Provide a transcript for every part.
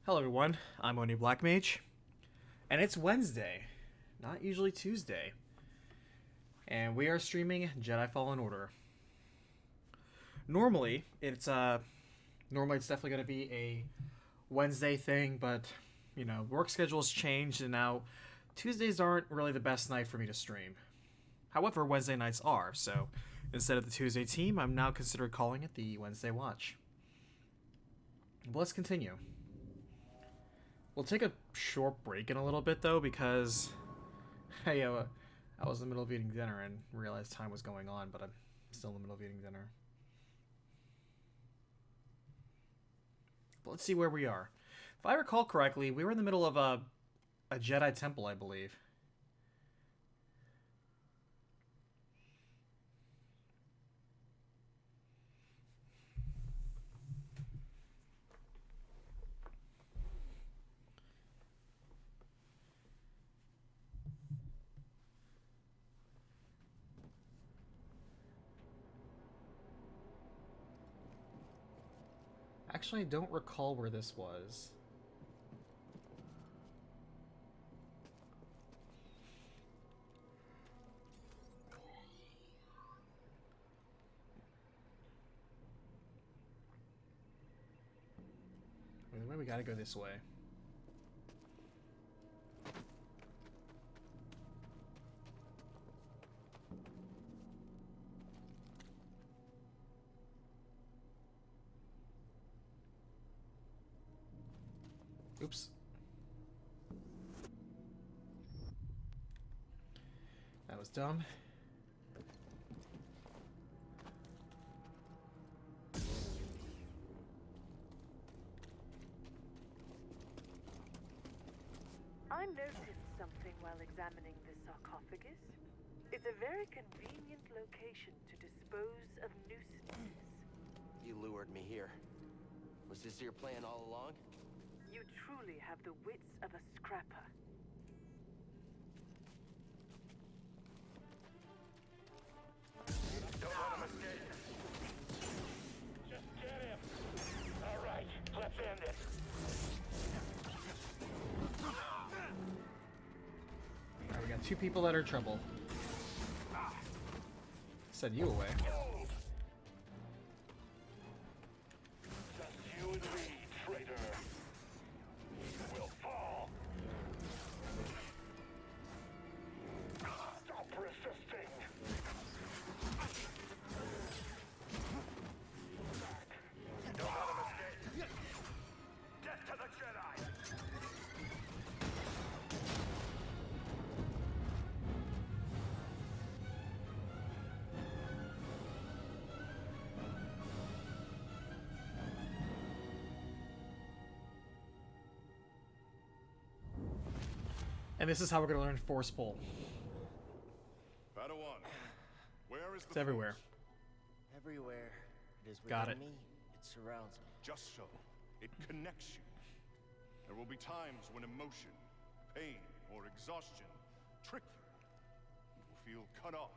Hello everyone, I'm Oni Black Mage, and it's Wednesday, not usually Tuesday, and we are streaming Jedi Fallen Order. Normally, it's definitely going to be a Wednesday thing, but you know, work schedules changed, and now Tuesdays aren't really the best night for me to stream. However, Wednesday nights are, so instead of the Tuesday team, I'm now considering calling it the Wednesday Watch. But let's continue. We'll take a short break in a little bit, though, because I was in the middle of eating dinner and realized time was going on, but I'm still in the middle of eating dinner. But let's see where we are. If I recall correctly, we were in the middle of a Jedi temple, I believe. Actually, I don't recall where this was. Anyway, we gotta go this way. Oops. That was dumb. I noticed something while examining this sarcophagus. It's a very convenient location to dispose of nuisances. You lured me here. Was this your plan all along? You truly have the wits of a scrapper. Don't let him escape. Just get him. All right, let's end it. Alright, we got two people that are in trouble. Send you away. Just you and me, traitor. You will fall. Stop resisting. Don't let him escape. Death to the Jedi. And this is how we're gonna learn Force Pull. Padawan, where is the It's everywhere. Force? Everywhere. It is Got within it. me. It surrounds me. Just so. It connects you. There will be times when emotion, pain, or exhaustion trick you. You will feel cut off,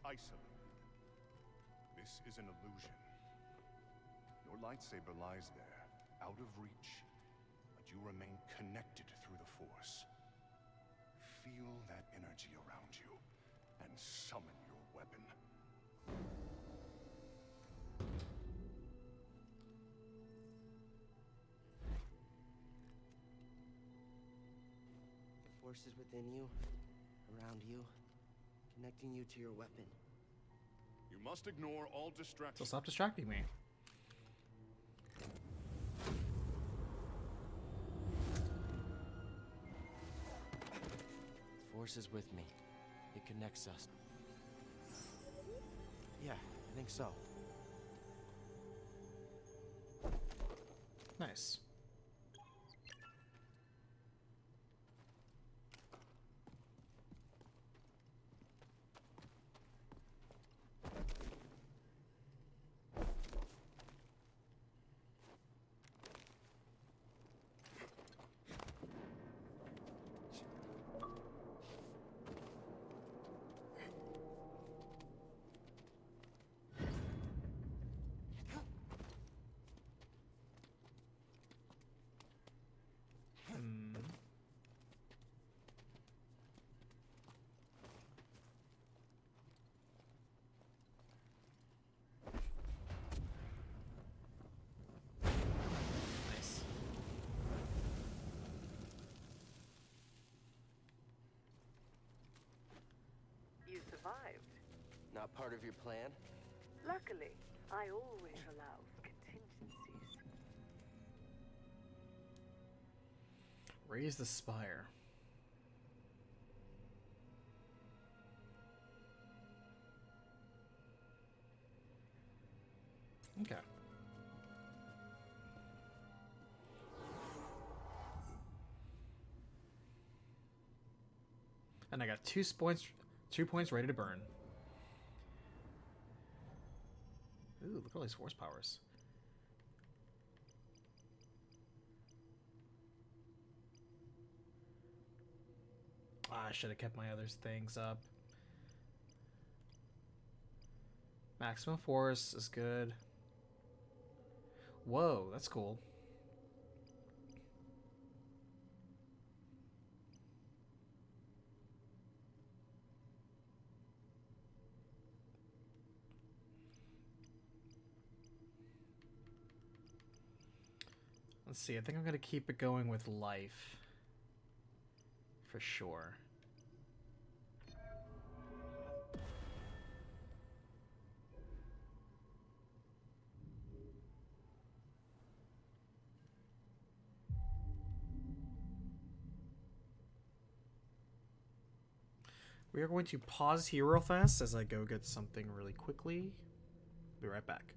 isolated. This is an illusion. Your lightsaber lies there, out of reach, but you remain connected through the Force. Feel that energy around you, and summon your weapon. The force is within you, around you, connecting you to your weapon. You must ignore all So distractions. stop distracting me. The force is with me. It connects us. Yeah, I think so. Nice. survived. Not part of your plan? Luckily, I always allow for contingencies. Raise the spire. Okay. And I got 2 points ready to burn. Ooh, look at all these force powers. Ah, I should have kept my other things up. Maximum force is good. Whoa, that's cool. Let's see, I think I'm going to keep it going with life. For sure. We are going to pause here real fast as I go get something really quickly. Be right back.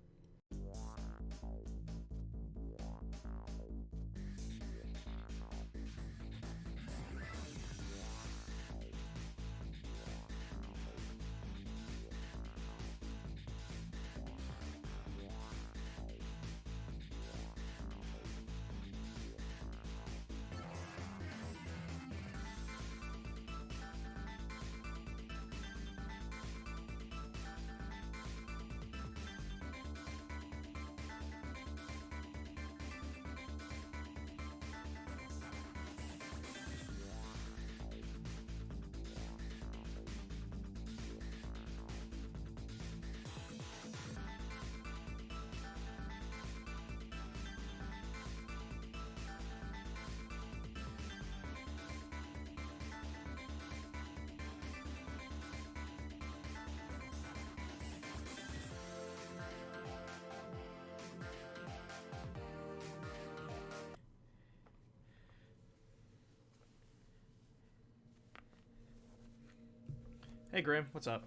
Hey Grim, what's up?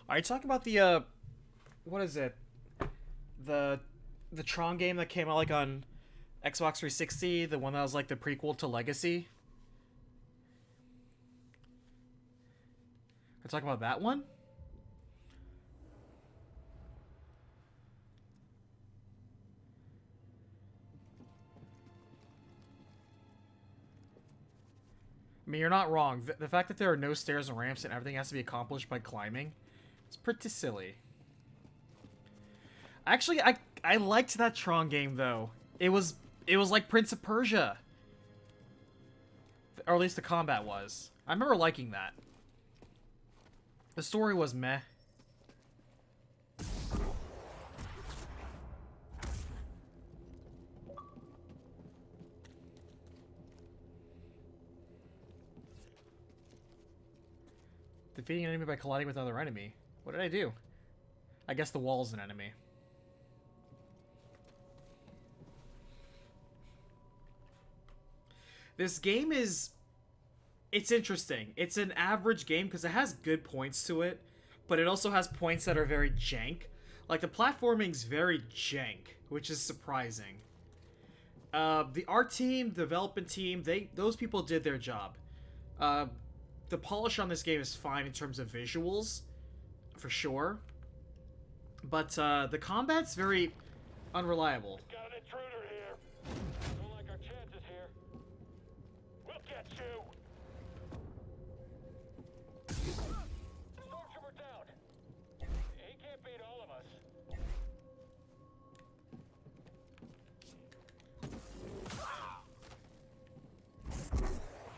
Are you talking about the what is it? The Tron game that came out like on Xbox 360, the one that was like the prequel to Legacy? Are you talking about that one? I mean, you're not wrong. The fact that there are no stairs and ramps and everything has to be accomplished by climbing is pretty silly. Actually, I liked that Tron game though. It was like Prince of Persia, or at least the combat was. I remember liking that. The story was meh. Defeating an enemy by colliding with another enemy. What did I do? I guess the wall's an enemy. This game is... It's interesting. It's an average game because it has good points to it, but it also has points that are very jank. Like, the platforming's very jank, which is surprising. The art team, development team, those people did their job. The polish on this game is fine in terms of visuals, for sure. But the combat's very unreliable. Got an intruder here. Don't like our chances here. We'll get you. Stormtrooper down. He can't beat all of us.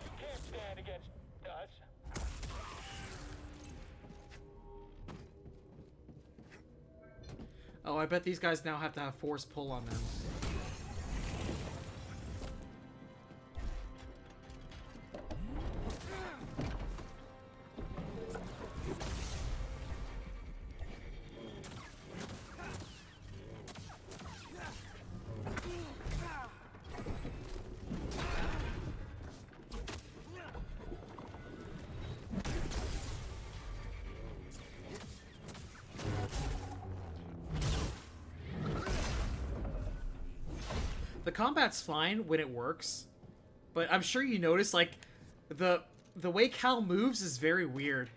You can't stand against us. Oh, I bet these guys now have to have force pull on them. The combat's fine when it works, but I'm sure you notice, like, the way Cal moves is very weird.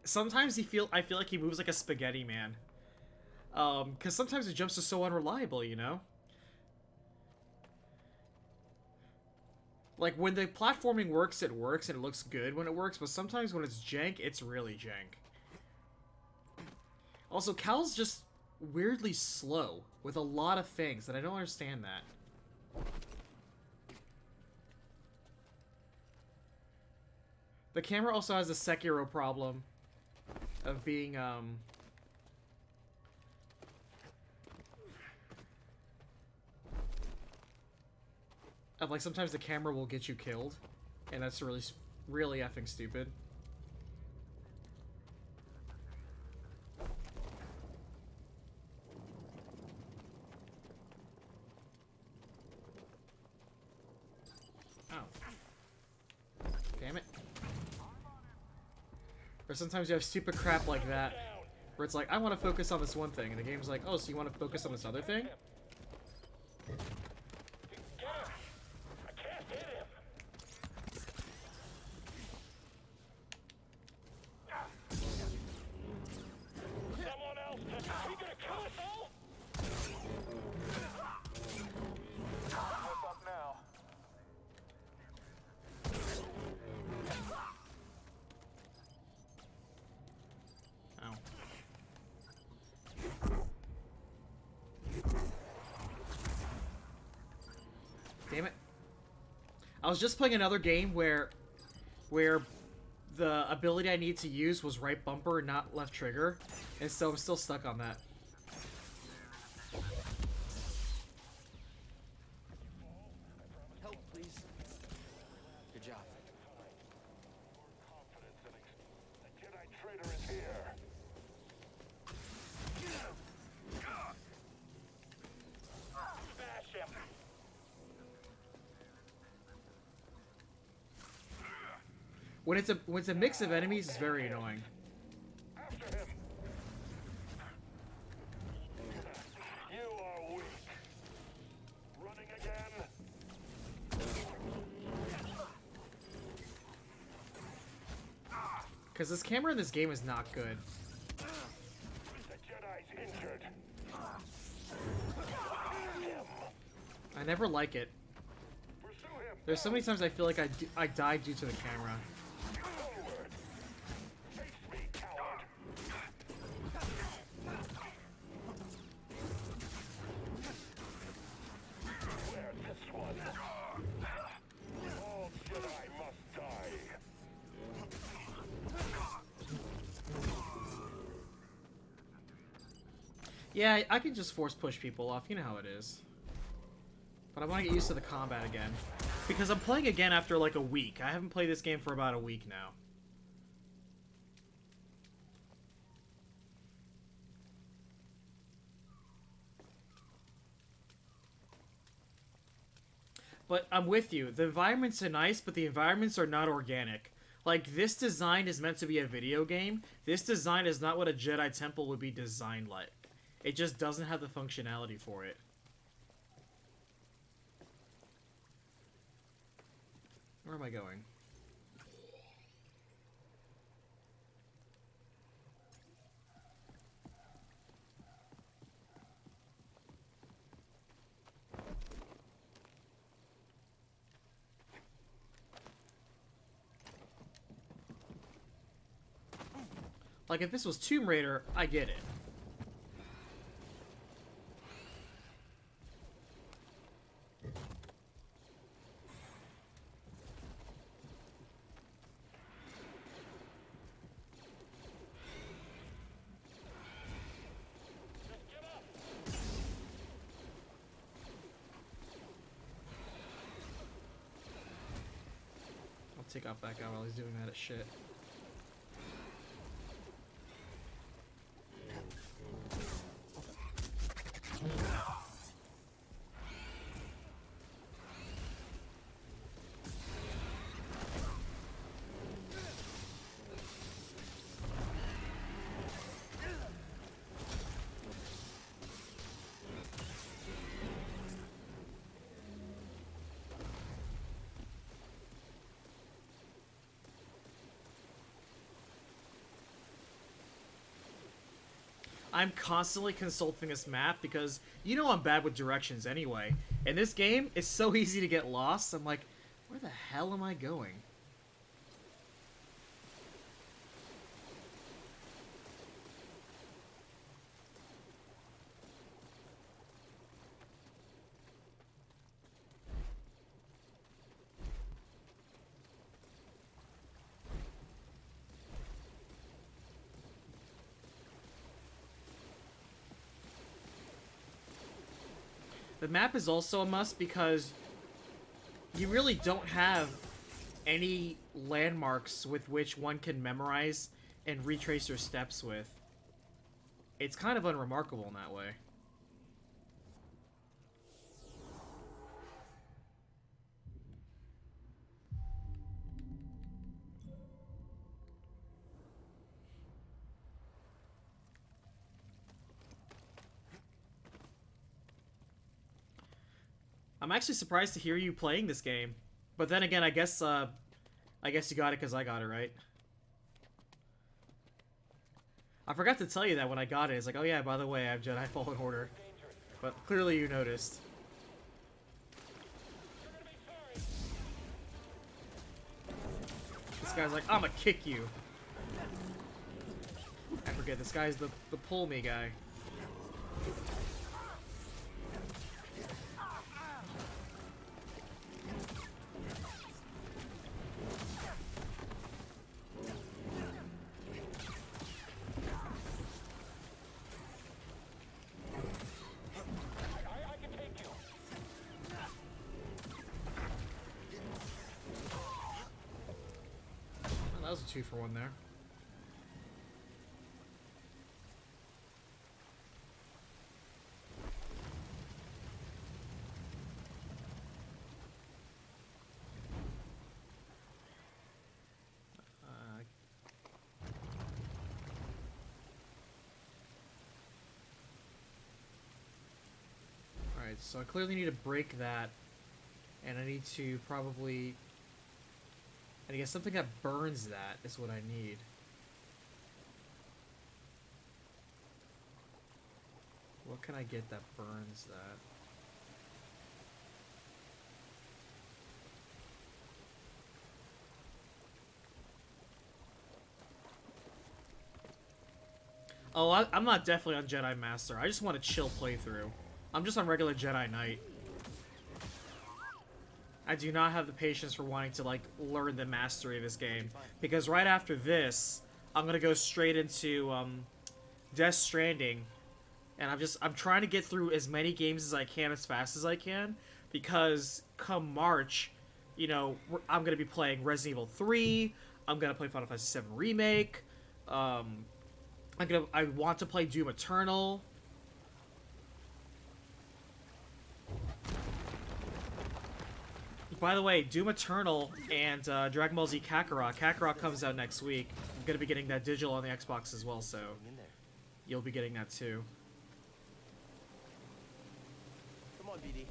Sometimes I feel like he moves like a spaghetti man. Because sometimes the jumps are so unreliable, you know? Like, when the platforming works, it works, and it looks good when it works, but sometimes when it's jank, it's really jank. Also, Cal's just weirdly slow with a lot of things, and I don't understand that. The camera also has a Sekiro problem of being, of, like, sometimes the camera will get you killed, and that's really effing stupid. Oh. Damn it. Or sometimes you have stupid crap like that, where it's like, I want to focus on this one thing, and the game's like, oh, so you want to focus on this other thing? Damn it. I was just playing another game where the ability I need to use was right bumper, not left trigger, and so I'm still stuck on that. Help, please. Good job. The Jedi traitor is here. Smash him. When it's a mix of enemies, it's very annoying. After him. You are weak. Running again. Because this camera in this game is not good. The Jedi's injured. I never like it. Pursue him. There's so many times I feel like I die due to the camera. Forward. Face me, coward. Where this one? All Jedi must die. Yeah, I can just force push people off, you know how it is. But I want to get used to the combat again. Because I'm playing again after like a week. I haven't played this game for about a week now. But I'm with you. The environments are nice, but the environments are not organic. Like, this design is meant to be a video game. This design is not what a Jedi temple would be designed like. It just doesn't have the functionality for it. Where am I going? Like, if this was Tomb Raider, I get it. I'll take off that guy while he's doing that shit. I'm constantly consulting this map because you know I'm bad with directions anyway. In this game, it's so easy to get lost. I'm like, where the hell am I going? The map is also a must because you really don't have any landmarks with which one can memorize and retrace your steps with. It's kind of unremarkable in that way. I'm actually surprised to hear you playing this game. But then again, I guess you got it because I got it, right? I forgot to tell you that when I got it. It's like, oh yeah, by the way, I have Jedi Fallen Order. But clearly you noticed. This guy's like, I'ma kick you. I forget, this guy's the pull me guy. That was a 2-for-1 there. Alright, so I clearly need to break that, and I need to probably... I guess something that burns that is what I need. What can I get that burns that? Oh, I'm not definitely on Jedi Master. I just want a chill playthrough. I'm just on regular Jedi Knight. I do not have the patience for wanting to, like, learn the mastery of this game. Because right after this, I'm gonna go straight into, Death Stranding. And I'm trying to get through as many games as I can as fast as I can. Because come March, you know, I'm gonna be playing Resident Evil 3. I'm gonna play Final Fantasy VII Remake. I want to play Doom Eternal. By the way, Doom Eternal and Dragon Ball Z Kakarot. Kakarot comes out next week. I'm going to be getting that digital on the Xbox as well, so you'll be getting that too. Come on, BD.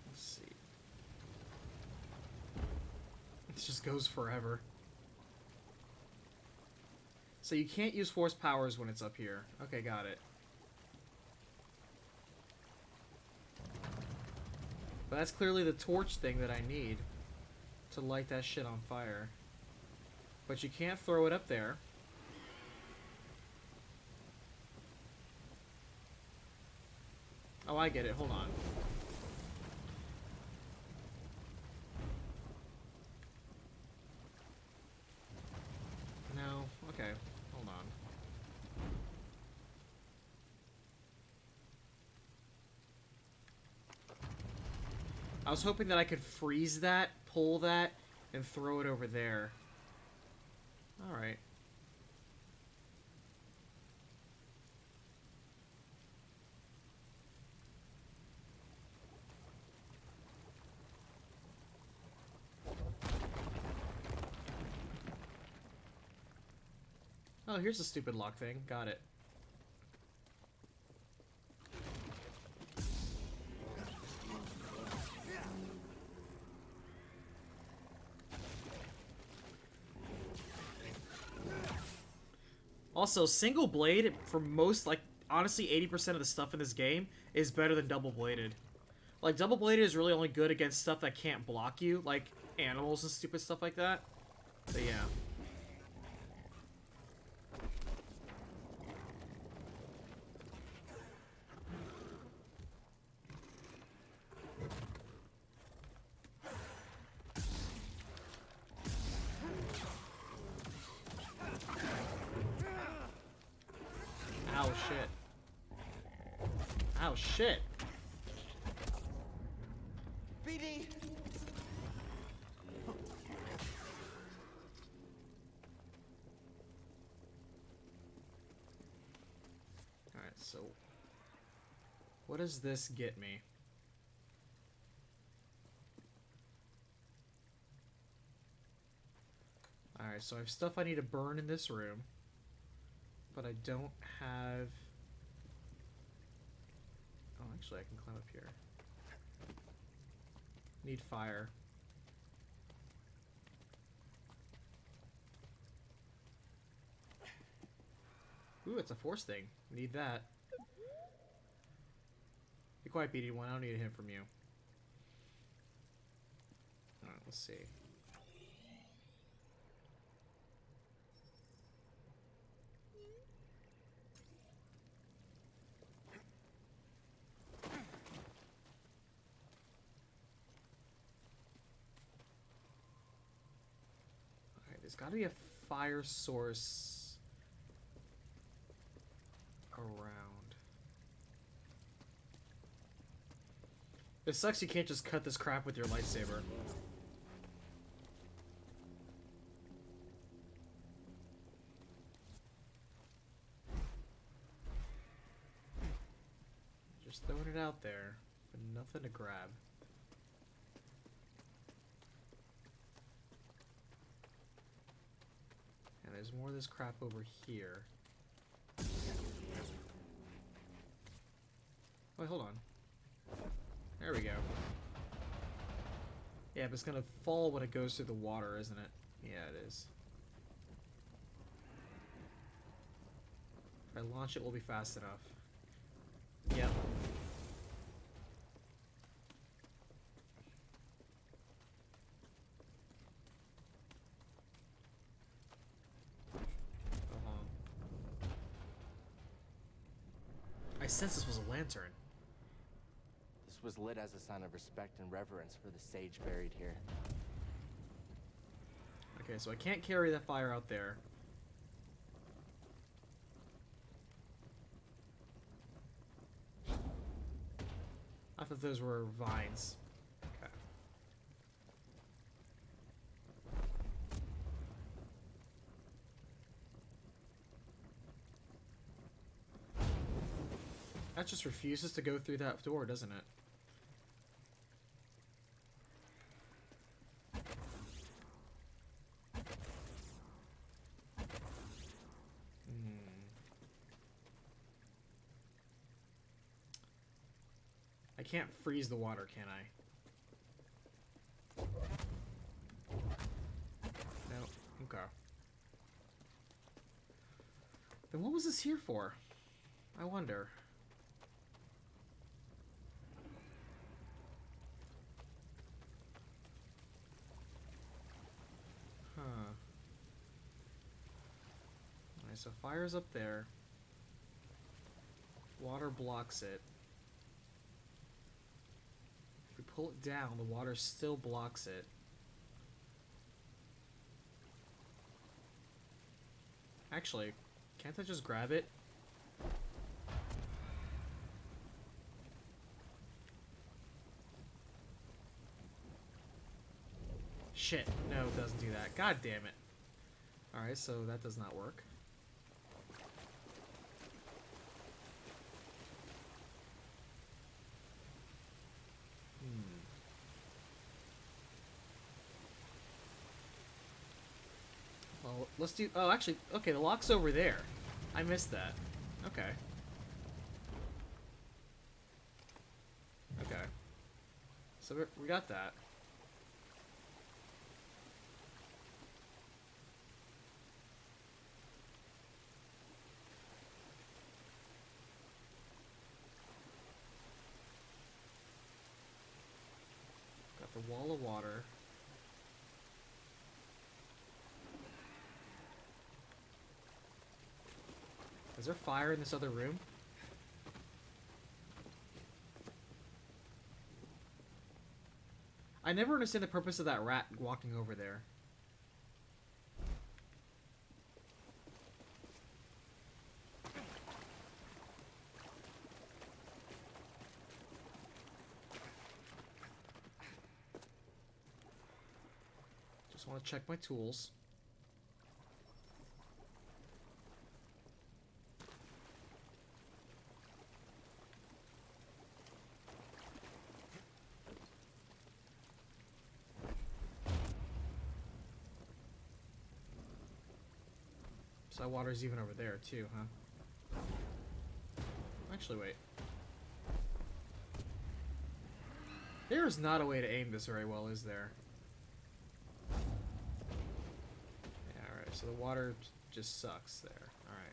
Let's see. This just goes forever. So you can't use force powers when it's up here. Okay, got it. But that's clearly the torch thing that I need to light that shit on fire. But you can't throw it up there. Oh, I get it. Hold on. No. Okay. Hold on. I was hoping that I could freeze that, pull that, and throw it over there. Alright. Oh, here's a stupid lock thing. Got it. Also, single blade, for most, like, honestly, 80% of the stuff in this game is better than double bladed. Like, double bladed is really only good against stuff that can't block you, like animals and stupid stuff like that. But yeah. Ow, shit. Ow, shit. BD! Alright, so... what does this get me? Alright, so I have stuff I need to burn in this room. But I don't have... oh, actually, I can climb up here. Need fire. Ooh, it's a force thing. Need that. Be quiet, BD1. I don't need a hint from you. Alright, let's see. Alright, there's gotta be a fire source around. It sucks you can't just cut this crap with your lightsaber. Just throwing it out there, but nothing to grab. And there's more of this crap over here. Wait, hold on. There we go. Yeah, but it's gonna fall when it goes through the water, isn't it? Yeah, it is. If I launch it, we'll be fast enough. Yep. I sense this was a lantern. This was lit as a sign of respect and reverence for the sage buried here. Okay, so I can't carry that fire out there. I thought those were vines. Okay. That just refuses to go through that door, doesn't it? I can't freeze the water, can I? No. Okay. Then what was this here for? I wonder. Huh. Alright, so fire's up there. Water blocks it. If we pull it down, the water still blocks it. Actually, can't I just grab it? Shit, no, it doesn't do that. God damn it. Alright, so that does not work. Well, let's do... oh, actually, okay, the lock's over there. I missed that. Okay. Okay. So we got that. wall of water. Is there fire in this other room? I never understand the purpose of that rat walking over there. Just want to check my tools. So that water's even over there too, huh? Actually, wait. There is not a way to aim this very well, is there? Yeah, alright, so the water just sucks there. Alright.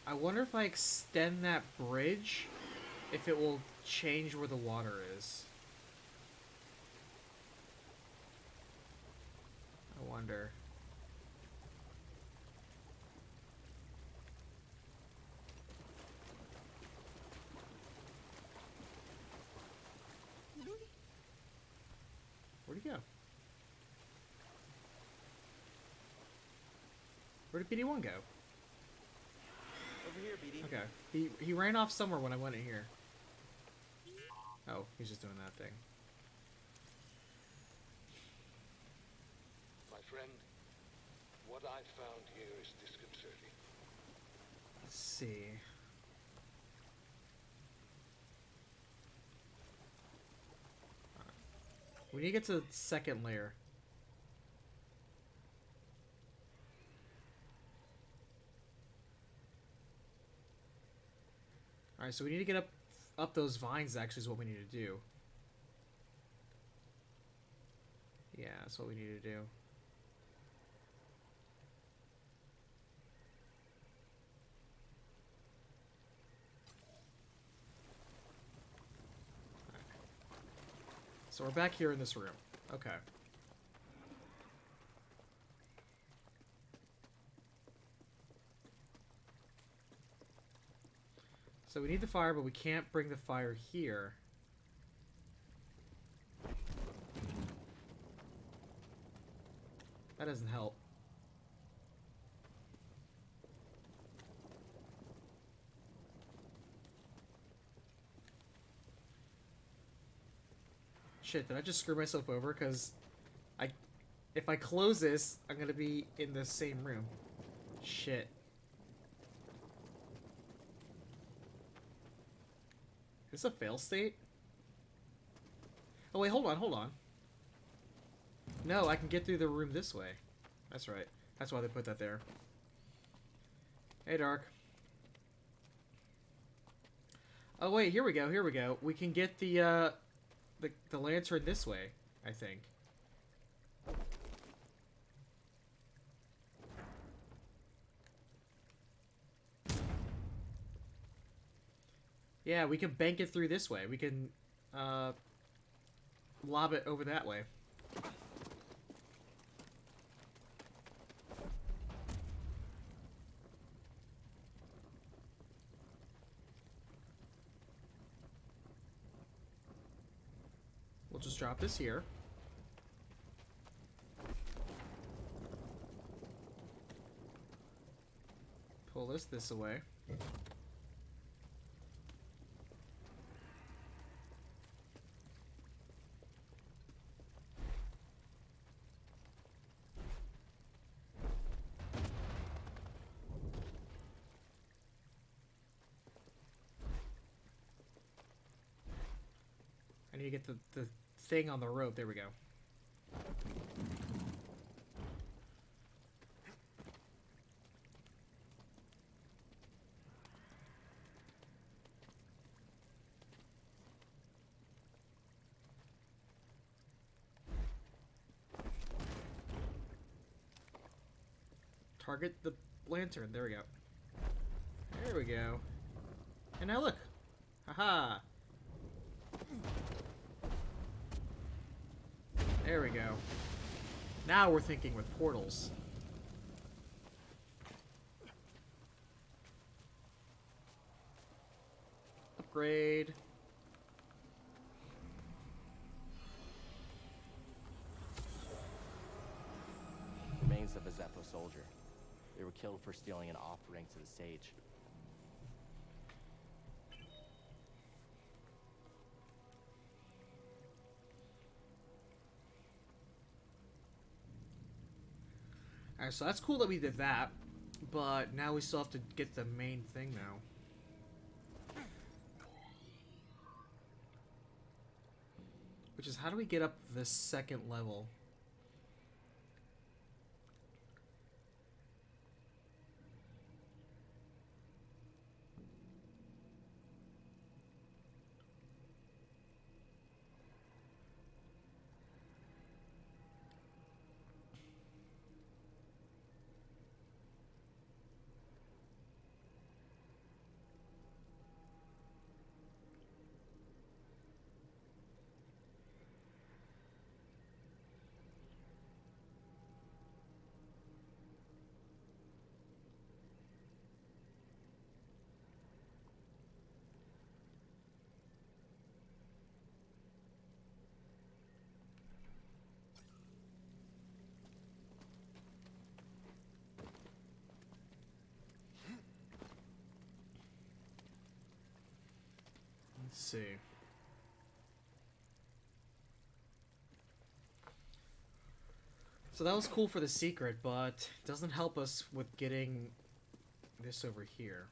I wonder if I extend that bridge, if it will change where the water is. I wonder. Where'd he go? Where did BD1 go? Over here, BD. Okay. He ran off somewhere when I went in here. Oh, he's just doing that thing. My friend, what I found here is disconcerting. Let's see. We need to get to the second layer. Alright, so we need to get up those vines, actually, is what we need to do. Yeah, that's what we need to do. Alright. So we're back here in this room. Okay. So we need the fire, but we can't bring the fire here. That doesn't help. Shit, did I just screw myself over? Because if I close this, I'm gonna be in the same room. Shit. Is this a fail state? Oh wait, hold on. No, I can get through the room this way. That's right. That's why they put that there. Hey, Dark. Oh wait, here we go. We can get the lantern this way, I think. Yeah, we can bank it through this way. We can lob it over that way. We'll just drop this here. Pull this away. I need to get the thing on the rope. There we go. target the lantern. There we go. There we go. And now look. Haha. There we go. Now we're thinking with portals. Upgrade. Remains of a Zepho soldier. They were killed for stealing an offering to the sage. Alright, so that's cool that we did that, but now we still have to get the main thing now. Which is, how do we get up this second level? Let's see. So that was cool for the secret, but it doesn't help us with getting this over here.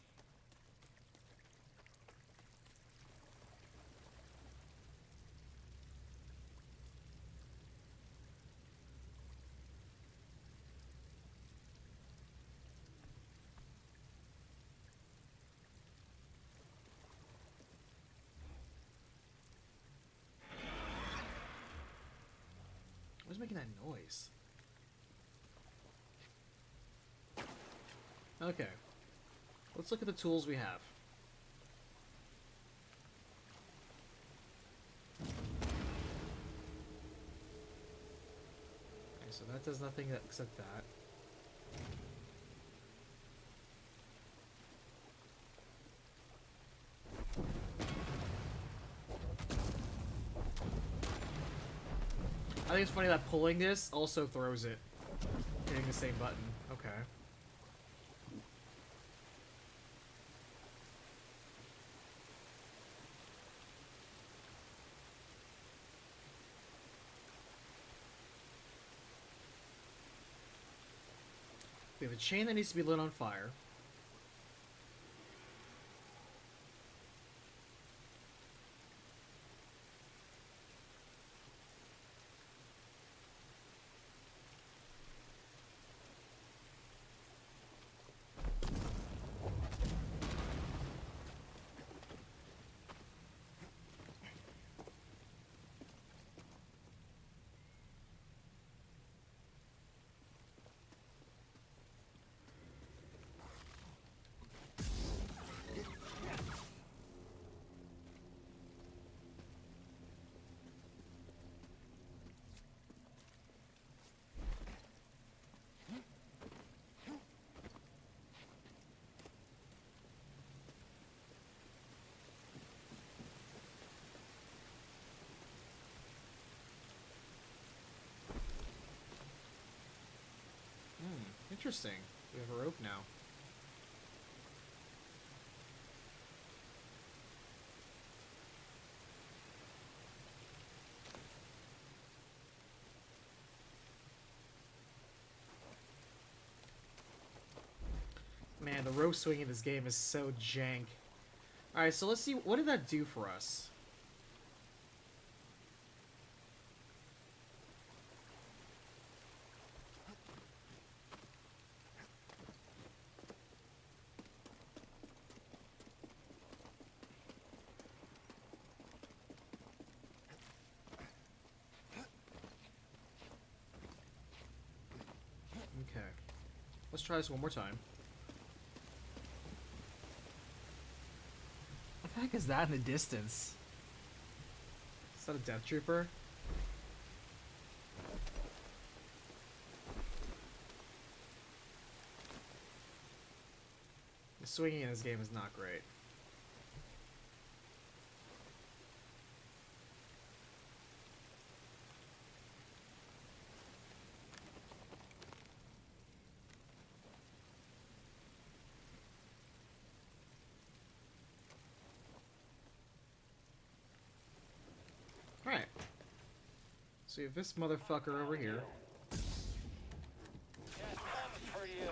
What's making that noise? Okay. Let's look at the tools we have. Okay, so that does nothing except that. I think it's funny that pulling this also throws it. Hitting the same button. Okay. We have a chain that needs to be lit on fire. Interesting. We have a rope now. Man, the rope swing in this game is so jank. Alright, so let's see. What did that do for us? Okay. Let's try this one more time. What the heck is that in the distance? Is that a death trooper? The swinging in this game is not great. Alright. So you have this motherfucker over here. That comes for you.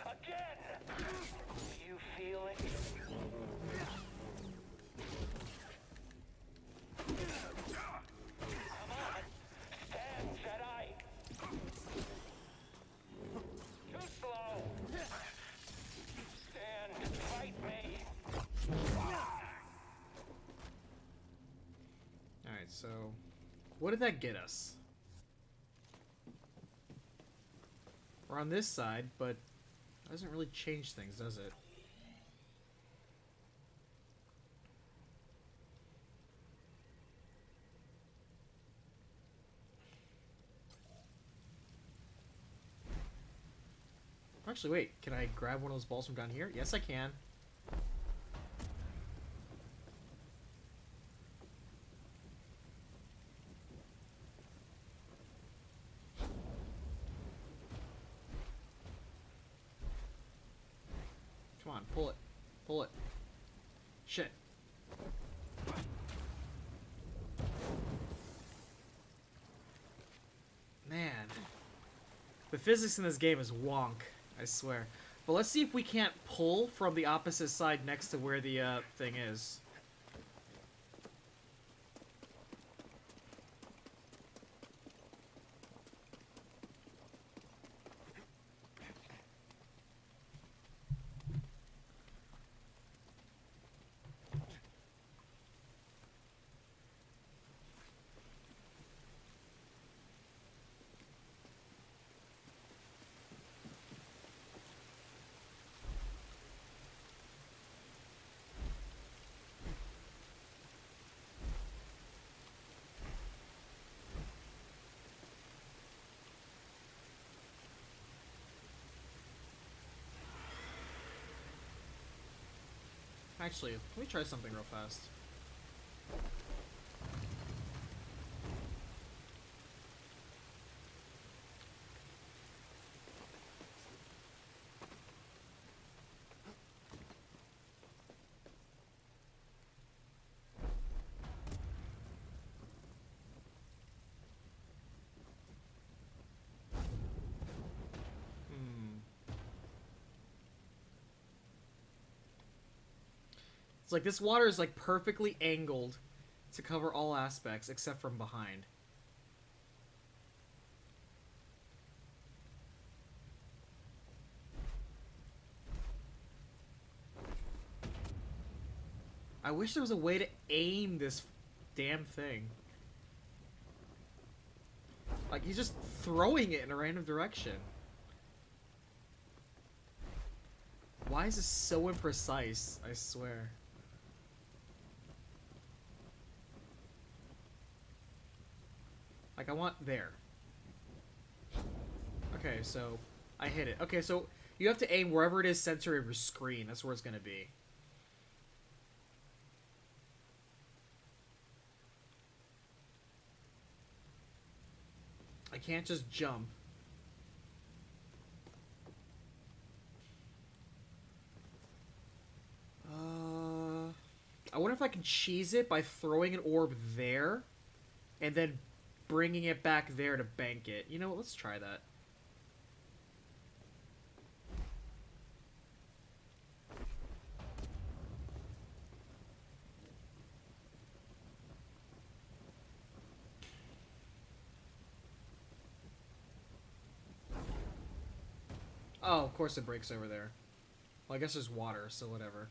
Again. Do you feel it? Come on. Stand, Jedi. Too slow. Stand. Fight me. Alright, so what did that get us? We're on this side, but it doesn't really change things, does it? Actually, wait, can I grab one of those balls from down here? Yes, I can. Come on, pull it. Pull it. Shit. Man. The physics in this game is wonk, I swear. But let's see if we can't pull from the opposite side next to where the thing is. Actually, let me try something real fast. It's like this water is like perfectly angled to cover all aspects except from behind. I wish there was a way to aim this damn thing. Like, he's just throwing it in a random direction. Why is this so imprecise? I swear. Like, I want there. Okay, so I hit it. Okay, so you have to aim wherever it is center of your screen. That's where it's going to be. I can't just jump. I wonder if I can cheese it by throwing an orb there and then bringing it back there to bank it. You know what? Let's try that. Oh, of course it breaks over there. Well, I guess there's water, so whatever.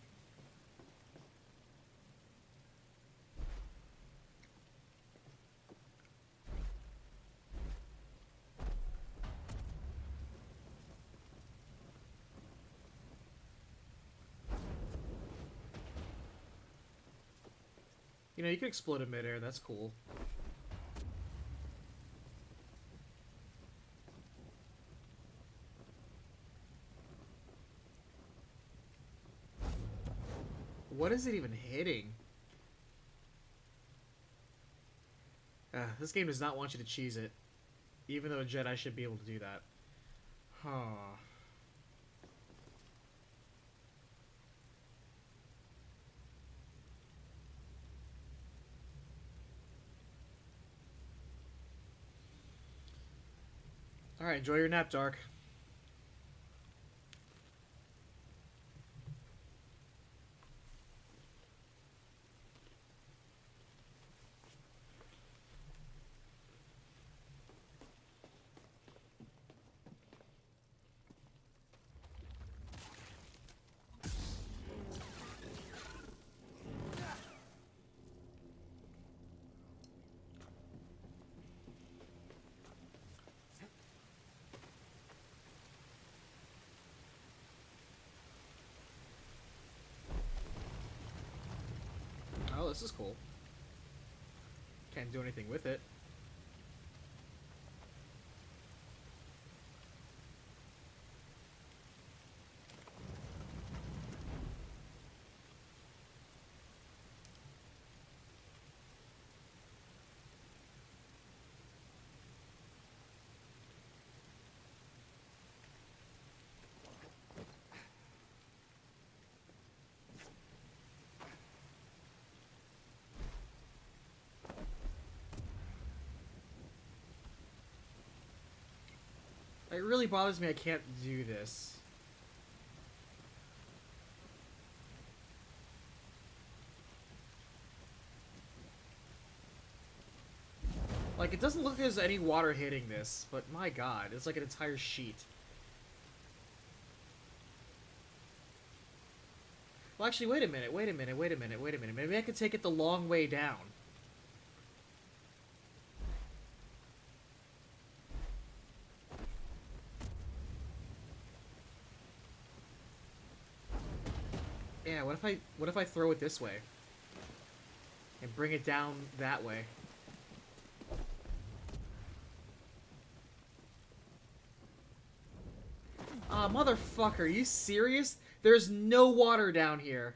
know, you can explode in midair. That's cool. What is it even hitting? This game does not want you to cheese it. Even though a Jedi should be able to do that. Huh. Alright, enjoy your nap, Dark. Oh, this is cool. Can't do anything with it. It really bothers me I can't do this. Like, it doesn't look like there's any water hitting this, but my god, it's like an entire sheet. Well, actually, wait a minute. Maybe I could take it the long way down. Yeah, what if I throw it this way? And bring it down that way? Ah, motherfucker, are you serious? There's no water down here.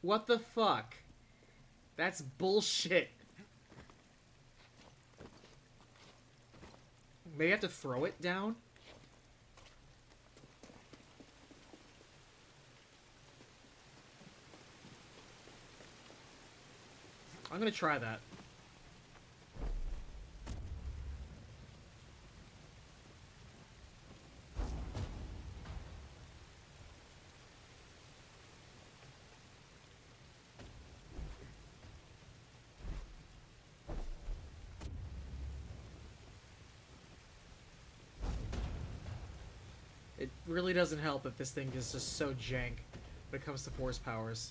What the fuck? That's bullshit. Maybe I have to throw it down? I'm gonna try that. It really doesn't help if this thing is just so jank when it comes to force powers.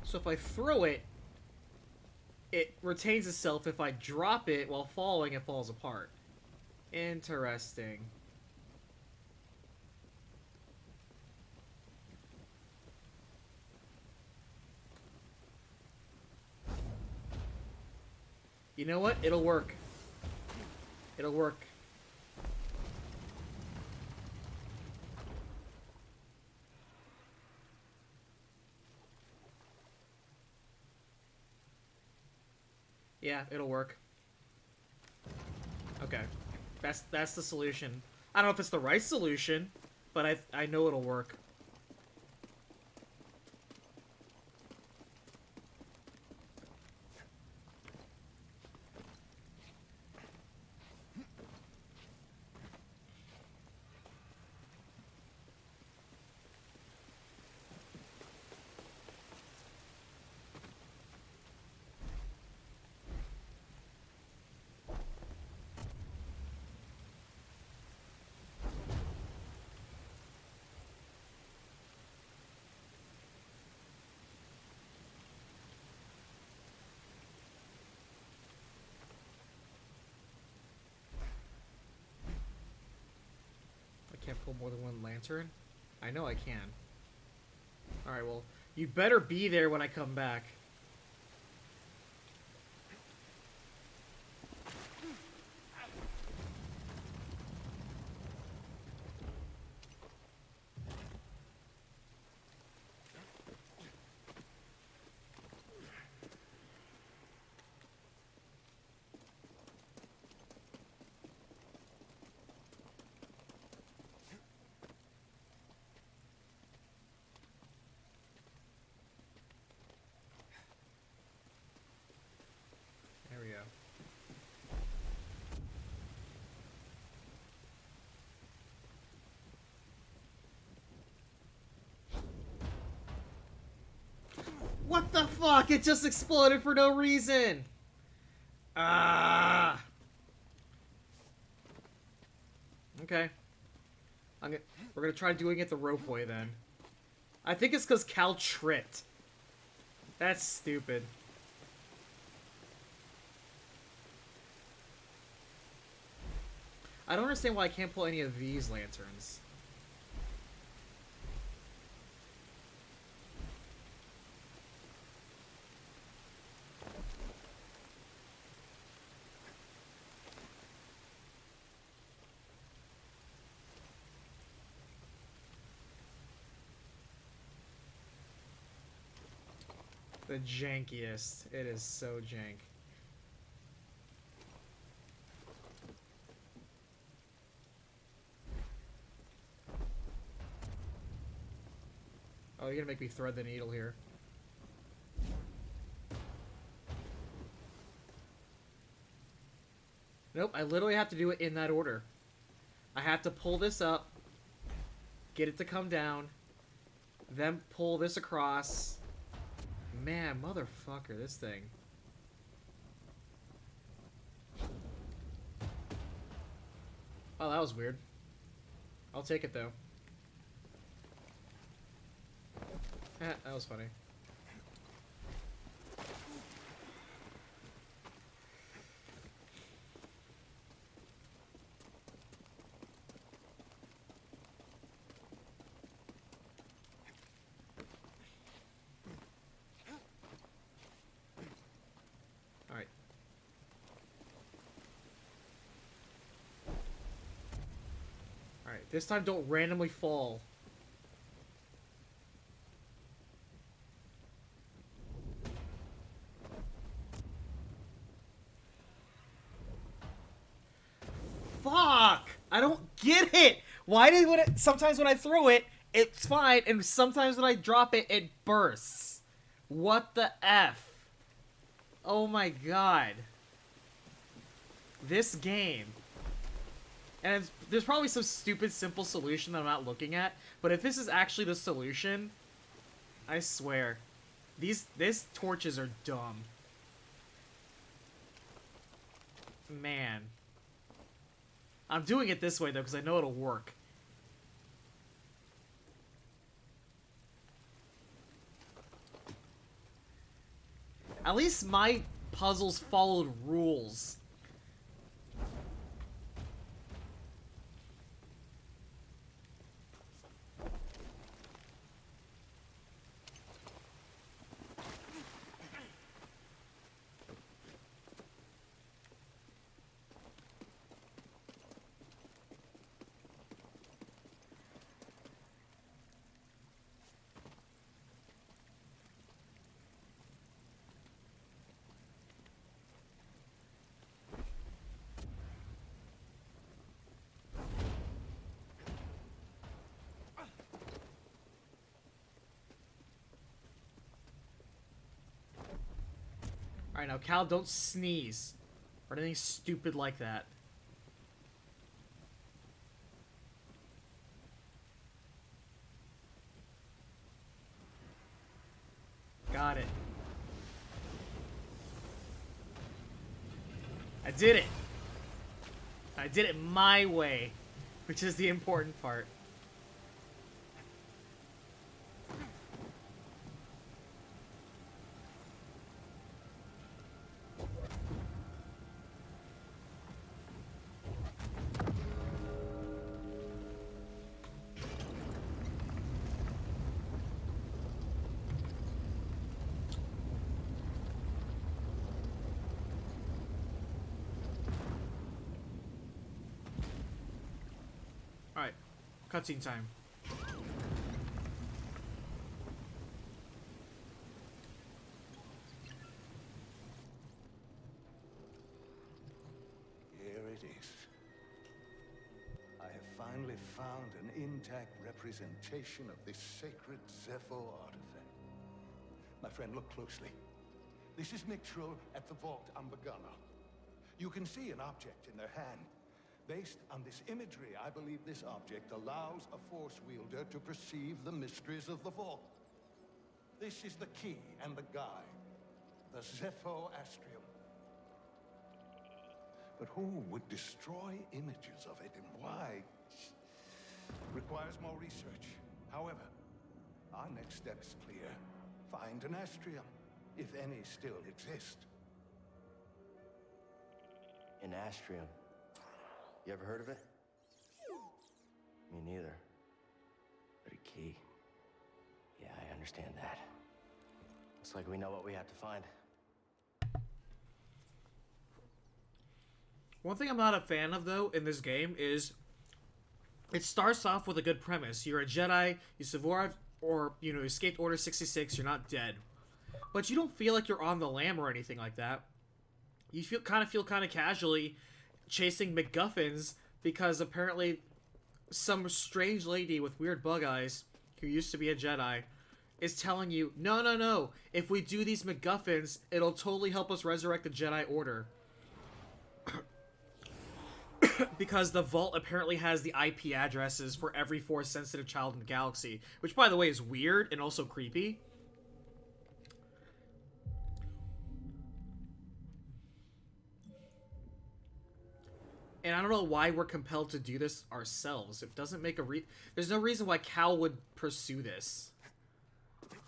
So if I throw it, it retains itself. If I drop it while falling, it falls apart. Interesting. You know what? It'll work. It'll work. Yeah, it'll work. Okay. That's the solution. I don't know if it's the right solution, but I know it'll work. Can't pull more than one lantern? I know I can. Alright, well, you better be there when I come back. There we go. What the fuck? It just exploded for no reason! Ah! Okay. We're gonna try doing it the rope way then. I think it's because Cal tripped. That's stupid. I don't understand why I can't pull any of these lanterns. The jankiest. It is so jank. Oh, you're gonna make me thread the needle here. Nope, I literally have to do it in that order. I have to pull this up, get it to come down, then pull this across. Man, motherfucker, this thing. Oh, that was weird. I'll take it, though. That was funny. Alright. Alright, this time don't randomly fall. Fuck! I don't get it! Why did sometimes when I throw it, it's fine, and sometimes when I drop it, it bursts? What the F? Oh my god. This game. And there's probably some stupid simple solution that I'm not looking at, but if this is actually the solution, I swear. These torches are dumb. Man. I'm doing it this way, though, because I know it'll work. At least my puzzles followed rules. Alright, now, Cal, don't sneeze. Or anything stupid like that. Got it. I did it! I did it my way, which is the important part. Cutscene time. Here it is. I have finally found an intact representation of this sacred Zepho artifact. My friend, look closely. This is Mictro at the Vault Ambagana. You can see an object in their hand. Based on this imagery, I believe this object allows a force wielder to perceive the mysteries of the vault. This is the key and the guide, the Zepho Astrium. But who would destroy images of it, and why? Requires more research. However, our next step is clear. Find an Astrium, if any still exist. An Astrium. You ever heard of it? Me neither. But a key. Yeah, I understand that. Looks like we know what we have to find. One thing I'm not a fan of, though, in this game is it starts off with a good premise. You're a Jedi, you survived, or, you know, escaped Order 66, you're not dead. But you don't feel like you're on the lam or anything like that. You feel kind of casually chasing MacGuffins because apparently some strange lady with weird bug eyes who used to be a Jedi is telling you, no, if we do these MacGuffins, it'll totally help us resurrect the Jedi Order. Because the vault apparently has the IP addresses for every Force-sensitive child in the galaxy, which, by the way, is weird and also creepy. And I don't know why we're compelled to do this ourselves. It doesn't make there's no reason why Cal would pursue this.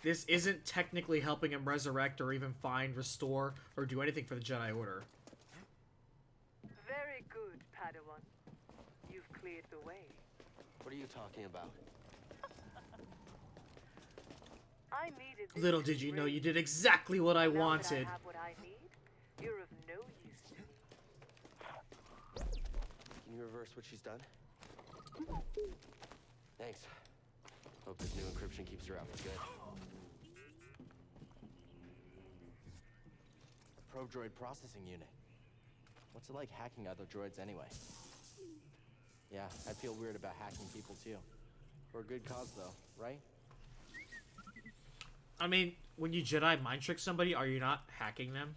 This isn't technically helping him resurrect or even find, restore, or do anything for the Jedi Order. Very good, Padawan. You've cleared the way. What are you talking about? I needed this Little did you know you did exactly what I Now that wanted. I have what I need, you're of no use to me. Can you reverse what she's done? Thanks. Hope this new encryption keeps her out for good. A probe droid processing unit. What's it like hacking other droids anyway? Yeah, I feel weird about hacking people too. For a good cause though, right? I mean, when you Jedi mind trick somebody, are you not hacking them?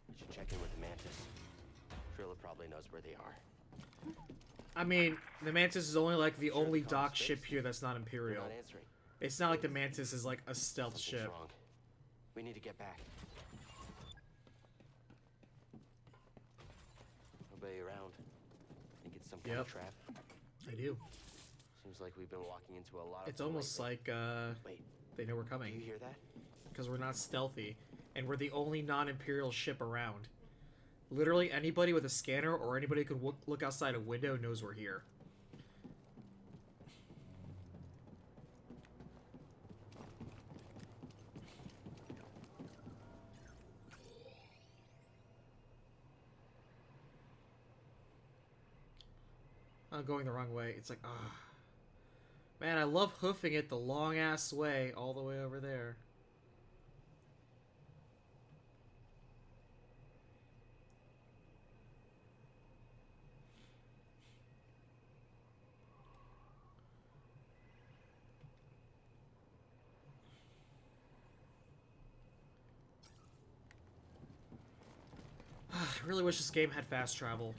We should check in with the Mantis. Trilla probably knows where they are. I mean, the Mantis is only like the Sure, only it's dock space. ship here that's not They're Imperial. not answering. It's not like the Mantis is like a stealth Something's ship. wrong. We need to get back. Nobody around. Think it's some kind of Yep. trap. I do. Seems like we've been walking into a lot of It's them almost lately. like Wait, they know we're do you coming hear that? because we're not stealthy and we're the only non-Imperial ship around. Literally anybody with a scanner or anybody who can look outside a window knows we're here. I'm going the wrong way. It's like, ah. Man, I love hoofing it the long-ass way all the way over there. I really wish this game had fast travel.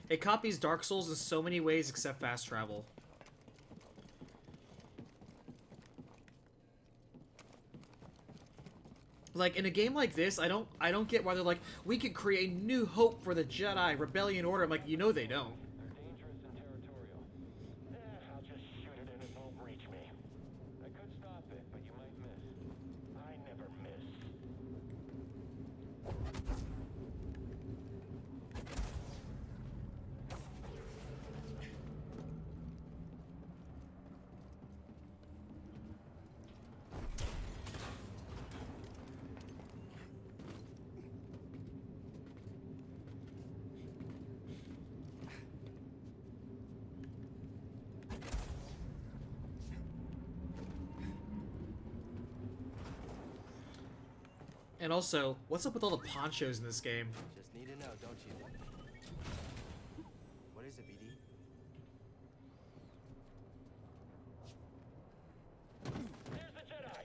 It copies Dark Souls in so many ways except fast travel. Like, in a game like this, I don't get why they're like, we could create new hope for the Jedi Rebellion Order. I'm like, you know they don't. They're dangerous and territorial. I'll just shoot it and it won't reach me. I could stop it, but you might miss. I never miss. And also, what's up with all the ponchos in this game? Just need to know, don't you? What is it, BD? There's the Jedi!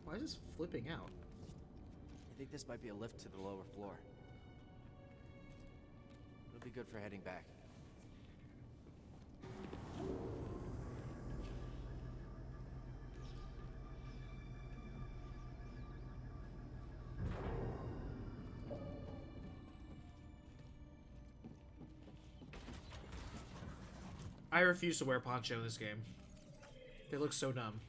Why is this flipping out? I think this might be a lift to the lower floor. It'll be good for heading back. I refuse to wear poncho in this game. They look so dumb.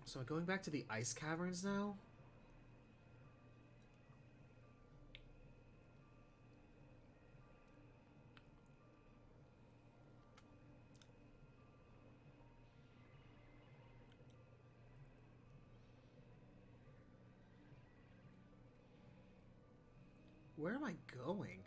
So I'm going back to the ice caverns now? Where am I going?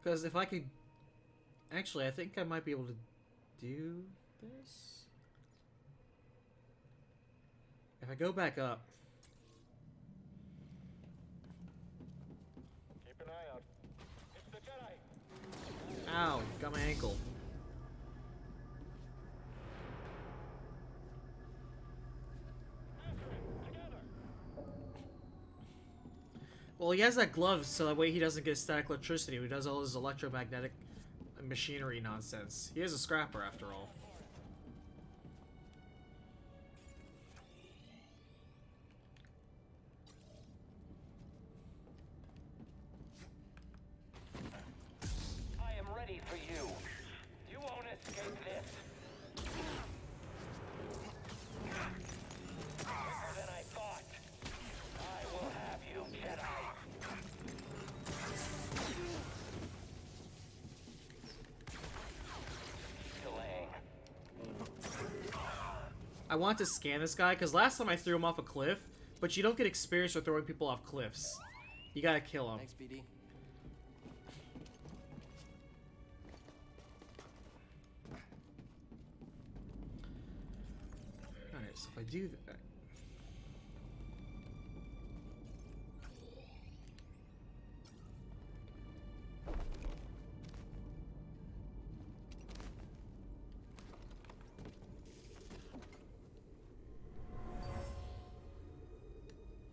Because if I could... Actually, I think I might be able to do this. If I go back up... Keep an eye out. It's the Jedi! Ow, got my ankle. After him! Together! Well, he has that glove so that way he doesn't get static electricity when he does all his electromagnetic machinery nonsense. He is a scrapper, after all. I am ready for you. You won't escape this. Quicker than I thought. I will have you, Jedi. Delaying. I want to scan this guy, because last time I threw him off a cliff, but you don't get experience for throwing people off cliffs. You gotta kill him. Thanks, BD. Alright, so if I do that...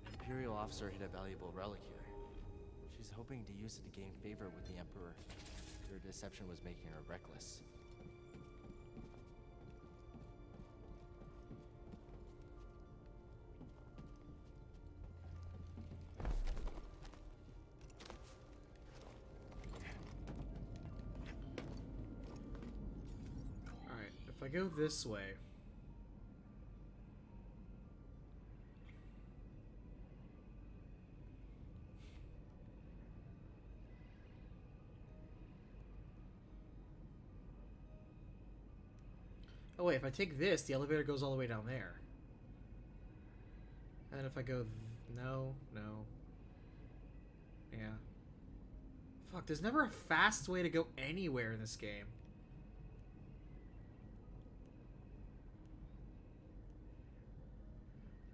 An Imperial officer hid a valuable relic here. She's hoping to use it to gain favor with the Emperor. Her deception was making her reckless. Alright, if I go this way... Oh wait, if I take this, the elevator goes all the way down there. And then if I go... No, no. Yeah. Fuck, there's never a fast way to go anywhere in this game.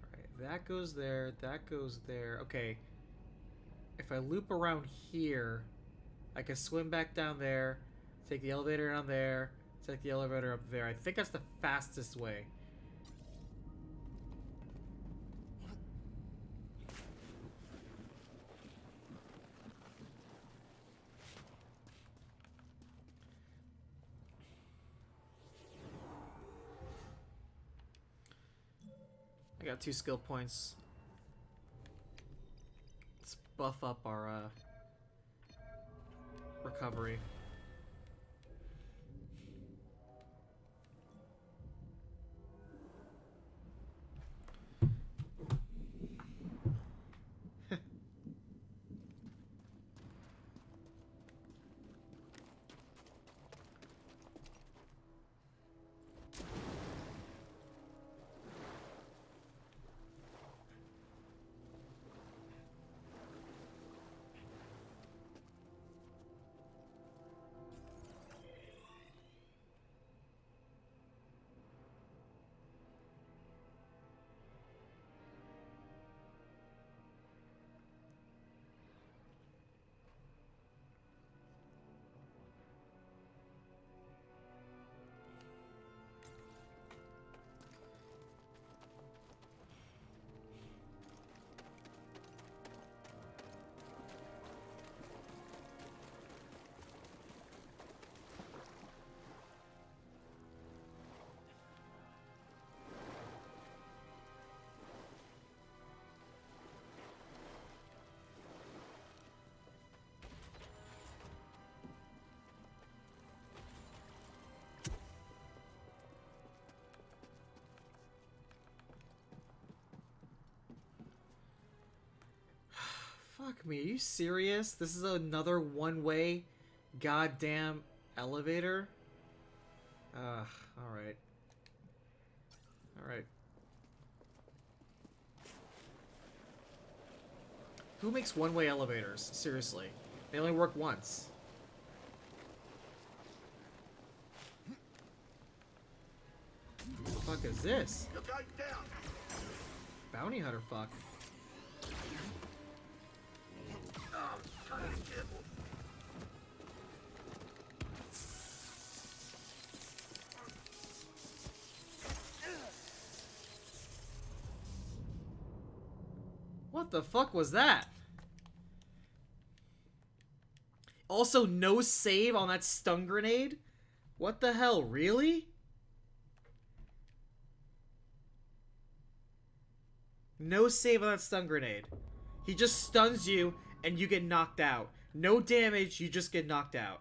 Alright, that goes there, that goes there. Okay. If I loop around here, I can swim back down there, take the elevator down there, take the elevator up there. I think that's the fastest way. got 2 skill points. Let's buff up our recovery. Fuck me, are you serious? This is another one-way goddamn elevator? Alright. Alright. Who makes one-way elevators? Seriously. They only work once. What the fuck is this? Bounty hunter fuck. What the fuck was that? Also, no save on that stun grenade? What the hell, really? No save on that stun grenade. He just stuns you and you get knocked out. No damage, you just get knocked out.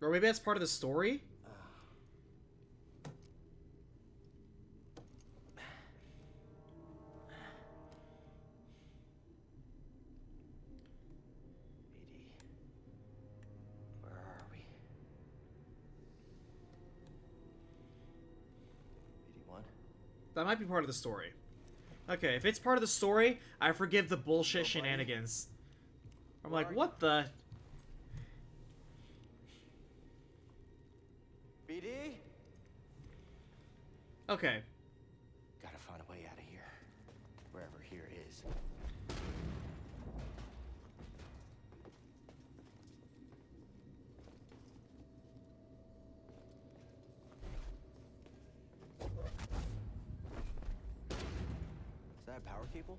Or maybe that's part of the story? That might be part of the story. Okay, if it's part of the story, I forgive the bullshit shenanigans. I'm like, what the? BD? Okay. Gotta find a way out of here. Wherever here is. Is that a power cable?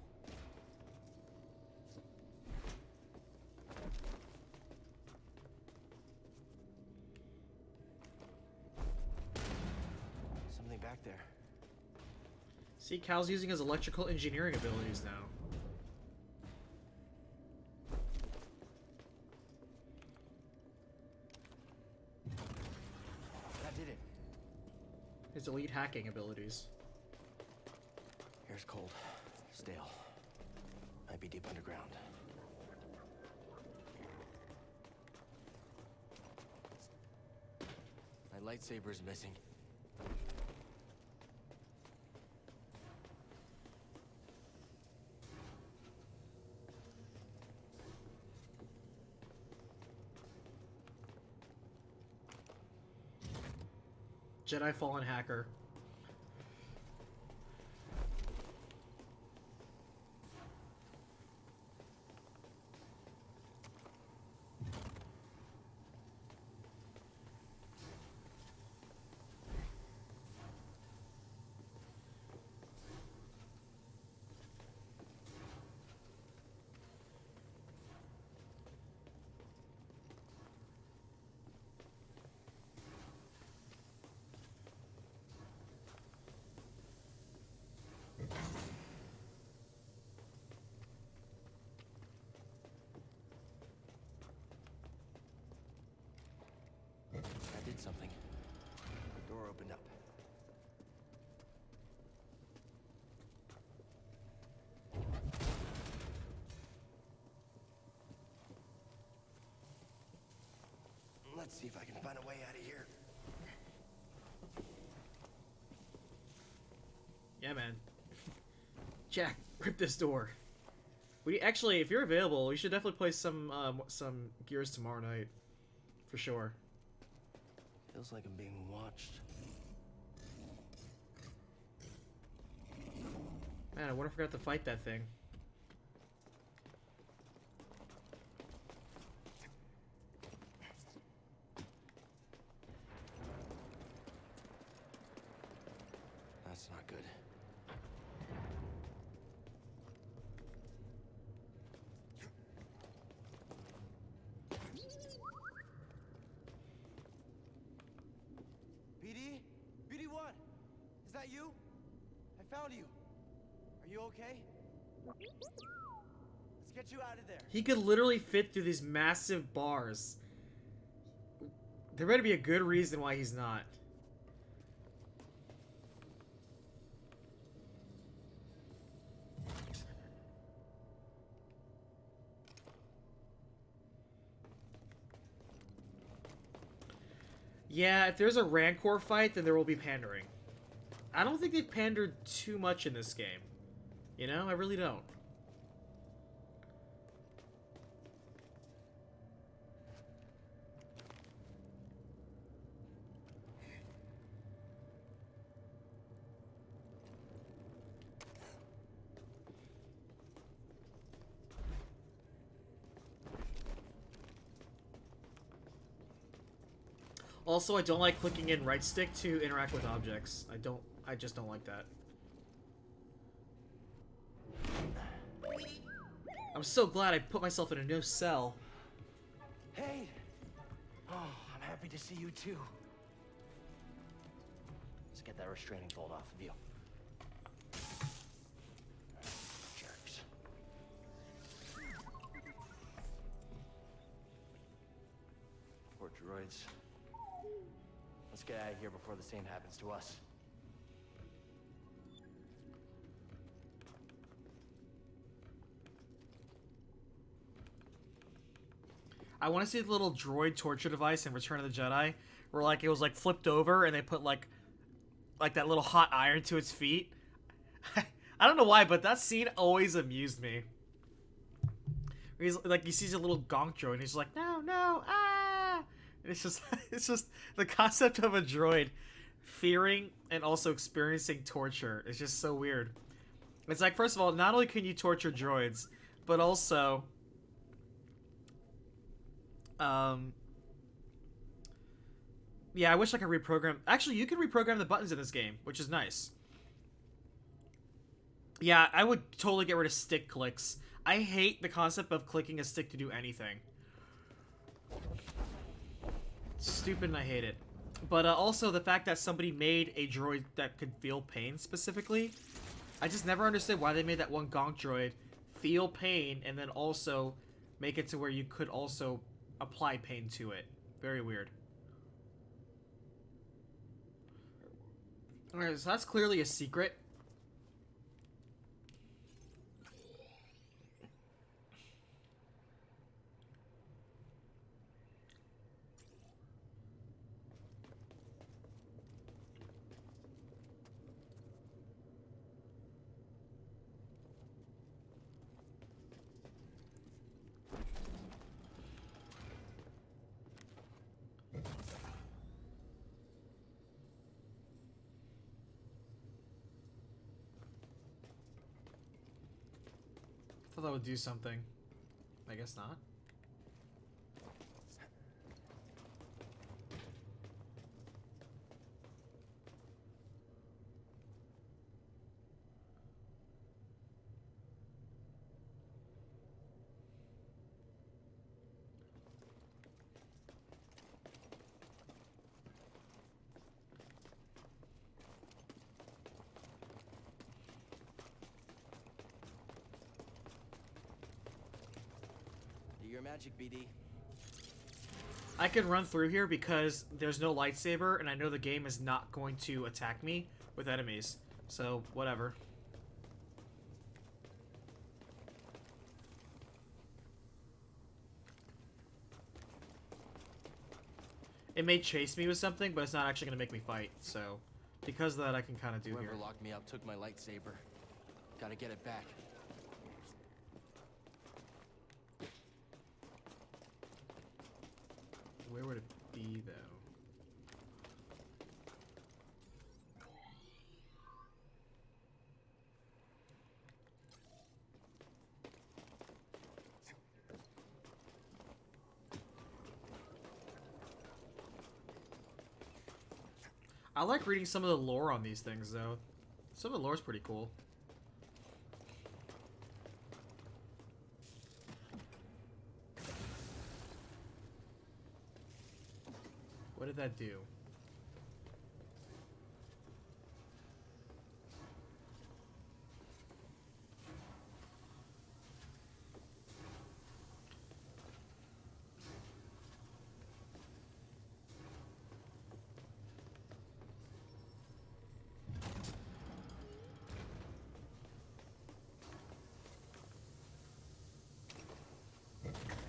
Something back there. See, Cal's using his electrical engineering abilities now. That did it. His elite hacking abilities. Air's cold. Stale. Might be deep underground. My lightsaber's missing. Jedi Fallen Hacker. something. The door opened up. Let's see if I can find a way out of here. Yeah, man. Jack, rip this door. Actually, if you're available, we should definitely play some Gears tomorrow night, for sure. Feels like I'm being watched. Man, I wonder if I forgot to fight that thing. That's not good. BD? BD1? Is that you? I found you. Are you okay? Let's get you out of there. He could literally fit through these massive bars. There better be a good reason why he's not. Yeah, if there's a Rancor fight, then there will be pandering. I don't think they've pandered too much in this game. You know, I really don't. Also, I don't like clicking in right stick to interact with objects. I just don't like that. I'm so glad I put myself in a no cell. Hey! Oh, I'm happy to see you too. Let's get that restraining bolt off of you. Jerks. Poor droids. Let's get out of here before the same happens to us. I want to see the little droid torture device in Return of the Jedi, where like it was like flipped over and they put like that little hot iron to its feet. I don't know why, but that scene always amused me. He's like, he sees a little gonk droid and he's like, no, no, ah! And it's just the concept of a droid fearing and also experiencing torture is just so weird. It's like, first of all, not only can you torture droids, but also, yeah, I wish I could reprogram. Actually, you can reprogram the buttons in this game, which is nice. Yeah, I would totally get rid of stick clicks. I hate the concept of clicking a stick to do anything. It's stupid and I hate it. But also the fact that somebody made a droid that could feel pain specifically. I just never understood why they made that one gonk droid feel pain and then also make it to where you could also apply pain to it. Very weird. Alright, so that's clearly a secret. I thought that would do something. I guess not. Do your magic, BD. I can run through here because there's no lightsaber, and I know the game is not going to attack me with enemies. So, whatever. It may chase me with something, but it's not actually going to make me fight, so... Because of that, I can kind of do Whoever here. locked me up took my lightsaber. Gotta get it back. Where would it be, though? I like reading some of the lore on these things, though. Some of the lore's pretty cool. What did that do?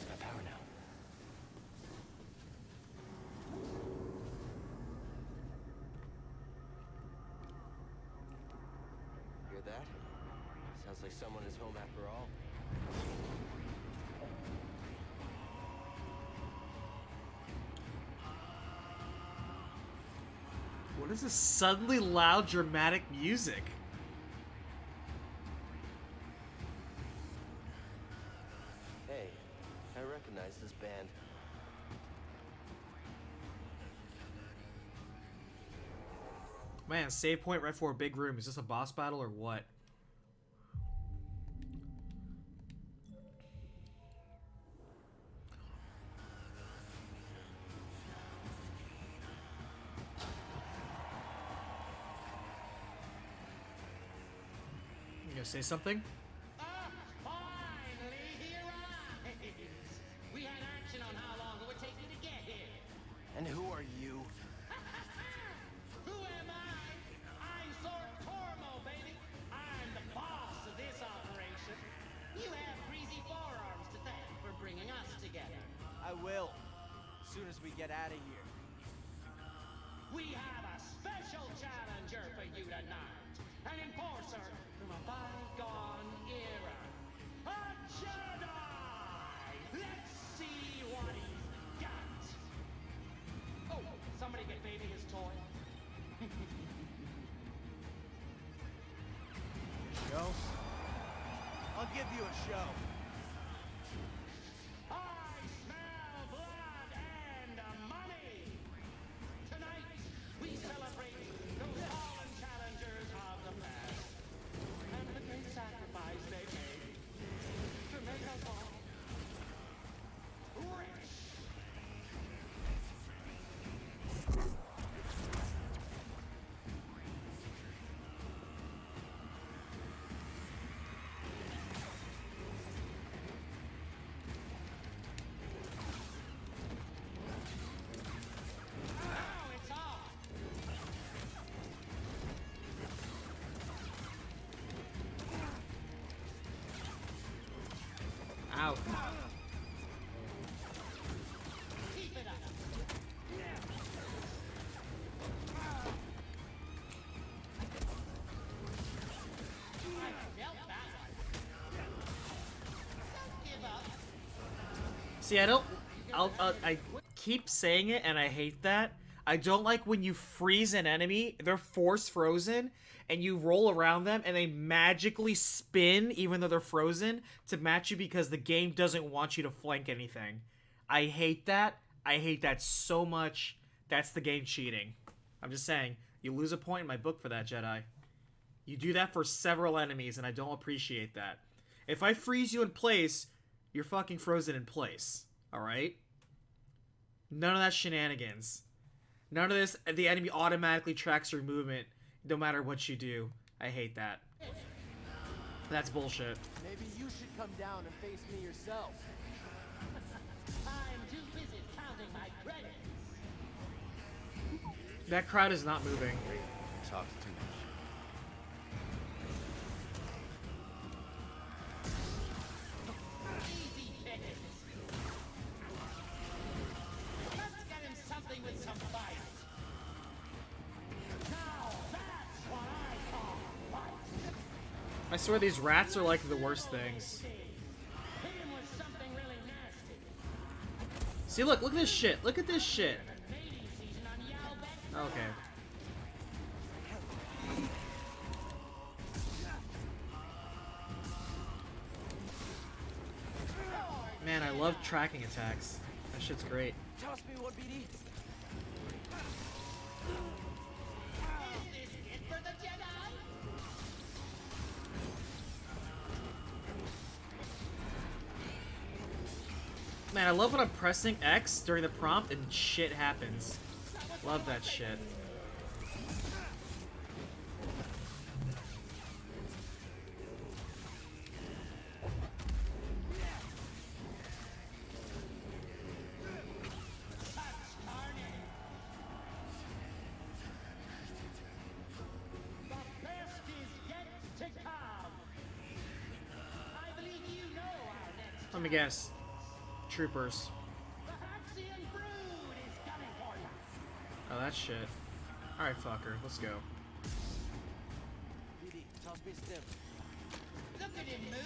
Got power now. Hear that? Sounds like someone is home after all. What is this suddenly loud, dramatic music? Hey, I recognize this band. Man, save point right for a big room. Is this a boss battle or what? You gonna say something? Finally, he arrives! We had action on how long it would take me to get here. And who are you? Who am I? I'm Sort Tormo, baby. I'm the boss of this operation. You have greasy forearms to thank for bringing us together. I will. As soon as we get out of here. We have a special challenger for you tonight. An enforcer from a bygone era. A Jedi! Let's see what he's got. Oh, somebody get baby his toy. Show? I'll give you a show. I smell blood and money. Tonight, we celebrate those fallen challengers of the past and the great sacrifice they made to make us all rich. Now it's on. Ow. Keep it up. I felt that one. Don't give up. See, I keep saying it, and I hate that. I don't like when you freeze an enemy, they're force frozen, and you roll around them, and they magically spin, even though they're frozen, to match you because the game doesn't want you to flank anything. I hate that. I hate that so much. That's the game cheating. I'm just saying, you lose a point in my book for that, Jedi. You do that for several enemies, and I don't appreciate that. If I freeze you in place, you're fucking frozen in place. Alright? None of that shenanigans. None of this, the enemy automatically tracks your movement no matter what you do. I hate that. That's bullshit. Maybe you should come down and face me yourself. I'm too busy counting my credits. That crowd is not moving. Talks too much. Easy pickings. Let's get him something with some bite. Now that's what I call bite. I swear these rats are like the worst things. Hit him with something really nasty. See, look at this shit. Look at this shit. Mating season on Yalbeck. Okay. Man, I love tracking attacks. That shit's great. Toss me one, BD. Is this it for the Jedi? Man, I love when I'm pressing X during the prompt and shit happens. Love that shit. The best is yet to come. I believe you know our next. Let me guess. Troopers. The Haxian Brood is coming for you. Oh, that shit. Alright, fucker. Let's go. BD, toss me stim. Look at him move.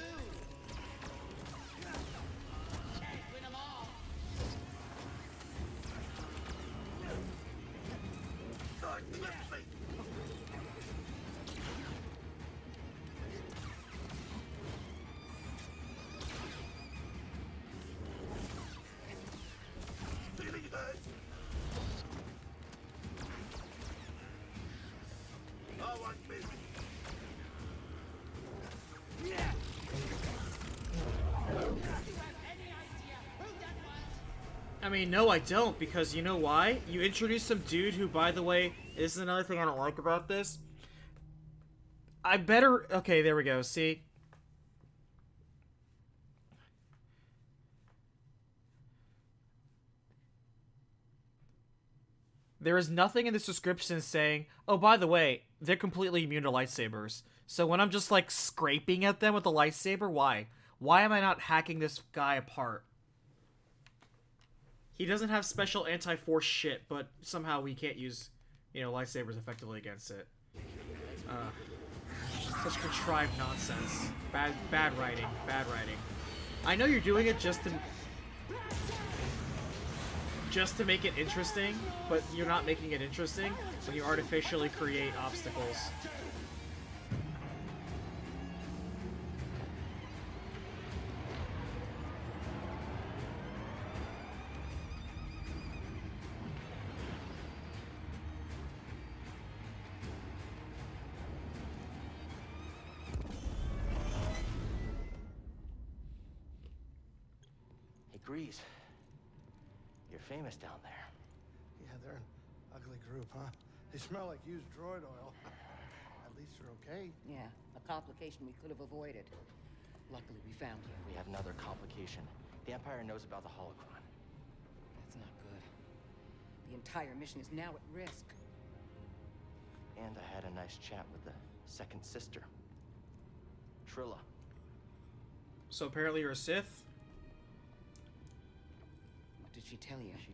Can't win them all. I mean, no, I don't, because you know why? You introduced some dude who, by the way, this is another thing I don't like about this. I better... Okay, there we go, see? There is nothing in this description saying, oh, by the way, they're completely immune to lightsabers. So when I'm just, like, scraping at them with the lightsaber, why? Why am I not hacking this guy apart? He doesn't have special anti-force shit, but somehow we can't use, you know, lightsabers effectively against it. Such contrived nonsense. Bad writing. Bad writing. I know you're doing it just to make it interesting, but you're not making it interesting when you artificially create obstacles. Hey, Grease. You're famous down there. Yeah, they're an ugly group, huh? They smell like used droid oil. At least they're okay. Yeah, a complication we could have avoided. Luckily, we found you. We have another complication. The Empire knows about the holocron. That's not good. The entire mission is now at risk. And I had a nice chat with the second sister, Trilla. So apparently you're a Sith? What did she tell you? She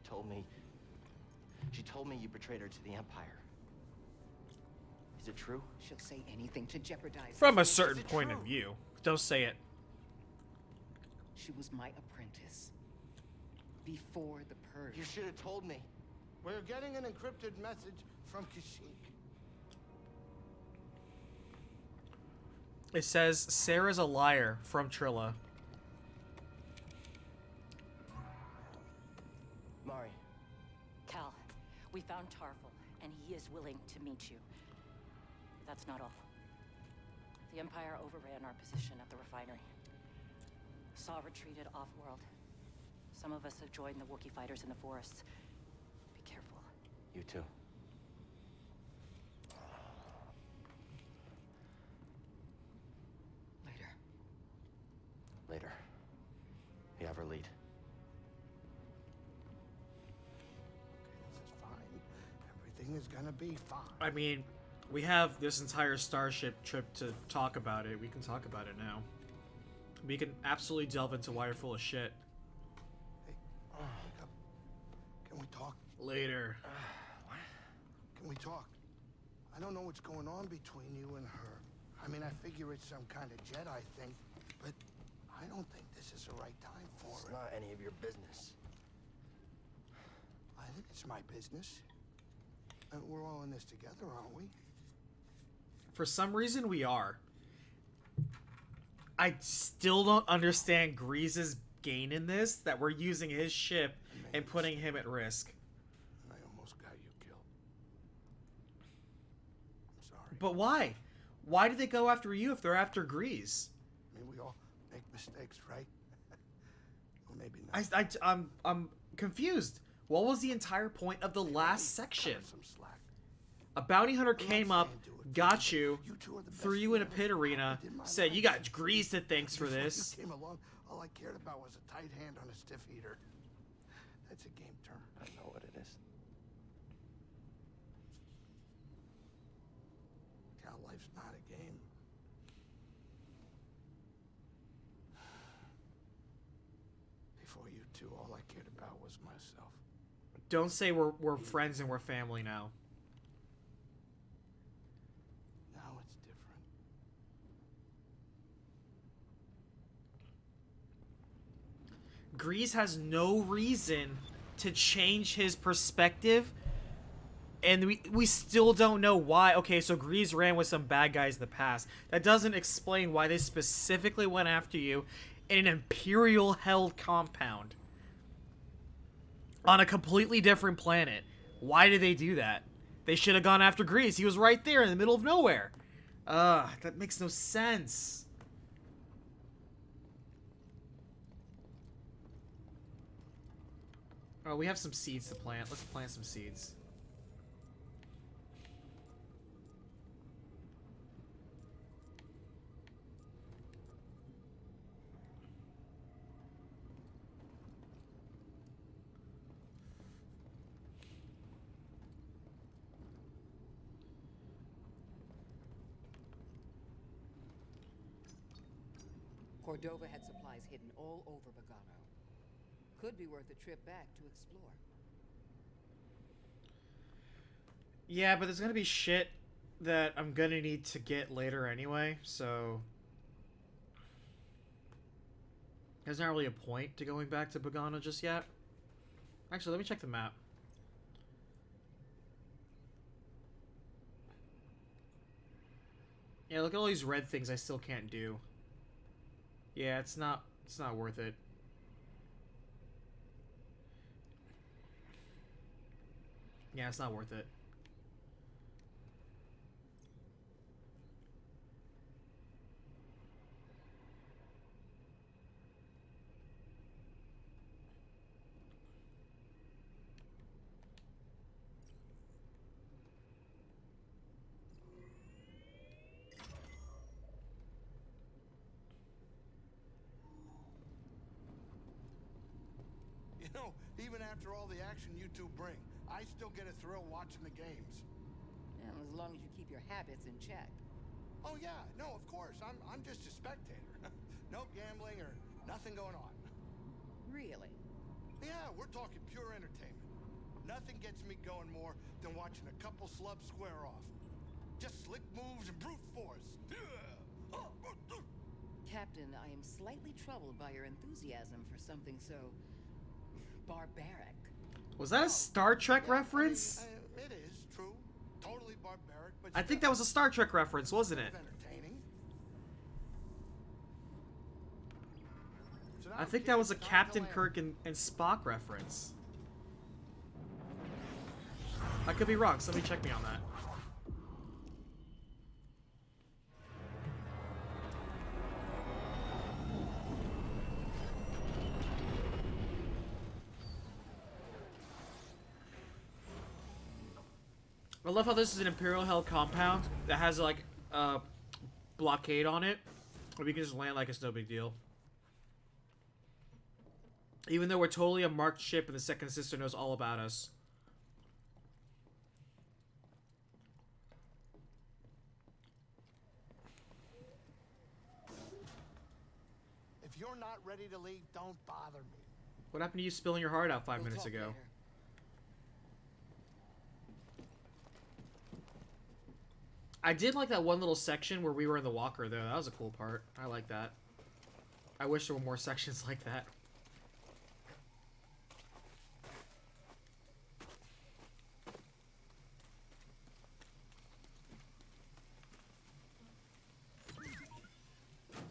told me you betrayed her to the Empire. Is it true? She'll say anything to jeopardize From a us. certain Is it point true? of view. Don't say it. She was my apprentice. Before the purge. You should have told me. We're getting an encrypted message from Kashyyyk. It says, Sarah's a liar from Trilla. Mari, Cal, we found Tarful, and he is willing to meet you. That's not all. The Empire overran our position at the refinery. Saw retreated off-world. Some of us have joined the Wookiee fighters in the forests. Be careful. you too. Later. Later. You have her lead. is gonna be fine. I mean, we have this entire starship trip to talk about it. We can talk about it now. We can absolutely delve into why you're full of shit. Hey, wake up. Can we talk? Later. What? Can we talk? I don't know what's going on between you and her. I mean, I figure it's some kind of Jedi thing, but I don't think this is the right time for It's it. not any of your business. I think it's my business. And we're all in this together, aren't we? For some reason, we are. I still don't understand Grease's gain in this, that we're using his ship and putting him at risk. I almost got you killed. I'm sorry. But why? Why did they go after you if they're after Grease? I mean, we all make mistakes, right? Well, maybe not. I'm confused. What was the entire point of the last section? Some slack. A bounty hunter came up, got you, threw you in a pit arena, said, "You got Grease to thanks for this." You came along, all I cared about was a tight hand on a stiff heater. That's a game term. I know what it is. Cal, life's not a game. Before you two, all I cared about was myself. Don't say we're friends and we're family now. Now it's different. Grease has no reason to change his perspective, and we still don't know why. Okay, so Grease ran with some bad guys in the past. That doesn't explain why they specifically went after you in an Imperial-held compound on a completely different planet. Why did they do that? They should have gone after Grease. He was right there in the middle of nowhere. That makes no sense. Oh, we have some seeds to plant. Let's plant some seeds. Cordova had supplies hidden all over Bogano. Could be worth a trip back to explore. Yeah, but there's gonna be shit that I'm gonna need to get later anyway, so there's not really a point to going back to Bogano just yet. Actually, let me check the map. Yeah, look at all these red things I still can't do. Yeah, it's not worth it. Yeah, it's not worth it. You know, even after all the action you two bring, I still get a thrill watching the games. Yeah, as long as you keep your habits in check. Oh yeah, no, of course. I'm just a spectator. No gambling or nothing going on. Really? Yeah, we're talking pure entertainment. Nothing gets me going more than watching a couple slubs square off. Just slick moves and brute force. Captain, I am slightly troubled by your enthusiasm for something so barbaric. Was that a Star Trek reference? I mean, it is true. Totally barbaric, but I think that was a Star Trek reference, wasn't it? entertaining. So I think that was a Captain Kirk and Spock reference. I could be wrong. Somebody check me on that. I love how this is an Imperial-held compound that has like a blockade on it, where we can just land like it's no big deal. Even though we're totally a marked ship and the Second Sister knows all about us. ready to leave, don't bother me. What happened to you spilling your heart out 5 We'll minutes talk ago? later. I did like that one little section where we were in the walker, though. That was a cool part. I like that. I wish there were more sections like that.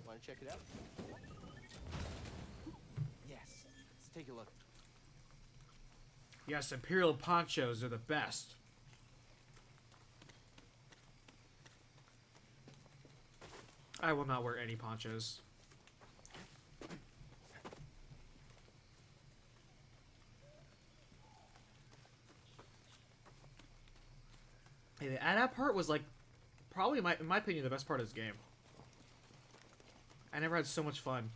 Want to check it out? Yes. Let's take a look. Yes, Imperial ponchos are the best. I will not wear any ponchos. Hey, the AT-AT part was like probably, in my opinion, the best part of this game. I never had so much fun.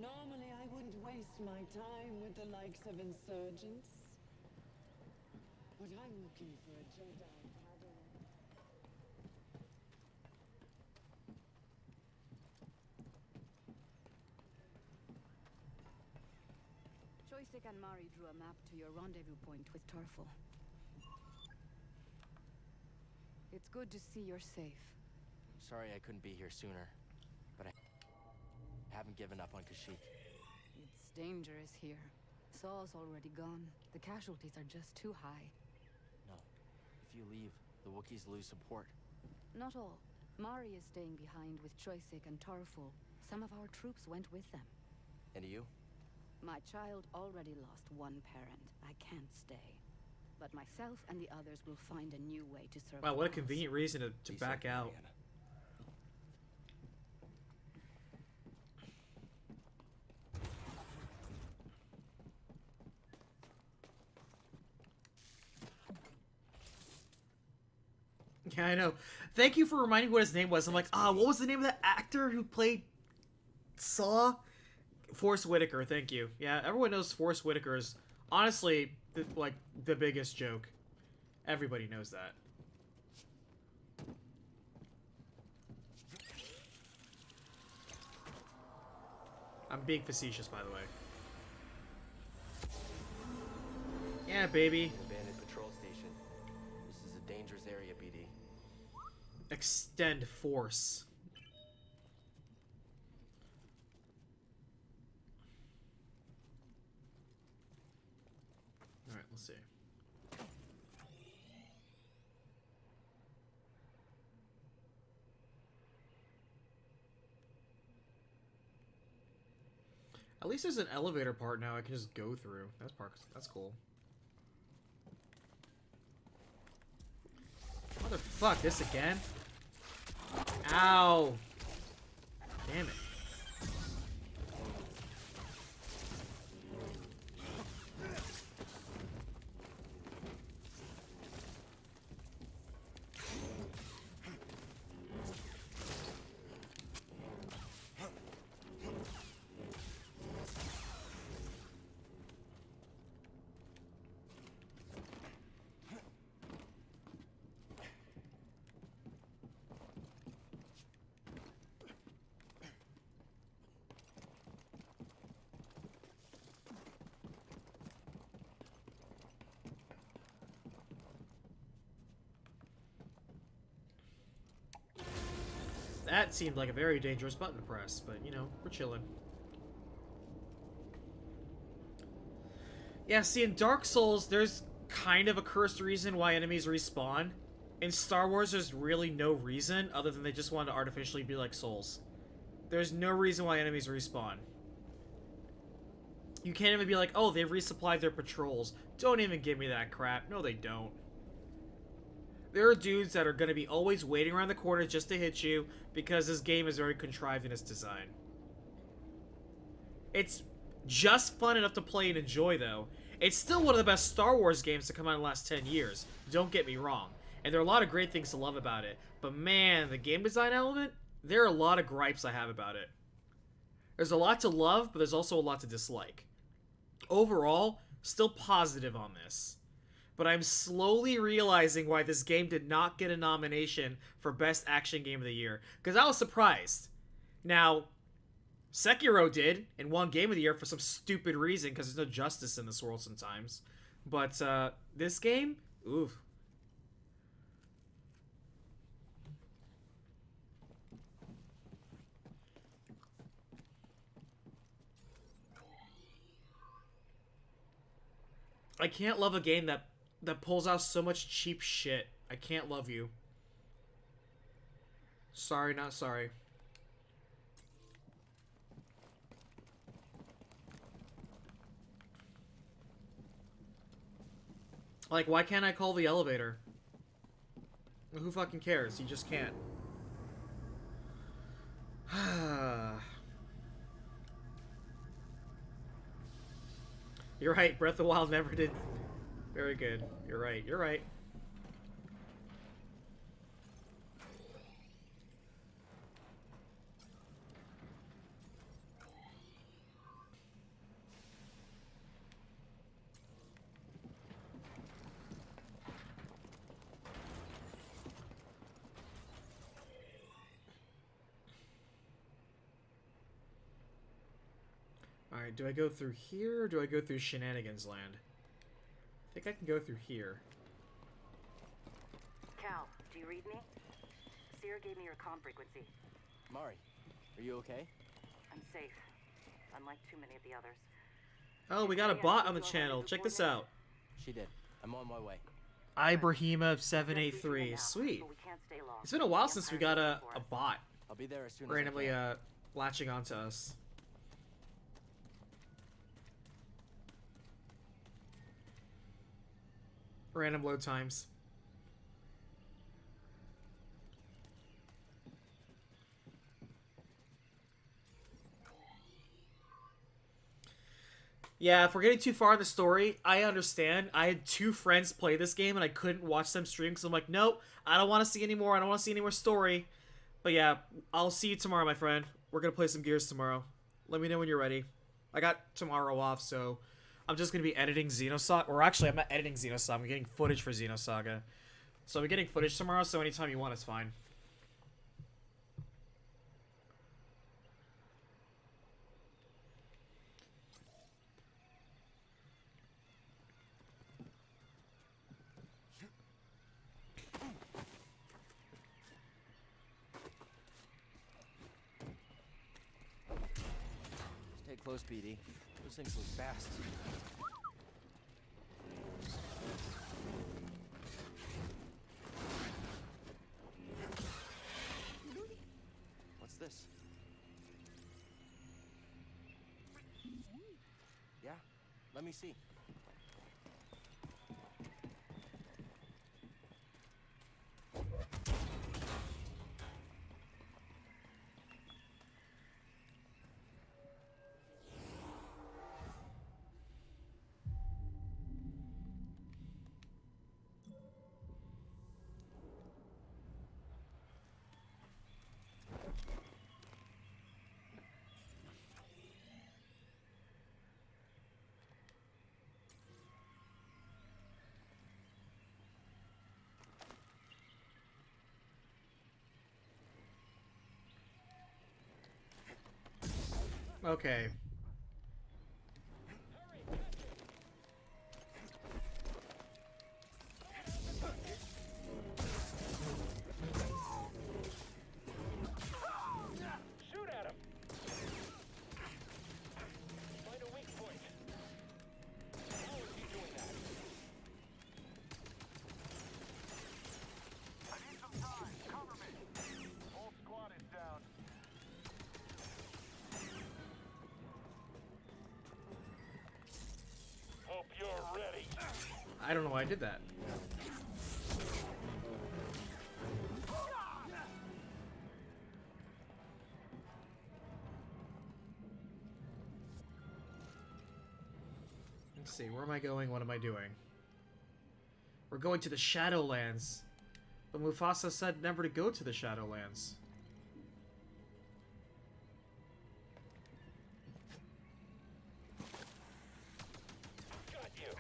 Normally, I wouldn't waste my time with the likes of insurgents. But I'm looking for a Jedi Padawan. Joystick and Mari drew a map to your rendezvous point with Tarful. It's good to see you're safe. Sorry I couldn't be here sooner, but I haven't given up on Kashyyyk. It's dangerous here. Saw's already gone. The casualties are just too high. No. If you leave, the Wookiees lose support. Not all. Mari is staying behind with Choisik and Tarful. Some of our troops went with them. And you? My child already lost one parent. I can't stay. But myself and the others will find a new way to serve. Wow, what a the convenient reason to back out. Yeah, I know. Thank you for reminding me what his name was. I'm like, what was the name of that actor who played Saw? Forrest Whitaker, thank you. Yeah, everyone knows Forrest Whitaker is honestly like the biggest joke. Everybody knows that. I'm being facetious, by the way. Yeah, baby. An abandoned patrol station. This is a dangerous area, BD. Extend force. Alright, let's see. At least there's an elevator part now I can just go through. That's cool. Motherfuck, this again? Ow! Damn it. That seemed like a very dangerous button to press, but, you know, we're chilling. Yeah, see, in Dark Souls, there's kind of a cursed reason why enemies respawn. In Star Wars, there's really no reason, other than they just want to artificially be like Souls. There's no reason why enemies respawn. You can't even be like, oh, they've resupplied their patrols. Don't even give me that crap. No, they don't. There are dudes that are going to be always waiting around the corner just to hit you because this game is very contrived in its design. It's just fun enough to play and enjoy, though. It's still one of the best Star Wars games to come out in the last 10 years. Don't get me wrong. And there are a lot of great things to love about it. But man, the game design element, there are a lot of gripes I have about it. There's a lot to love, but there's also a lot to dislike. Overall, still positive on this. But I'm slowly realizing why this game did not get a nomination for Best Action Game of the Year. Because I was surprised. Now, Sekiro did, and won Game of the Year for some stupid reason, because there's no justice in this world sometimes. But, this game? Oof. I can't love a game that pulls out so much cheap shit. I can't love you. Sorry, not sorry. Like, why can't I call the elevator? Who fucking cares? You just can't. You're right, Breath of the Wild never did very good. You're right, you're right. Alright, do I go through here or do I go through Shenanigans Land? I think I can go through here. Cal, do you read me? Seer gave me your comm frequency. Mari, are you okay? I'm safe, unlike too many of the others. Oh, we got a bot on the channel. Check this out. She did. I'm on my way. Ibrahima783. Sweet. It's been a while since we got a bot I'll be there as soon as randomly I can. latching onto us. Random load times. Yeah, if we're getting too far in the story, I understand. I had 2 friends play this game and I couldn't watch them stream because I'm like, nope, I don't want to see any more. I don't want to see any more story. But yeah, I'll see you tomorrow, my friend. We're going to play some Gears tomorrow. Let me know when you're ready. I got tomorrow off, so I'm just going to be editing Xenosaga. Or actually, I'm not editing Xenosaga. I'm getting footage for Xenosaga. So I'm getting footage tomorrow, so anytime you want, it's fine. Stay close, BD. Those things move fast. What's this? Yeah, let me see. Okay. Shoot at him! Find a weak point. How is he doing that? I need some time. Cover me. Whole squad is down. Hope you're ready. I don't know why I did that. Let's see, where am I going? What am I doing? We're going to the Shadowlands. But Mufasa said never to go to the Shadowlands. Got you.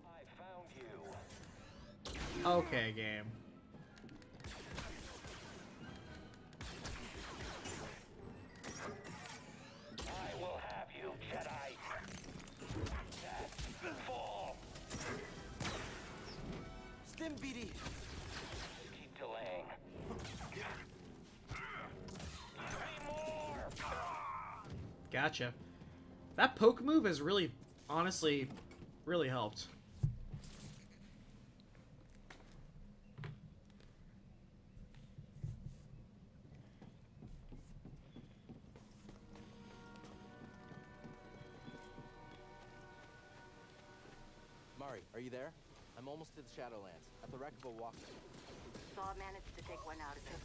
I found you. Okay, game. I will have you, Jedi. Fall. Stim BD. Keep delaying. Three more. Gotcha. That poke move has really, honestly, really helped. Mari, are you there? I'm almost to the Shadowlands, at the wreck of a walker. Saw managed to take one out of him.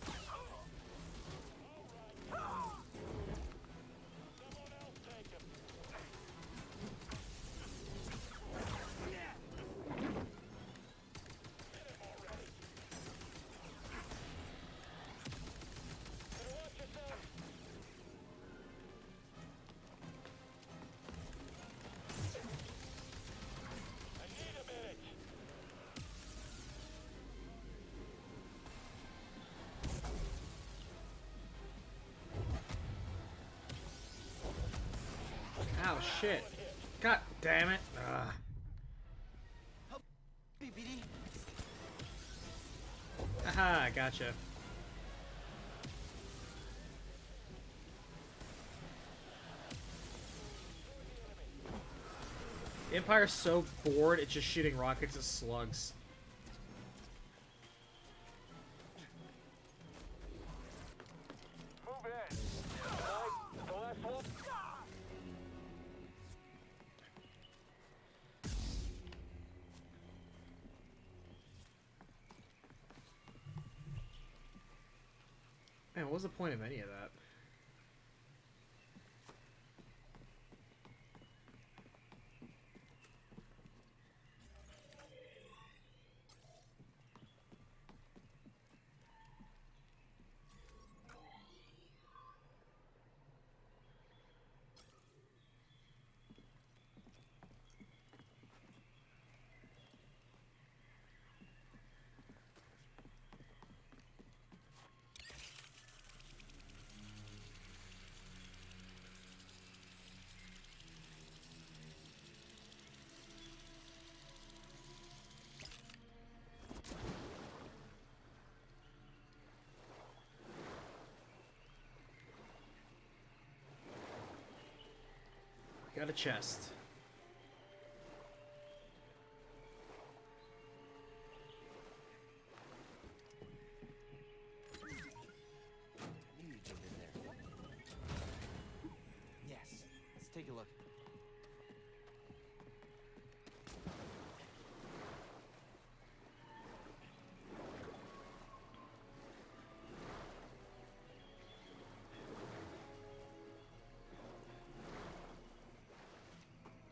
Someone else take him. Hit him already. Better watch yourself. I need a minute. Ow, shit. God damn it. Hey, BD. Aha, gotcha. The Empire's so bored, it's just shooting rockets at slugs. Move in. Tonight, the last one. Man, what was the point of any of that? Got a chest. I knew you'd jump in there. Yes, let's take a look.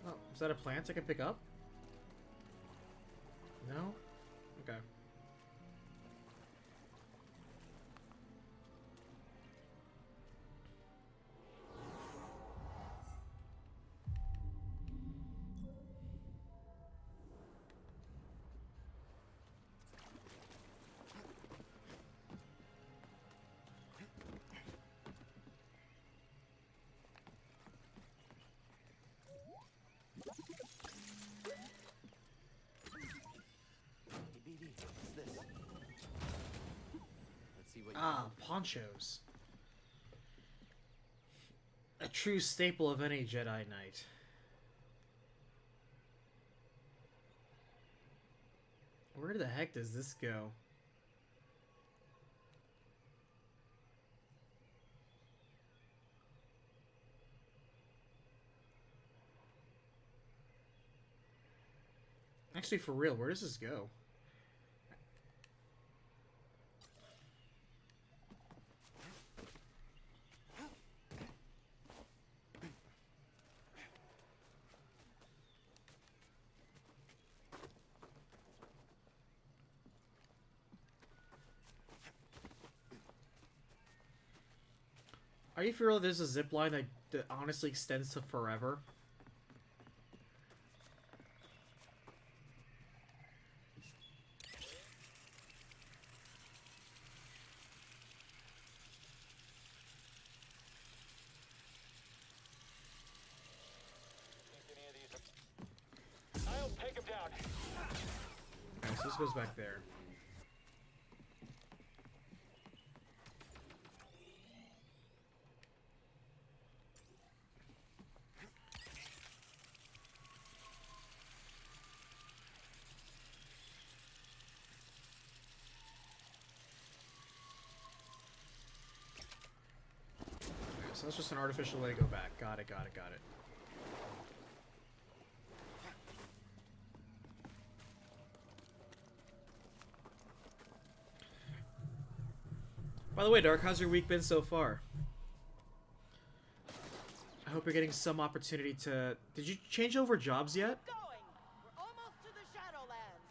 Oh, is that a plant I can pick up? No? Okay. Hey, BD, what's this? Let's see what you Ah, ponchos. A true staple of any Jedi Knight. Where the heck does this go? Actually, for real, where does this go? Are you for real? There's a zip line that honestly extends to forever. I'll take him down. Alright, so this goes back there. So that's just an artificial way to go back. Got it, got it, got it. By the way, Dark, how's your week been so far? I hope you're getting some opportunity to... Did you change over jobs yet? Going. We're almost to the Shadowlands.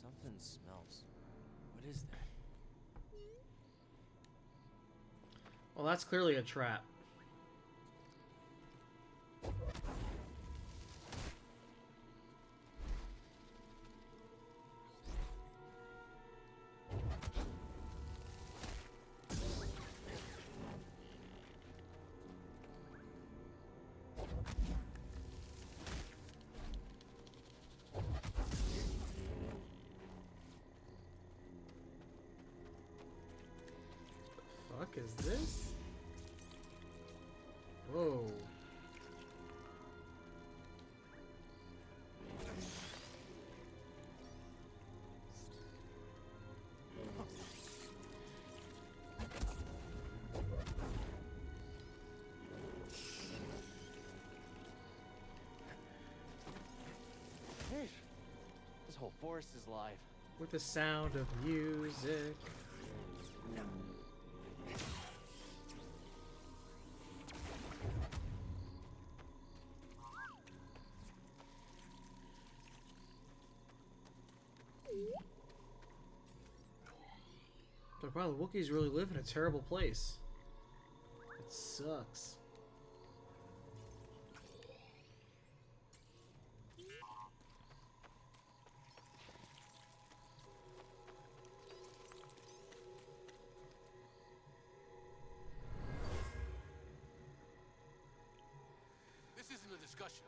Something smells. What is that? Well, that's clearly a trap. Fuck is this? Whoa. Hey, this whole forest is live. With the sound of music. Like, wow, the Wookiees really live in a terrible place. It sucks. This isn't a discussion.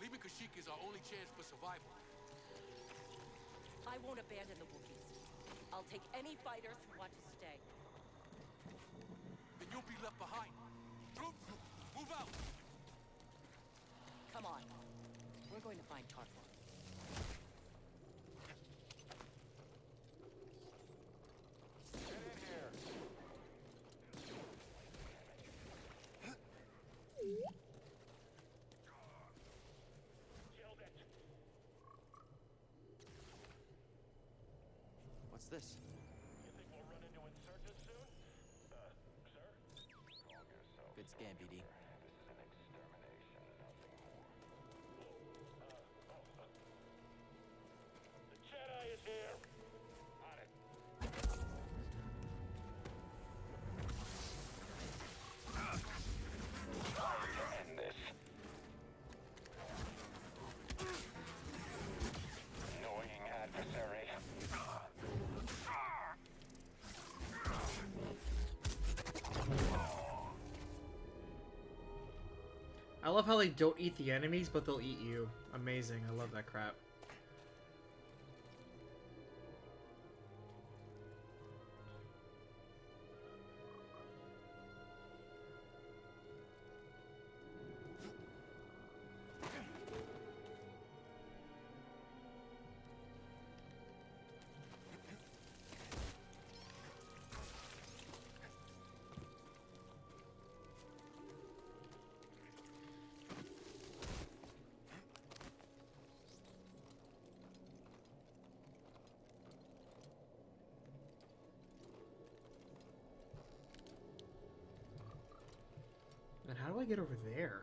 Leaving Kashyyyk is our only chance for survival. I won't abandon the Wookiees. I'll take any fighters who want to stay. Then you'll be left behind. Troops, move out! Come on. We're going to find Tarful. Get in here. Killed it. What's this? You think we'll run into insurgents soon? Sir? Calm yourself. Good scan, BD. This is an extermination, nothing more. The Jedi is here. On it. Time to end this. Annoying adversary. I love how they don't eat the enemies, but they'll eat you. Amazing. I love that crap. I get over there?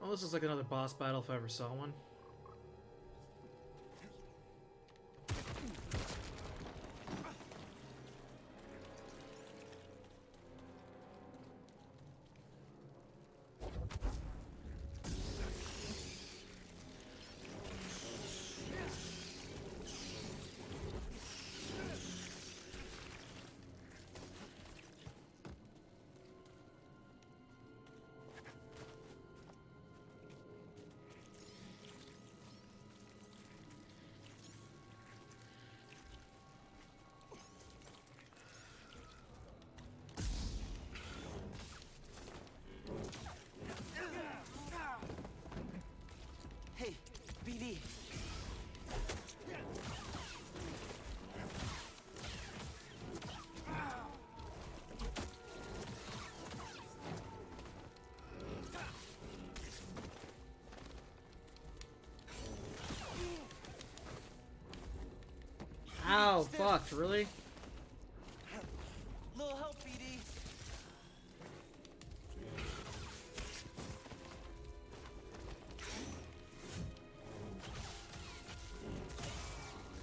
Oh, this is like another boss battle if I ever saw one. Hey, BD. Ow, fucked, really? Little help, BD.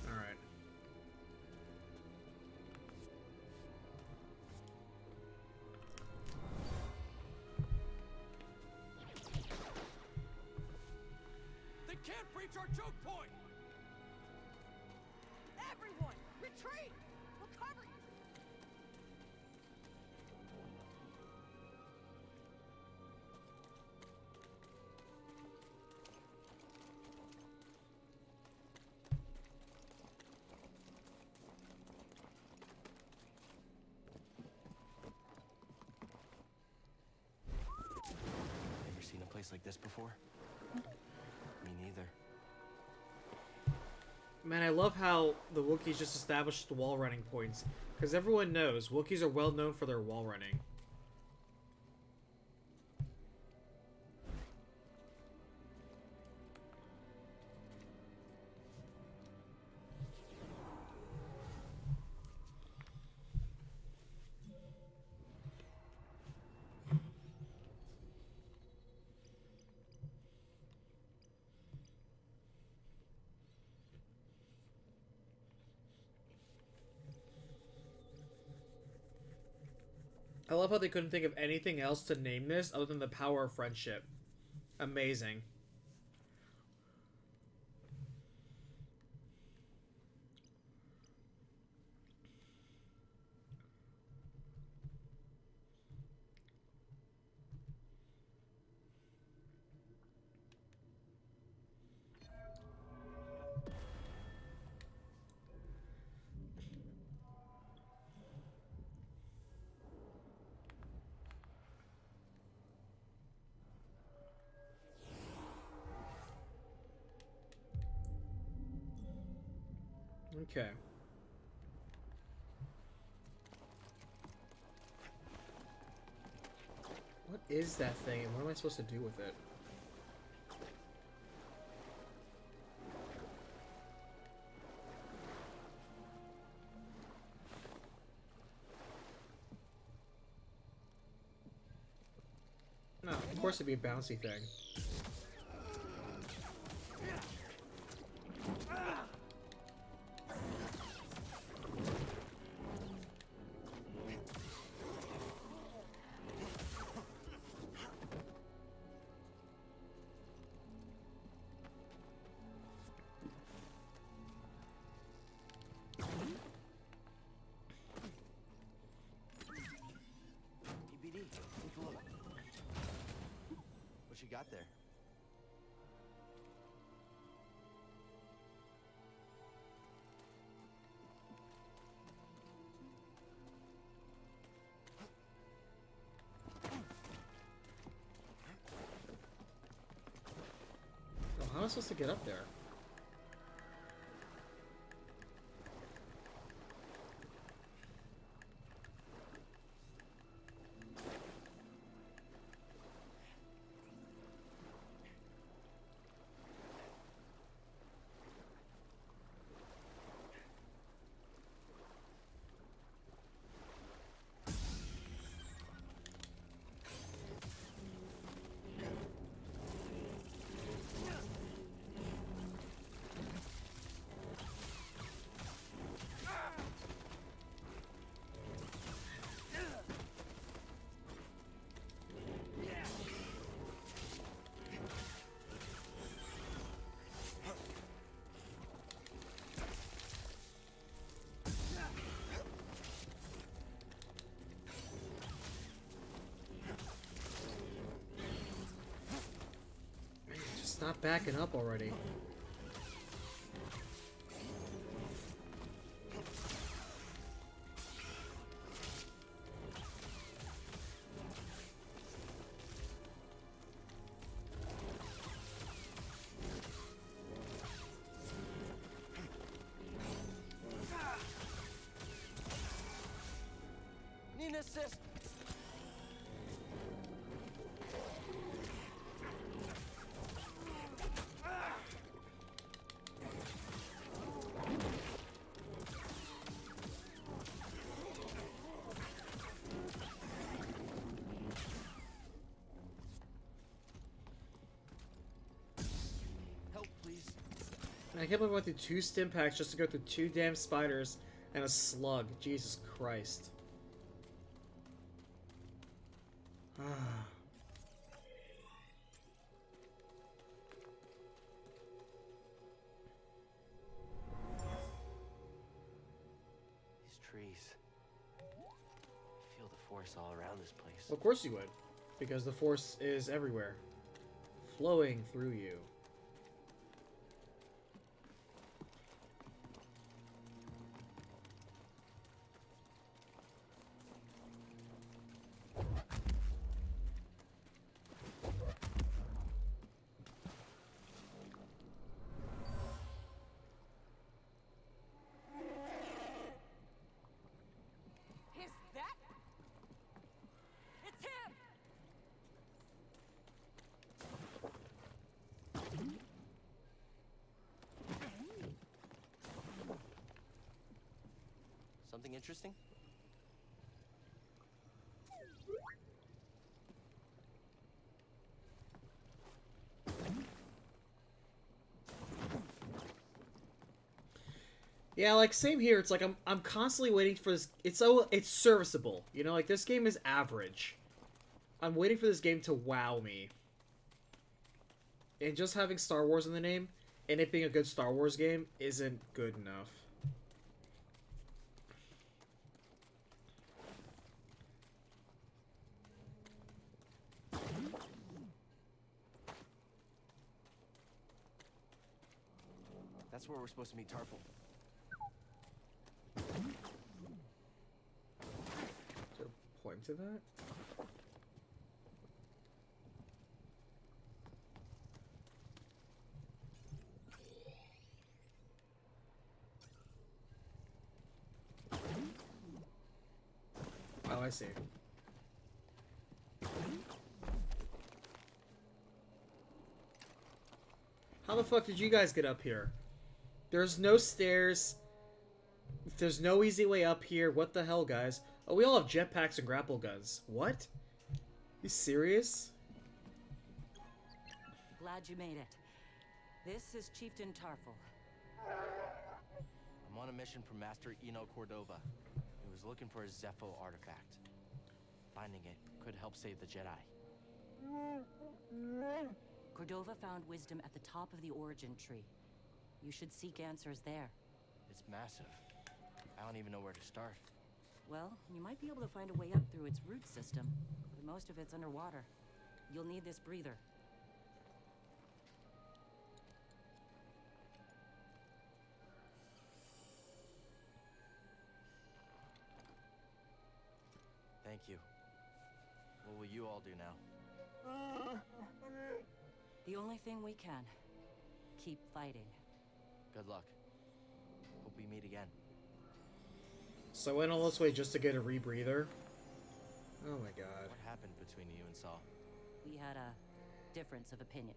Alright. They can't breach our choke point! Everyone, retreat! We'll cover you! Ever seen a place like this before? Me neither. Man, I love how the Wookiees just established the wall running points. Because everyone knows, Wookiees are well known for their wall running. I love how they couldn't think of anything else to name this other than the power of friendship. Amazing. Okay. What is that thing and what am I supposed to do with it? No, of course it'd be a bouncy thing. BD, take a look. What you got there? Oh, how am I supposed to get up there? Stop backing up already. Need an assist. Help, please. I can't believe I went through 2 stim packs just to go through 2 damn spiders and a slug. Jesus Christ. These trees. I feel the force all around this place. Of course you would. Because the force is everywhere. Flowing through you. Is that? It's him! Something interesting? Yeah, like same here. It's like I'm constantly waiting for this. It's serviceable. You know, like this game is average. I'm waiting for this game to wow me. And just having Star Wars in the name and it being a good Star Wars game isn't good enough. That's where we're supposed to meet Tarful. Is there a point to that? Oh, I see. How the fuck did you guys get up here? There's no stairs. There's no easy way up here. What the hell, guys? Oh, we all have jetpacks and grapple guns. What? You serious? Glad you made it. This is Chieftain Tarful. I'm on a mission from Master Eno Cordova. He was looking for a Zepho artifact. Finding it could help save the Jedi. Cordova found wisdom at the top of the origin tree. You should seek answers there. It's massive. I don't even know where to start. Well, you might be able to find a way up through its root system, but most of it's underwater. You'll need this breather. Thank you. What will you all do now? The only thing we can. Keep fighting. Good luck. Hope we meet again. So I went all this way just to get a rebreather? Oh my god. What happened between you and Saul? We had a difference of opinion.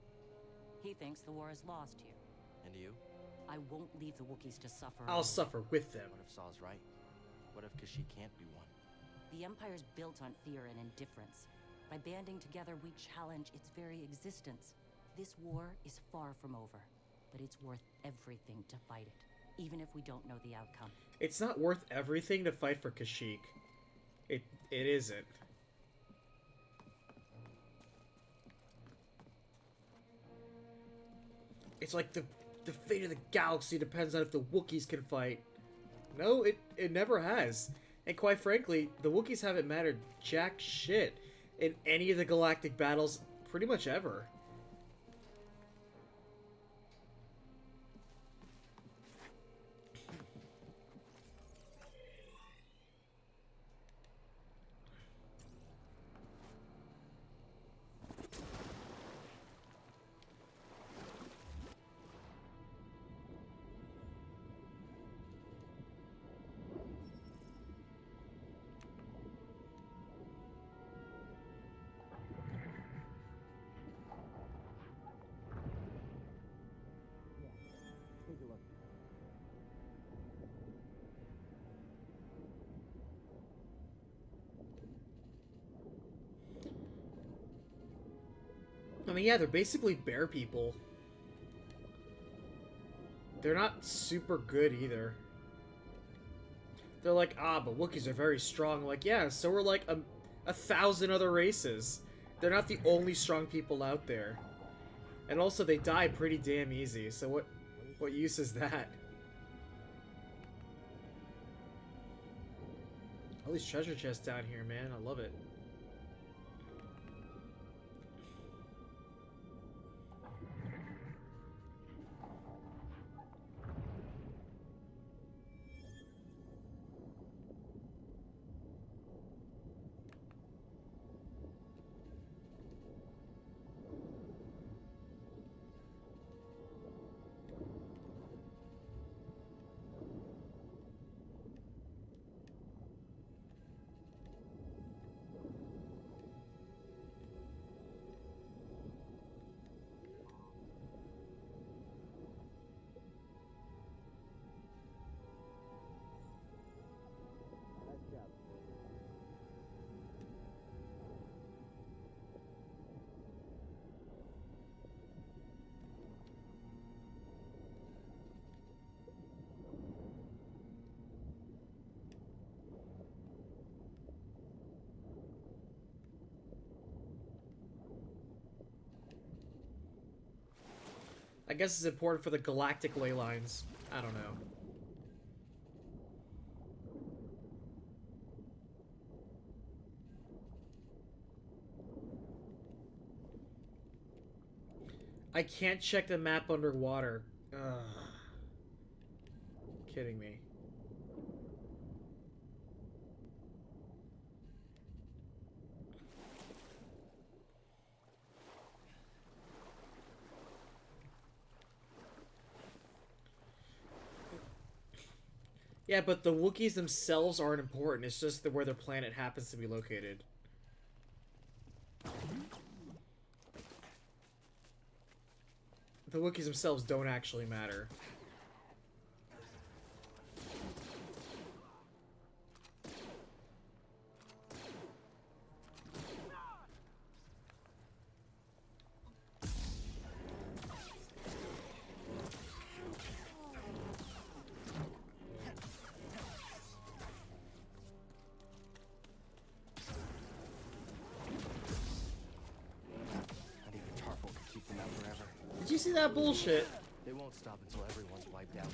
He thinks the war is lost here. And you? I won't leave the Wookiees to suffer I'll alone. suffer with them. What if Saul's right? What if Kashyyyk can't be won? The Empire's built on fear and indifference. By banding together, we challenge its very existence. This war is far from over, but it's worth everything to fight it, even if we don't know the outcome. It's not worth everything to fight for Kashyyyk. It isn't. It's like the fate of the galaxy depends on if the Wookiees can fight. No, it never has. And quite frankly, the Wookiees haven't mattered jack shit in any of the galactic battles pretty much ever. mean, yeah, they're basically bear people. They're not super good either. They're like, ah, but Wookiees are very strong. Like, yeah, so are like 1,000 other races. They're not the only strong people out there. And also, they die pretty damn easy, so what use is that? All these treasure chests down here, man. I love it. I guess it's important for the galactic ley lines. I don't know. I can't check the map underwater. Ugh. Kidding me. Yeah, but the Wookiees themselves aren't important. It's just where their planet happens to be located. The Wookiees themselves don't actually matter. Did you see that bullshit? They won't stop until everyone's wiped out.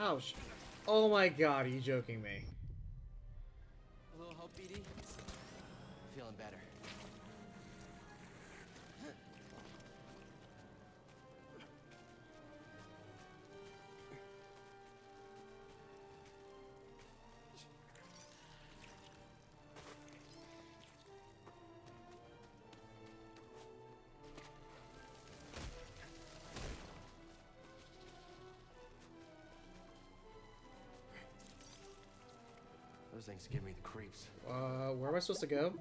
Ouch. Oh my god, are you joking me? A little hope, BD? Feeling better. Those things give me the creeps. Where am I supposed to go?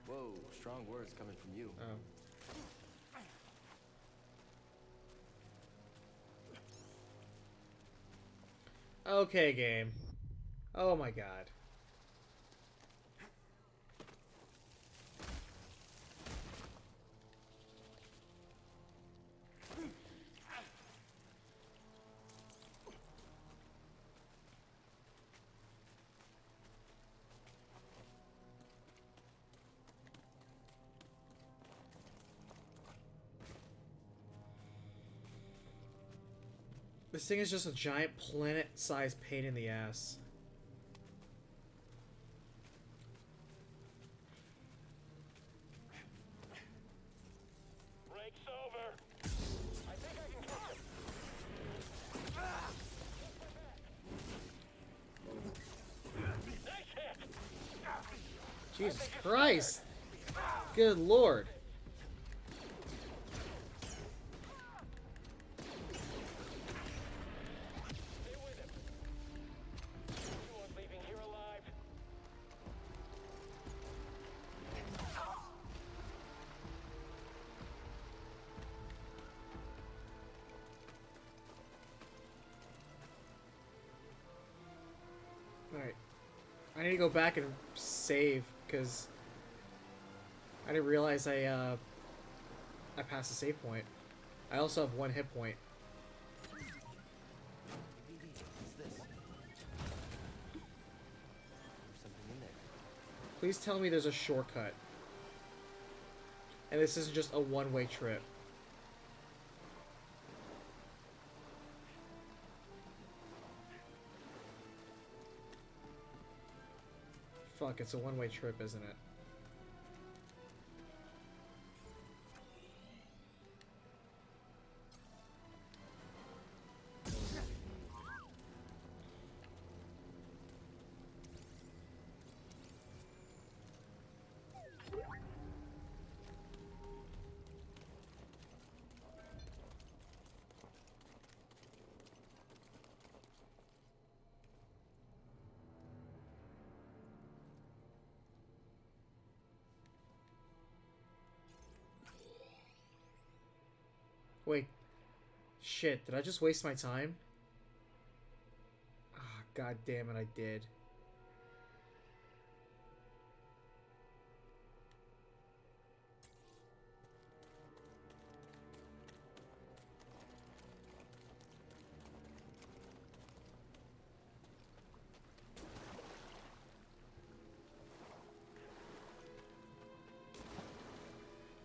Whoa, strong words coming from you. Oh. Okay, game. Oh my god. This thing is just a giant planet-sized pain in the ass. Brakes Jesus Christ! Good lord. Stay with him. You aren't leaving here alive. Alright. I need to go back and save, because I didn't realize I passed the save point. I also have 1 hit point. What's this? There's something in there. Please tell me there's a shortcut. And this isn't just a one-way trip. Fuck, it's a one-way trip, isn't it? Wait. Shit, did I just waste my time? Ah, god damn it, I did.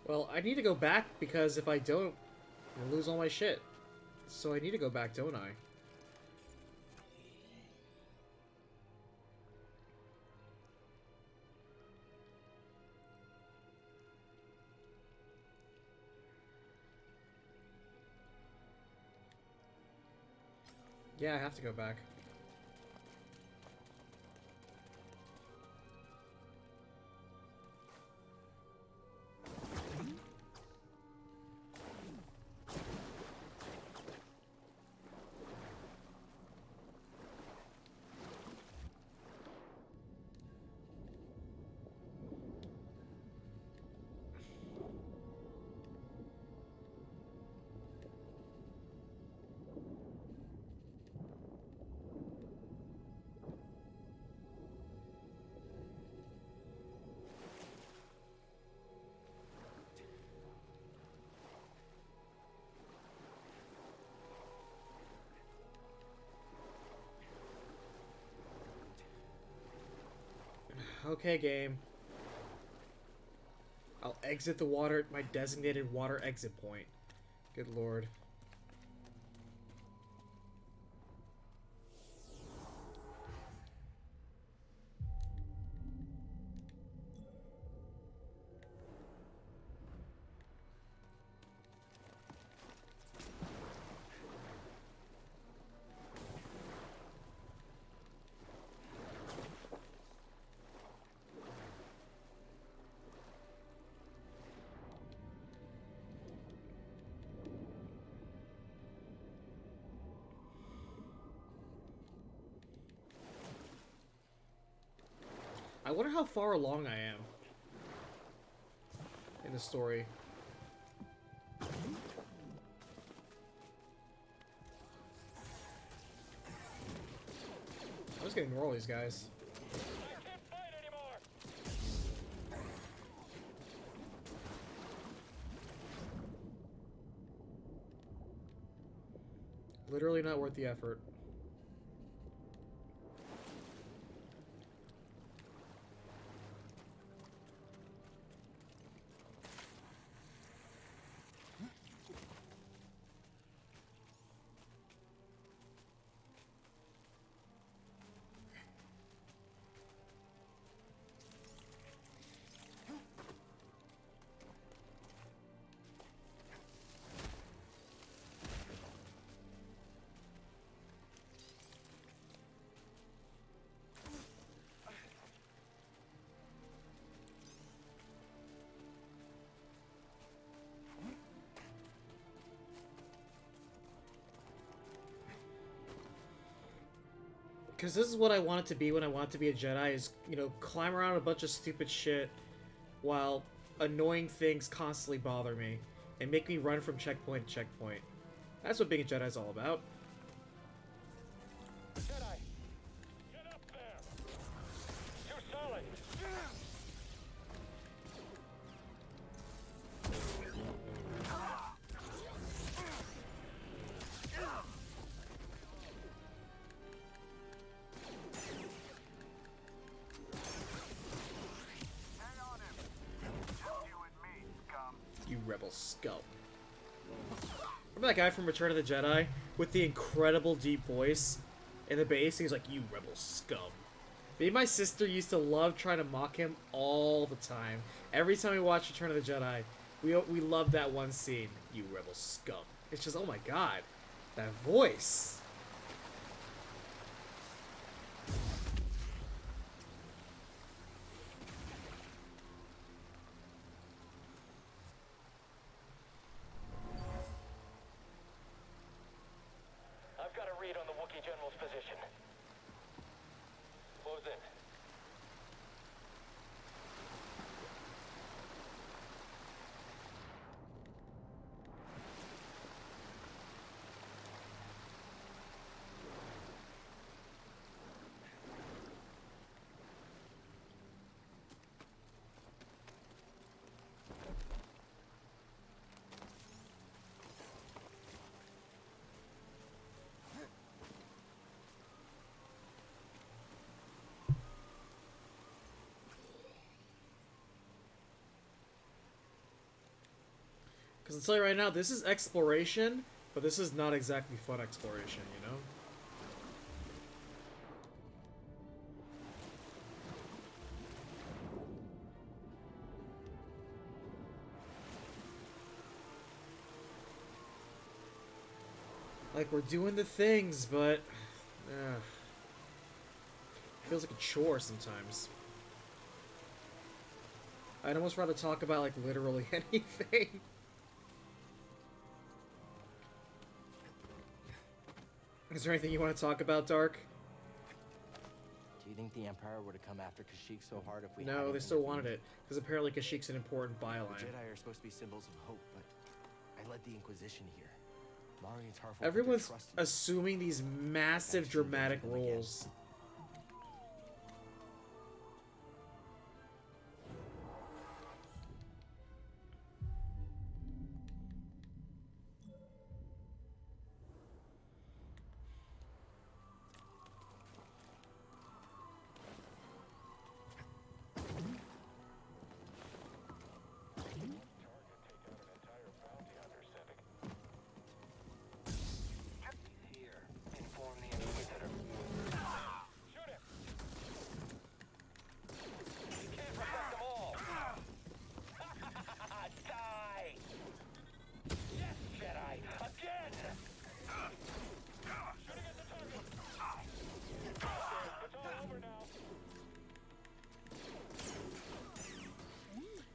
Well, I need to go back because if I don't, I'll lose all my shit. So I need to go back, don't I? Yeah, I have to go back. Okay, game. I'll exit the water at my designated water exit point. Good lord. I wonder how far along I am in the story. I was gonna ignore all these guys. I can't fight anymore. Literally not worth the effort. Because this is what I want it to be when I want it to be a Jedi, is, you know, climb around a bunch of stupid shit while annoying things constantly bother me and make me run from checkpoint to checkpoint. That's what being a Jedi is all about. Jedi, get up there! Too solid! You rebel scum. Remember that guy from Return of the Jedi with the incredible deep voice in the bass? He's like, "You rebel scum." Me and my sister used to love trying to mock him all the time. Every time we watched Return of the Jedi, we loved that one scene. "You rebel scum." It's just, oh my god, that voice. I've got a read on the Wookiee General's position. Close in. Because I'll tell you right now, this is exploration, but this is not exactly fun exploration, you know? Like, we're doing the things, but... feels like a chore sometimes. I'd almost rather talk about, like, literally anything. Is there anything you want to talk about, Dark? Do you think the Empire would have come after Kashyyyk so hard if we No, hadn't they been still defeated? wanted it, because apparently Kashyyyk's an important byline. The Jedi are supposed to be symbols of hope, but I led the Inquisition here. Mari and Tarful put their Everyone's trust in me. assuming these massive dramatic roles.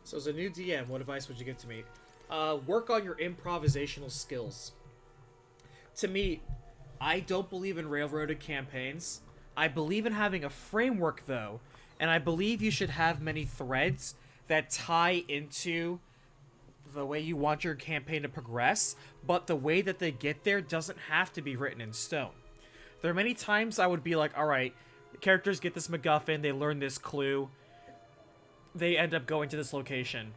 So as a new DM, what advice would you give to me? Work on your improvisational skills. To me, I don't believe in railroaded campaigns. I believe in having a framework, though, and I believe you should have many threads that tie into the way you want your campaign to progress, but the way that they get there doesn't have to be written in stone. There are many times I would be like, alright, the characters get this MacGuffin, they learn this clue, they end up going to this location.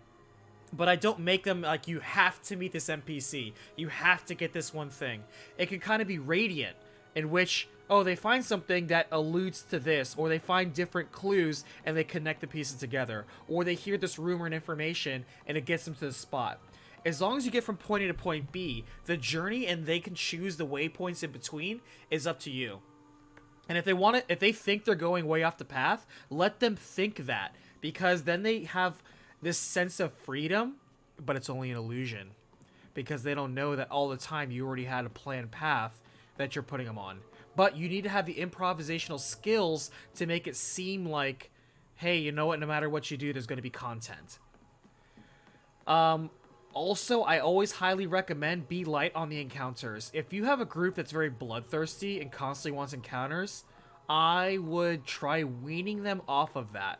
But I don't make them like, you have to meet this NPC, you have to get this one thing. It can kind of be radiant, in which, oh, they find something that alludes to this, or they find different clues and they connect the pieces together, or they hear this rumor and information and it gets them to the spot. As long as you get from point A to point B, the journey and they can choose the waypoints in between is up to you. And if they want it, if they think they're going way off the path, let them think that, because then they have this sense of freedom, but it's only an illusion, because they don't know that all the time you already had a planned path that you're putting them on. But you need to have the improvisational skills to make it seem like, hey, you know what, no matter what you do, there's going to be content. Also, I always highly recommend be light on the encounters. If you have a group that's very bloodthirsty and constantly wants encounters, I would try weaning them off of that.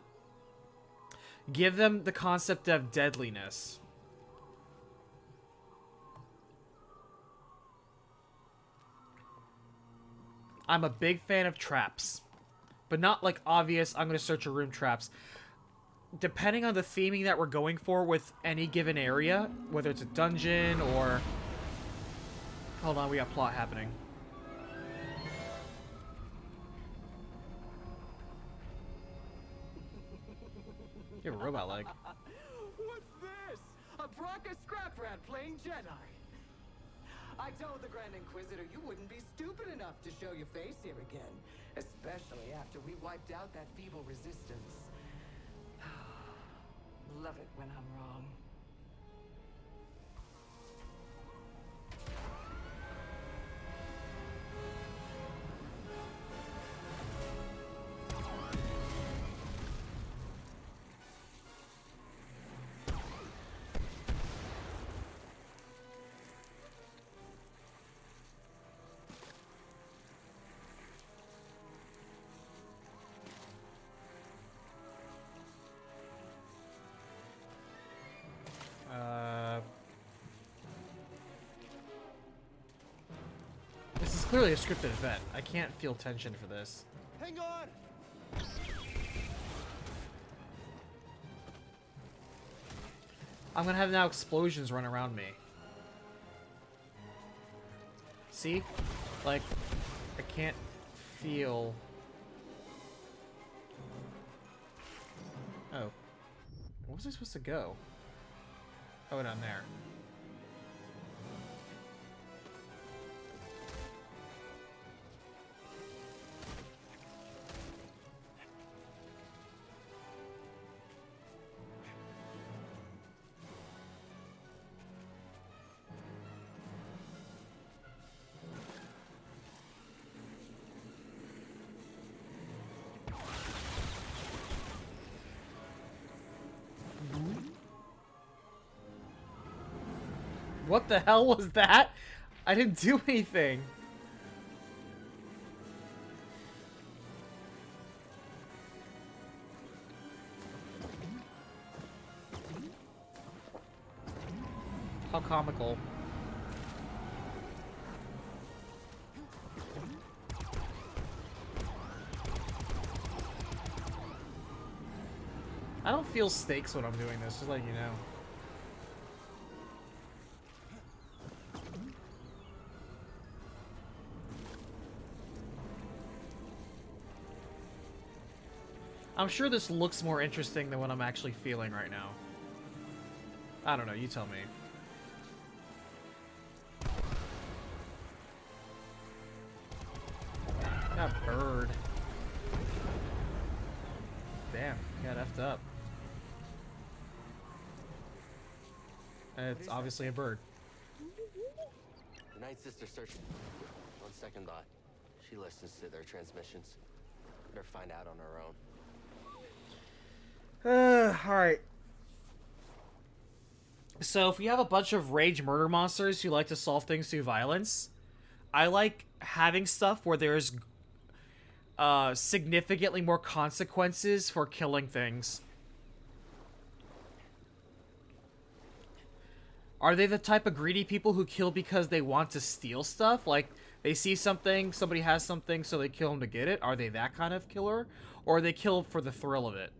Give them the concept of deadliness. I'm a big fan of traps. But not like obvious, I'm going to search a room traps. Depending on the theming that we're going for with any given area, whether it's a dungeon or... Hold on, we got plot happening. You have a robot leg. What's this? A Bronca scrap rat playing Jedi. I told the Grand Inquisitor you wouldn't be stupid enough to show your face here again. Especially after we wiped out that feeble resistance. Love it when I'm wrong. This is clearly a scripted event. I can't feel tension for this. Hang on! I'm gonna have now explosions run around me. See? Like, I can't feel... Oh. Where was I supposed to go? Oh, down there. What the hell was that? I didn't do anything. How comical. I don't feel stakes when I'm doing this, just letting you know. I'm sure this looks more interesting than what I'm actually feeling right now. I don't know, you tell me. That bird. Damn, got effed up. It's obviously a bird. The Night Sister searched. On second thought, she listens to their transmissions. Better find out on her own. Alright. So, if we have a bunch of rage murder monsters who like to solve things through violence, I like having stuff where there's significantly more consequences for killing things. Are they the type of greedy people who kill because they want to steal stuff? Like, they see something, somebody has something, so they kill them to get it? Are they that kind of killer? Or are they killed for the thrill of it?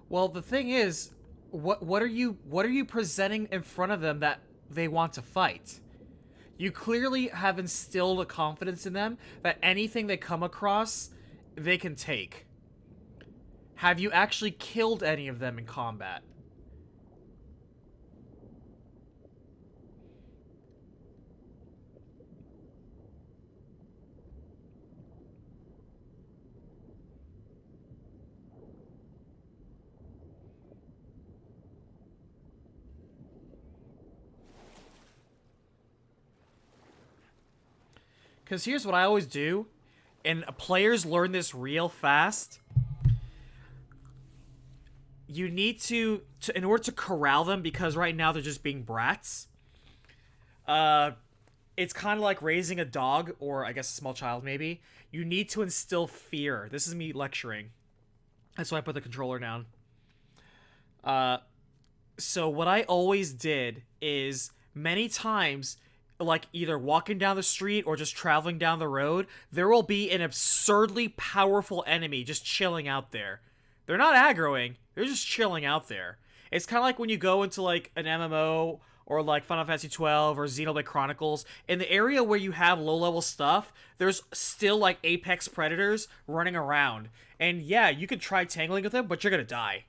Well, the thing is, what are you presenting in front of them that they want to fight? You clearly have instilled a confidence in them that anything they come across, they can take. Have you actually killed any of them in combat? Because here's what I always do, and players learn this real fast. You need to in order to corral them, because right now they're just being brats. It's kind of like raising a dog, or I guess a small child maybe. You need to instill fear. This is me lecturing. That's why I put the controller down. So what I always did is many times, like either walking down the street or just traveling down the road, there will be an absurdly powerful enemy just chilling out there. They're not aggroing, they're just chilling out there. It's kind of like when you go into like an MMO or like Final Fantasy 12 or Xenoblade Chronicles, in the area where you have low-level stuff, there's still like apex predators running around. And yeah, you could try tangling with them, but you're gonna die.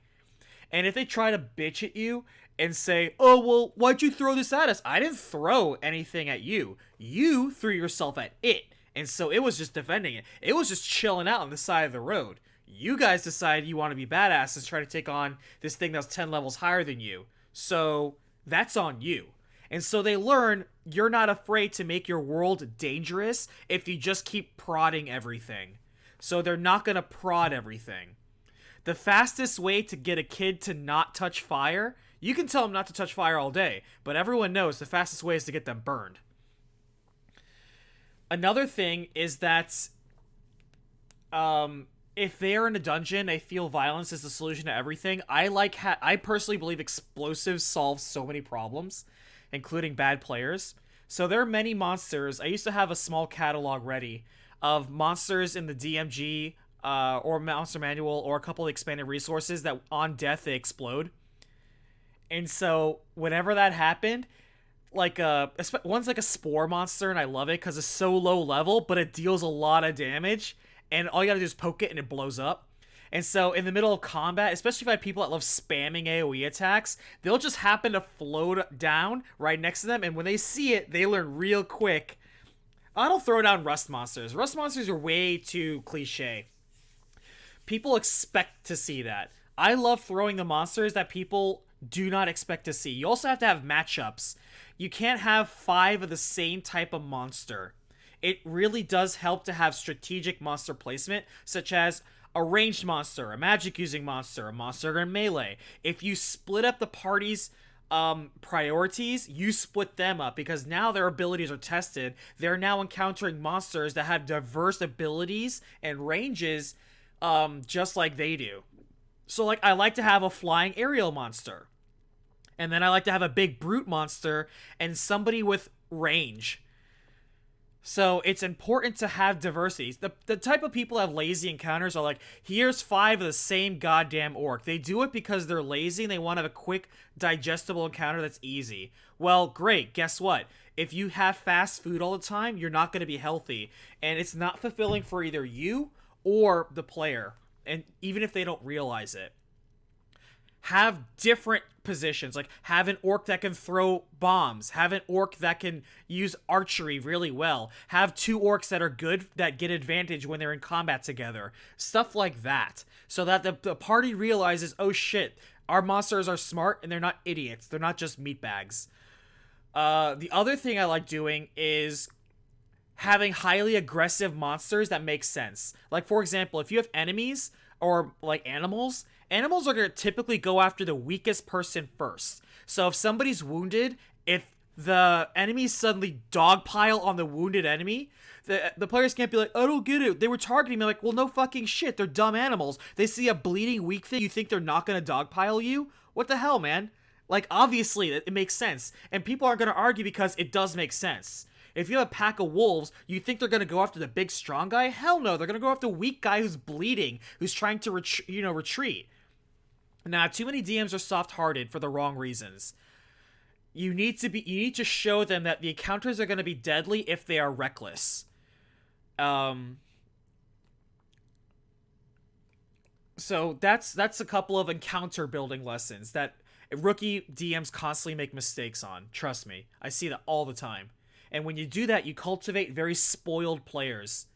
And if they try to bitch at you and say, oh, well, why'd you throw this at us? I didn't throw anything at you. You threw yourself at it. And so it was just defending it. It was just chilling out on the side of the road. You guys decided you want to be badasses and try to take on this thing that's 10 levels higher than you. So that's on you. And so they learn you're not afraid to make your world dangerous if you just keep prodding everything. So they're not going to prod everything. The fastest way to get a kid to not touch fire, you can tell them not to touch fire all day, but everyone knows the fastest way is to get them burned. Another thing is that if they are in a dungeon, they feel violence is the solution to everything. I personally believe explosives solve so many problems, including bad players. So there are many monsters. I used to have a small catalog ready of monsters in the DMG or Monster Manual or a couple of expanded resources that on death they explode. And so whenever that happened, like one's like a spore monster, and I love it because it's so low level, but it deals a lot of damage, and all you gotta do is poke it and it blows up. And so in the middle of combat, especially if I have people that love spamming AoE attacks, they'll just happen to float down right next to them, and when they see it, they learn real quick. I don't throw down rust monsters. Rust monsters are way too cliche. People expect to see that. I love throwing the monsters that people do not expect to see. You also have to have matchups. You can't have 5 of the same type of monster. It really does help to have strategic monster placement, such as a ranged monster, a magic using monster, a monster in melee. If you split up the party's priorities, you split them up, because now their abilities are tested. They're now encountering monsters that have diverse abilities and ranges, just like they do. So like I like to have a flying aerial monster, and then I like to have a big brute monster and somebody with range. So it's important to have diversity. The type of people that have lazy encounters are like, here's 5 of the same goddamn orc. They do it because they're lazy and they want to have a quick, digestible encounter that's easy. Well, great. Guess what? If you have fast food all the time, you're not going to be healthy. And it's not fulfilling for either you or the player. And even if they don't realize it. Have different positions. Like, have an orc that can throw bombs. Have an orc that can use archery really well. Have 2 orcs that are good, that get advantage when they're in combat together. Stuff like that. So that the party realizes, oh shit, our monsters are smart and they're not idiots. They're not just meatbags. The other thing I like doing is having highly aggressive monsters that make sense. Like, for example, if you have enemies or like animals are going to typically go after the weakest person first. So if somebody's wounded, if the enemies suddenly dogpile on the wounded enemy, the players can't be like, I don't get it, they were targeting me. Like, well, no fucking shit, they're dumb animals. They see a bleeding weak thing, you think they're not going to dogpile you? What the hell, man? Like, obviously, it makes sense. And people aren't going to argue because it does make sense. If you have a pack of wolves, you think they're going to go after the big strong guy? Hell no, they're going to go after the weak guy who's bleeding, who's trying to retreat. Now, too many DMs are soft-hearted for the wrong reasons. you need to show them that the encounters are going to be deadly if they are reckless. So that's a couple of encounter building lessons that rookie DMs constantly make mistakes on. Trust me, I see that all the time. And when you do that, you cultivate very spoiled players.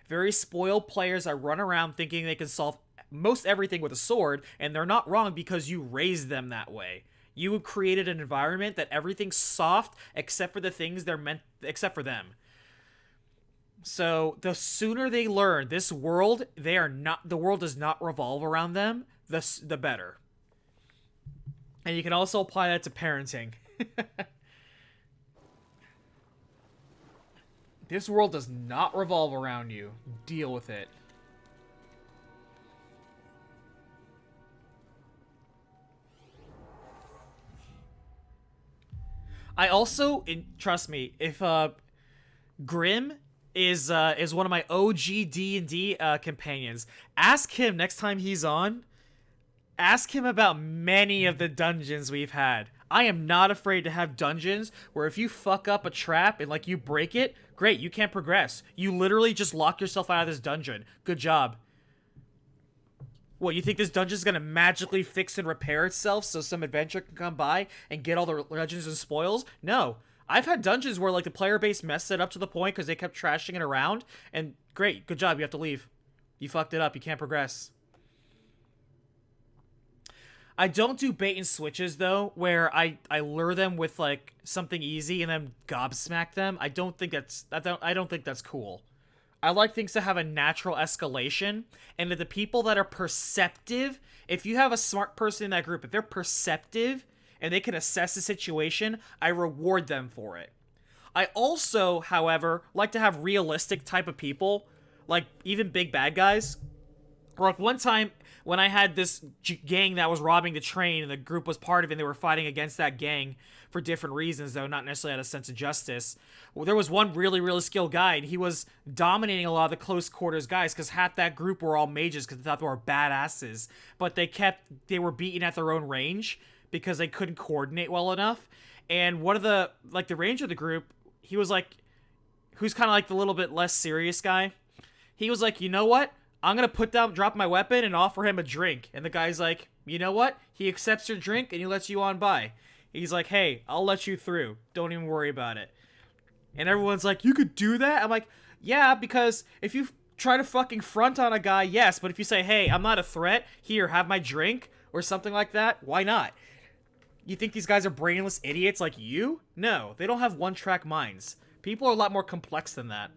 Very spoiled players that run around thinking they can solve most everything with a sword, and they're not wrong because you raised them that way. You created an environment that everything's soft except for the things they're meant, except for them. So the sooner they learn this world, the world does not revolve around them, the better. And you can also apply that to parenting. This world does not revolve around you. Deal with it. I also, trust me, if Grim is one of my OG D&D companions, ask him next time he's on. Ask him about many of the dungeons we've had. I am not afraid to have dungeons where if you fuck up a trap and like you break it, great, you can't progress. You literally just lock yourself out of this dungeon. Good job. What, you think this dungeon's gonna magically fix and repair itself so some adventurer can come by and get all the legends and spoils? No. I've had dungeons where like the player base messed it up to the point because they kept trashing it around, and great, good job, you have to leave. You fucked it up, you can't progress. I don't do bait and switches though, where I lure them with like something easy and then gobsmack them. I don't think that's cool. I like things to have a natural escalation, and to the people that are perceptive, if you have a smart person in that group, if they're perceptive and they can assess the situation, I reward them for it. I also, however, like to have realistic type of people, like even big bad guys. Like one time when I had this gang that was robbing the train and the group was part of it and they were fighting against that gang for different reasons, though not necessarily out of sense of justice. Well, there was one really, really skilled guy, and he was dominating a lot of the close quarters guys because half that group were all mages because they thought they were badasses. But they were beaten at their own range because they couldn't coordinate well enough. And one of the ranger of the group, he was like, who's kind of like the little bit less serious guy. He was like, you know what? I'm going to drop my weapon and offer him a drink. And the guy's like, you know what? He accepts your drink and he lets you on by. He's like, hey, I'll let you through. Don't even worry about it. And everyone's like, you could do that? I'm like, yeah, because if you try to fucking front on a guy, yes. But if you say, hey, I'm not a threat. Here, have my drink or something like that. Why not? You think these guys are brainless idiots like you? No, they don't have one-track minds. People are a lot more complex than that.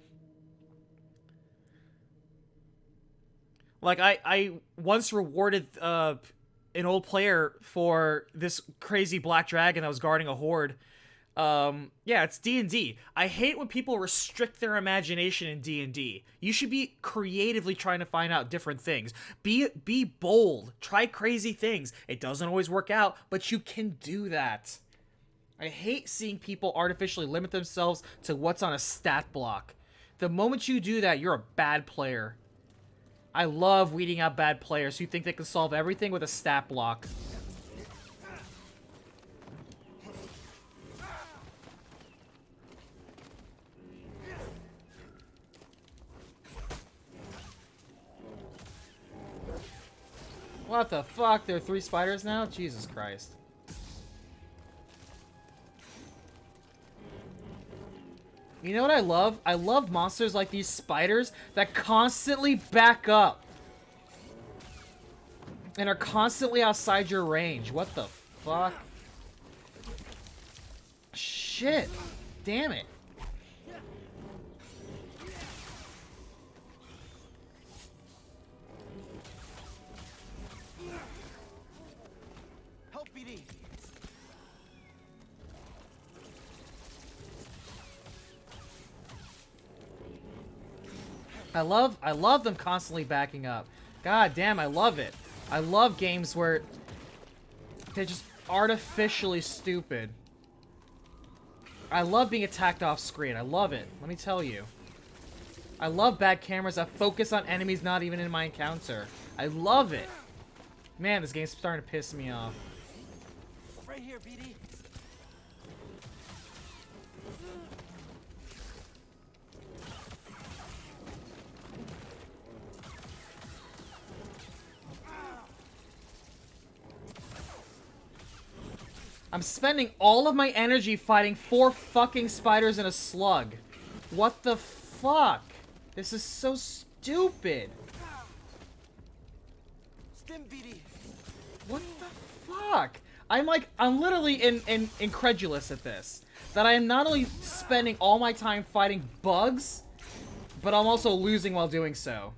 Like, I once rewarded an old player for this crazy black dragon that was guarding a horde. Yeah, it's D&D. I hate when people restrict their imagination in D&D. You should be creatively trying to find out different things. Be bold. Try crazy things. It doesn't always work out, but you can do that. I hate seeing people artificially limit themselves to what's on a stat block. The moment you do that, you're a bad player. I love weeding out bad players who think they can solve everything with a stat block. What the fuck? There are 3 spiders now? Jesus Christ. You know what I love? I love monsters like these spiders that constantly back up. And are constantly outside your range. What the fuck? Shit. Damn it. Help BD. I love them constantly backing up. God damn, I love it. I love games where they're just artificially stupid. I love being attacked off screen. I love it. Let me tell you. I love bad cameras that focus on enemies not even in my encounter. I love it. Man, this game's starting to piss me off. Right here, BD. I'm spending all of my energy fighting 4 fucking spiders and a slug. What the fuck? This is so stupid. Stim VD. What the fuck? I'm literally incredulous at this. That I am not only spending all my time fighting bugs, but I'm also losing while doing so.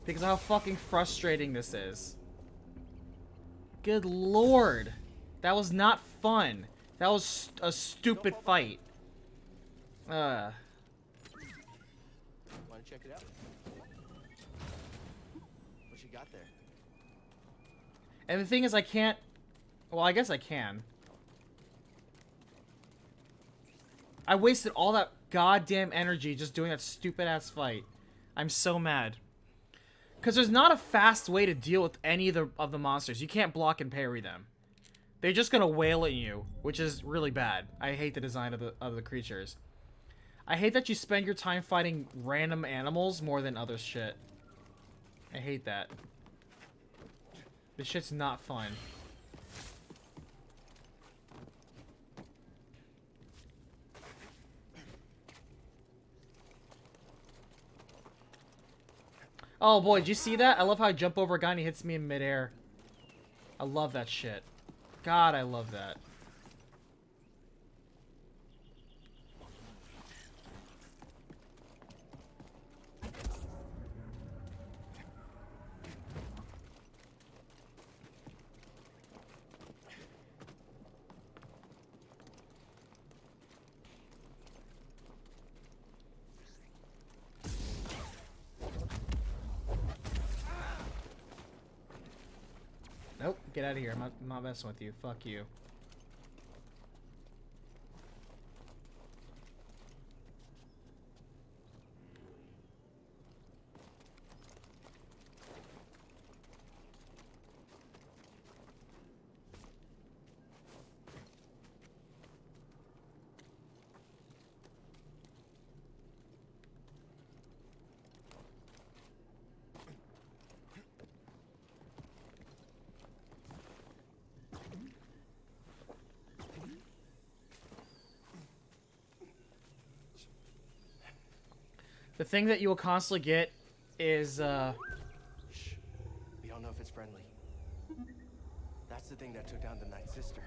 Because of how fucking frustrating this is. Good lord. That was not fun. That was a stupid fight. Want to check it out? What you got there? And the thing is, I can't... Well, I guess I can. I wasted all that goddamn energy just doing that stupid-ass fight. I'm so mad. Because there's not a fast way to deal with any of the monsters. You can't block and parry them. They're just gonna wail at you, which is really bad. I hate the design of the creatures. I hate that you spend your time fighting random animals more than other shit. I hate that. This shit's not fun. Oh boy, did you see that? I love how I jump over a guy and he hits me in midair. I love that shit. God, I love that. Nope, get out of here. I'm not messing with you. Fuck you. The thing that you will constantly get is, Shh. We don't know if it's friendly. That's the thing that took down the Night Sister.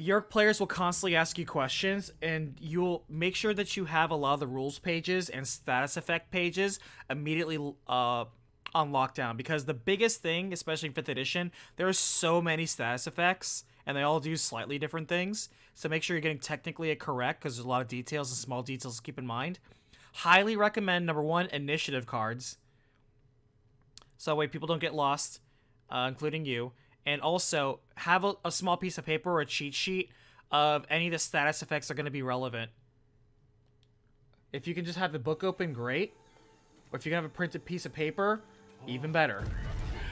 your players will constantly ask you questions, and you'll make sure that you have a lot of the rules pages and status effect pages immediately on lockdown, because the biggest thing, especially in 5th edition, there are so many status effects and they all do slightly different things, so make sure you're getting technically correct, because there's a lot of details and small details to keep in mind. Highly recommend, number 1, initiative cards, so that way people don't get lost, including you. And also have a small piece of paper or a cheat sheet of any of the status effects that are going to be relevant. If you can just have the book open, great. Or if you can have a printed piece of paper, even better.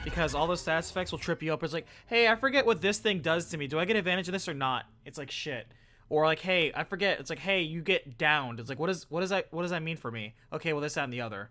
Because all those status effects will trip you up. It's like, hey, I forget what this thing does to me. Do I get advantage of this or not? It's like, shit. Or like, hey, I forget. It's like, hey, you get downed. It's like, what does that mean for me? Okay, well, this, that, and the other.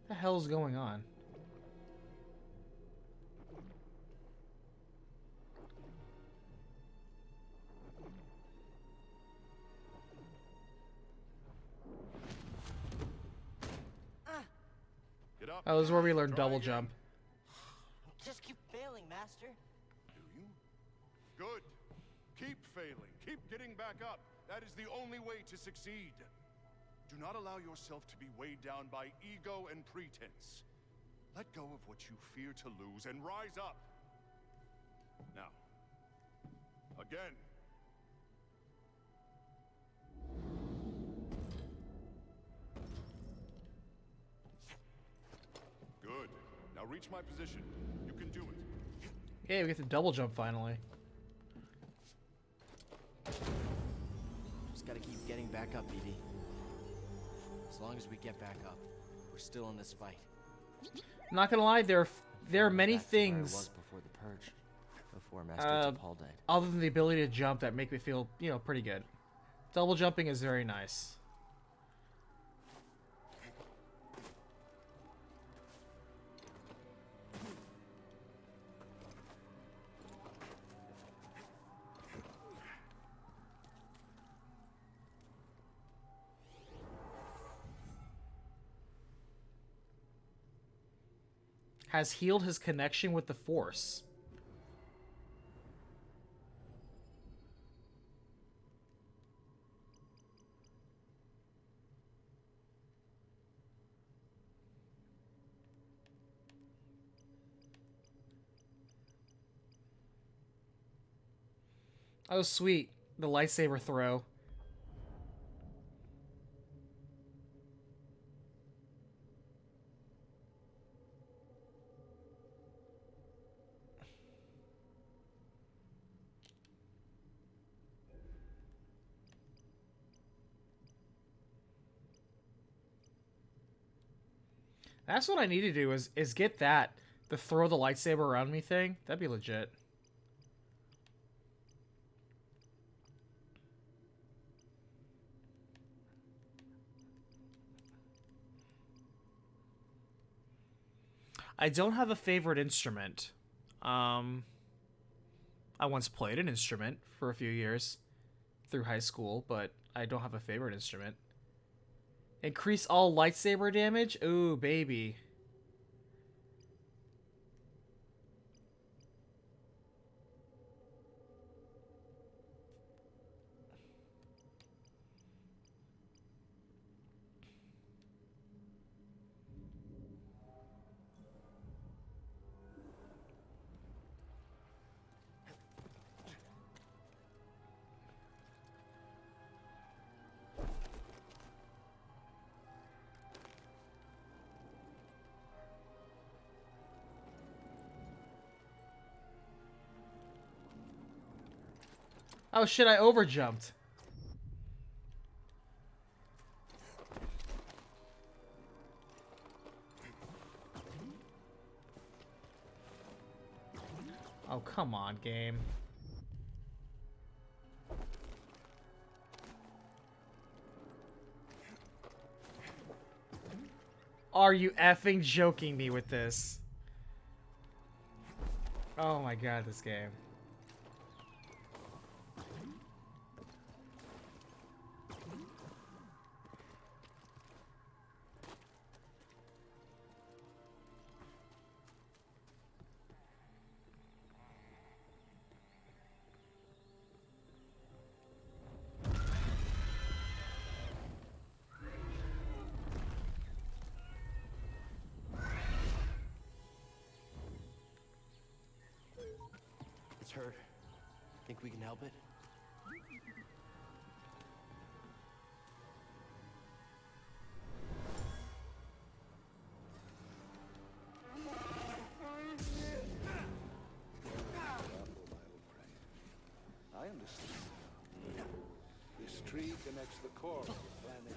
What the hell's going on? Get up. Oh, this is where we learn double jump. Just keep failing, Master. Do you? Good. Keep failing. Keep getting back up. That is the only way to succeed. Do not allow yourself to be weighed down by ego and pretense. Let go of what you fear to lose and rise up. Now, again. Good. Now reach my position. You can do it. Yeah, we get to double jump finally. back up, BD. As long as we get back up, we're still in this fight. Not gonna lie, there are many Back to where I things was before the purge, before Master Paul died. other than the ability to jump that make me feel, pretty good. Double jumping is very nice. Has healed his connection with the Force. Oh, sweet. The lightsaber throw. That's what I need to do is get that. The throw the lightsaber around me thing. That'd be legit. I don't have a favorite instrument. I once played an instrument for a few years through high school, but I don't have a favorite instrument. Increase all lightsaber damage? Ooh, baby. Oh shit, I overjumped. Oh, come on, game. Are you effing joking me with this? Oh my god, this game. It's hurt. Think we can help it? I understand. This tree connects the core of the planet.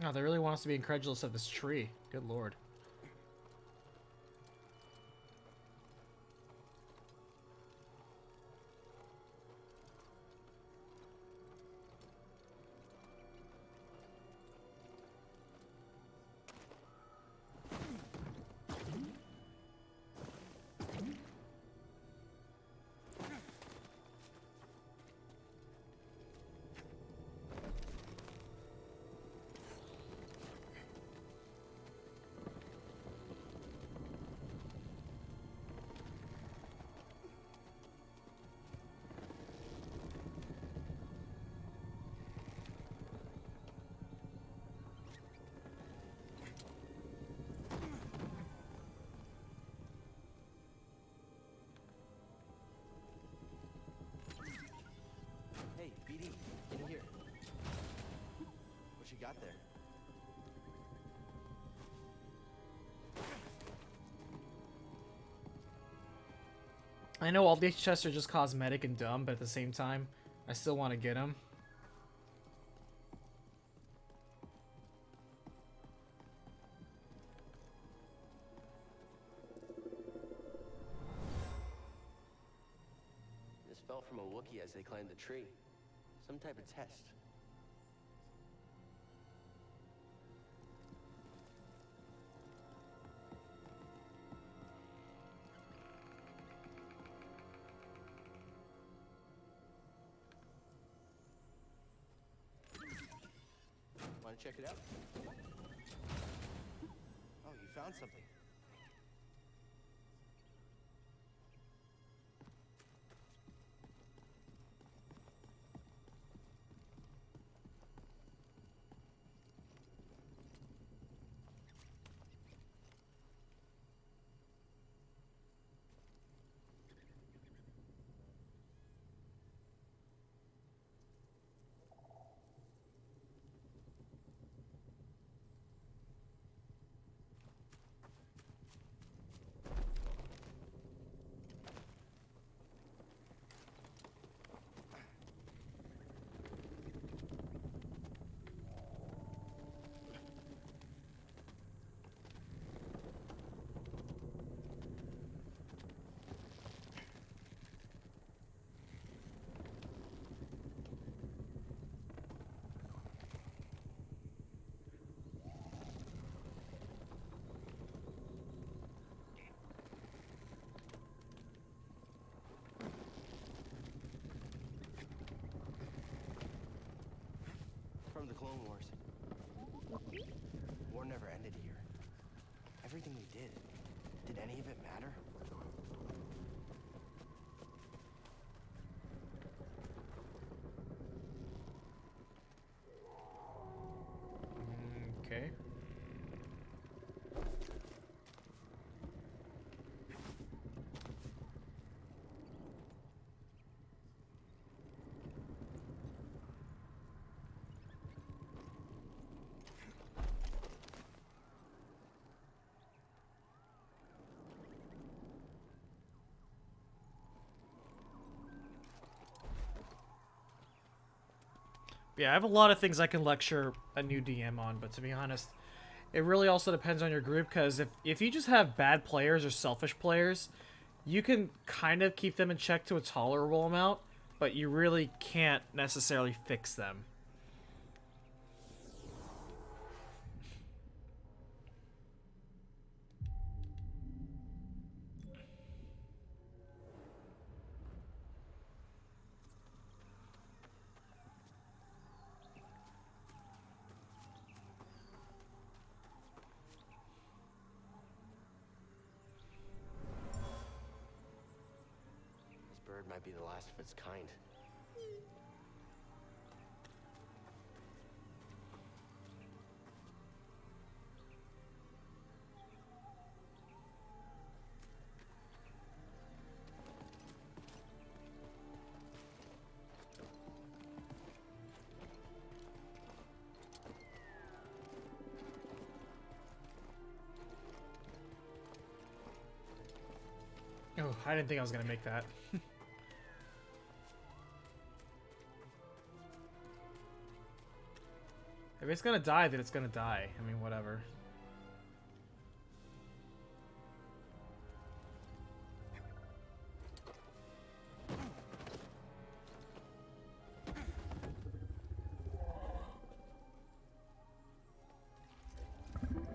Oh, they really want us to be incredulous of this tree. Good lord. got there. I know all these chests are just cosmetic and dumb, but at the same time, I still want to get them. This fell from a Wookiee as they climbed the tree. Some type of test. Want to check it out? Oh, you found something. From the Clone Wars. War never ended here. Everything we did any of it matter? Okay. Yeah, I have a lot of things I can lecture a new DM on, but to be honest, it really also depends on your group, because if you just have bad players or selfish players, you can kind of keep them in check to a tolerable amount, but you really can't necessarily fix them. Bird might be the last of its kind. Oh, I didn't think I was gonna make that. If it's gonna die, then it's gonna die. I mean, whatever. Can't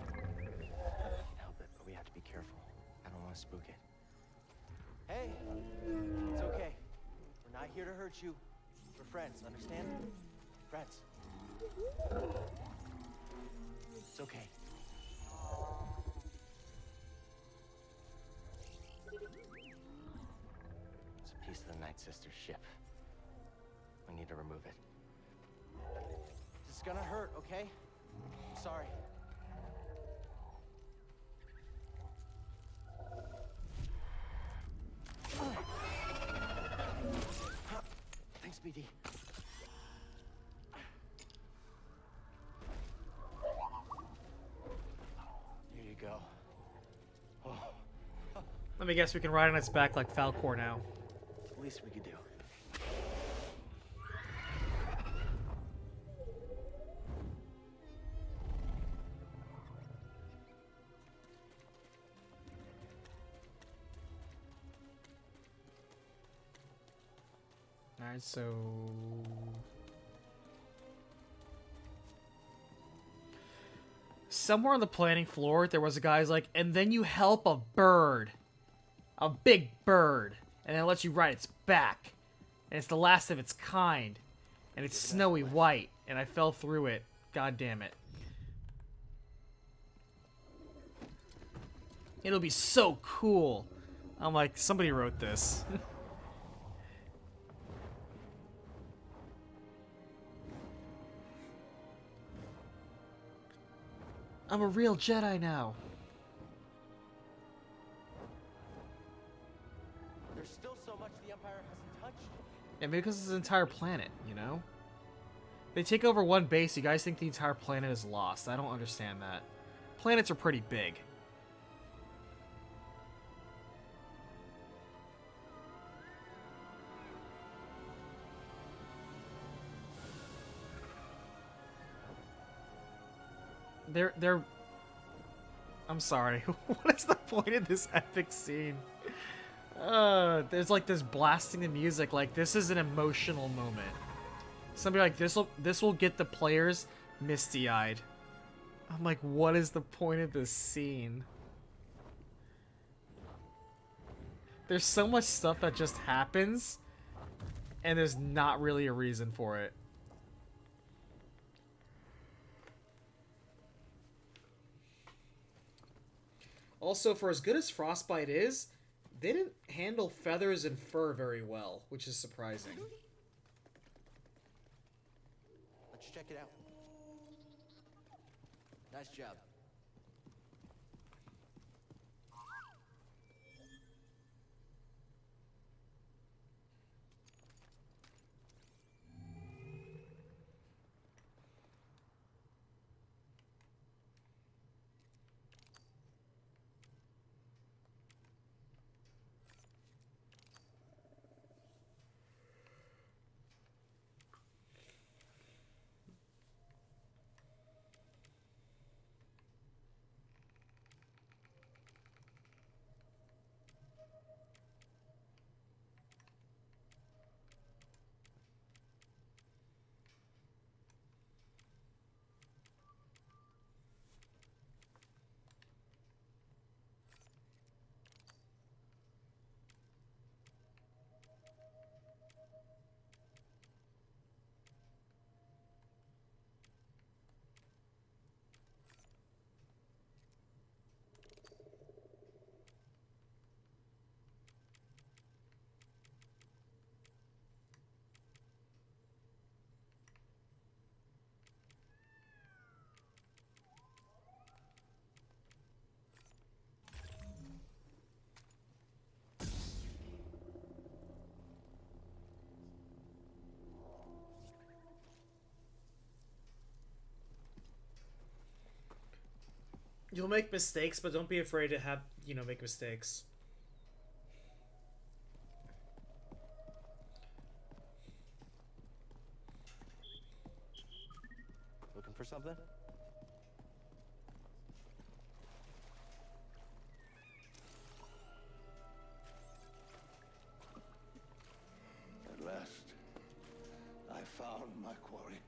help it, but we have to be careful. I don't want to spook it. Hey, it's okay. We're not here to hurt you. We're friends, understand? Friends. It's okay. It's a piece of the Night Sister's ship. We need to remove it. This is gonna hurt, okay? I'm sorry. Thanks, BD. me guess, we can ride on its back like Falcor now. It's the least we could do. Alright, so... somewhere on the planning floor, there was a guy's like, and then you help a bird. A big bird. And it lets you ride its back. And it's the last of its kind. And it's snowy white. And I fell through it. God damn it. It'll be so cool. I'm like, somebody wrote this. I'm a real Jedi now. There's still so much the Empire hasn't touched. And because it's an entire planet, you know? They take over one base, you guys think the entire planet is lost. I don't understand that. Planets are pretty big. They're... I'm sorry. What is the point of this epic scene? There's like this blasting the music, like this is an emotional moment. Somebody like this will get the players misty-eyed. I'm like, what is the point of this scene? There's so much stuff that just happens, and there's not really a reason for it. Also, for as good as Frostbite is, they didn't handle feathers and fur very well, which is surprising. Let's check it out. Nice job. You'll make mistakes, but don't be afraid to have, you know, make mistakes. Looking for something? At last, I found my quarry.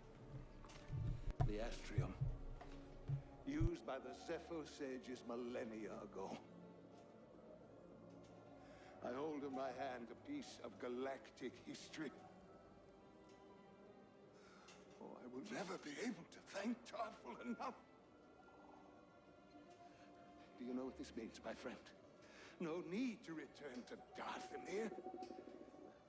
The Astrium. Used by the Zepho sages millennia ago. I hold in my hand a piece of galactic history. Oh, I will never be able to thank Tarful enough. Do you know what this means, my friend? No need to return to Dathomir.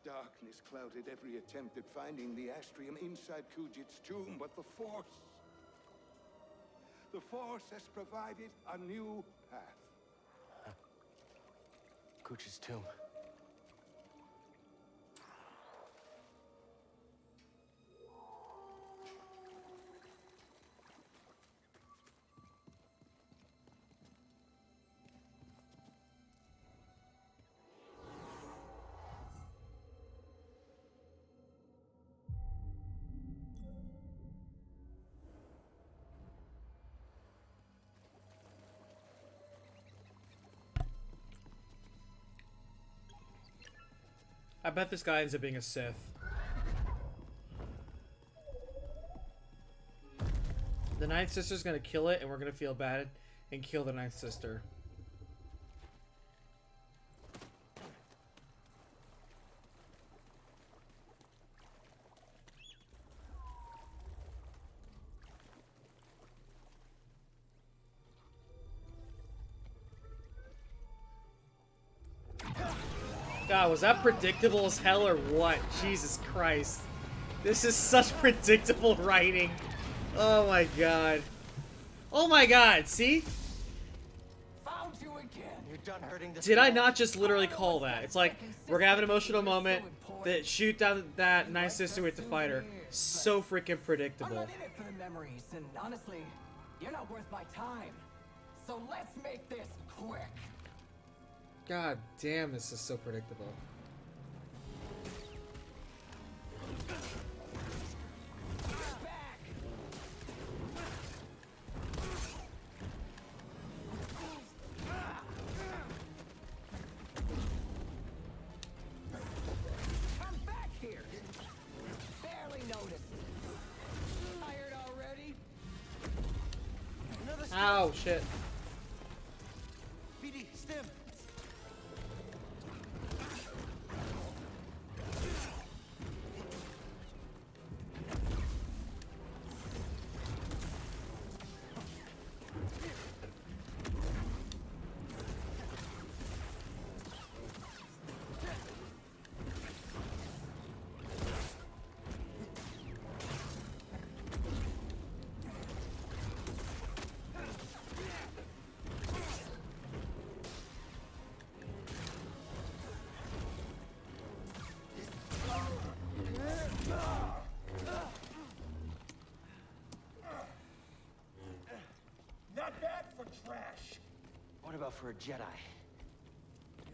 Darkness clouded every attempt at finding the Astrium inside Kujit's tomb, but the Force has provided a new path. Kuch's tomb. I bet this guy ends up being a Sith. The Ninth Sister's gonna kill it, and we're gonna feel bad and kill the Ninth Sister. God, was that predictable as hell or what? Jesus Christ. This is such predictable writing. Oh my god. Oh my god, see? Found you again. You're done hurting this. Did I not just literally call that? It's like, we're gonna have an emotional moment, that shoot down that nice sister with the fighter. So freaking predictable. I'm not in it for the memories, and honestly, you're not worth my time. So let's make this quick. God damn, this is so predictable. Come back here. Barely noticed. Tired already? Ow, shit. BD, stim. Not bad for trash. What about for a Jedi?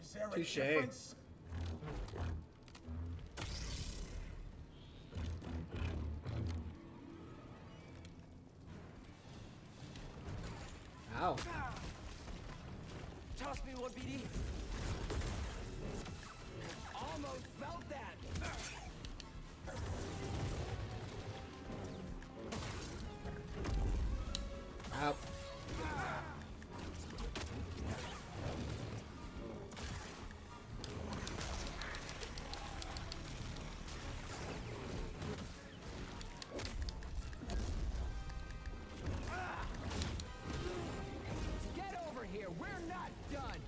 Is there a Touche. difference? Ow. Toss me one, BD. Almost felt that. Ow. Get over here. We're not done.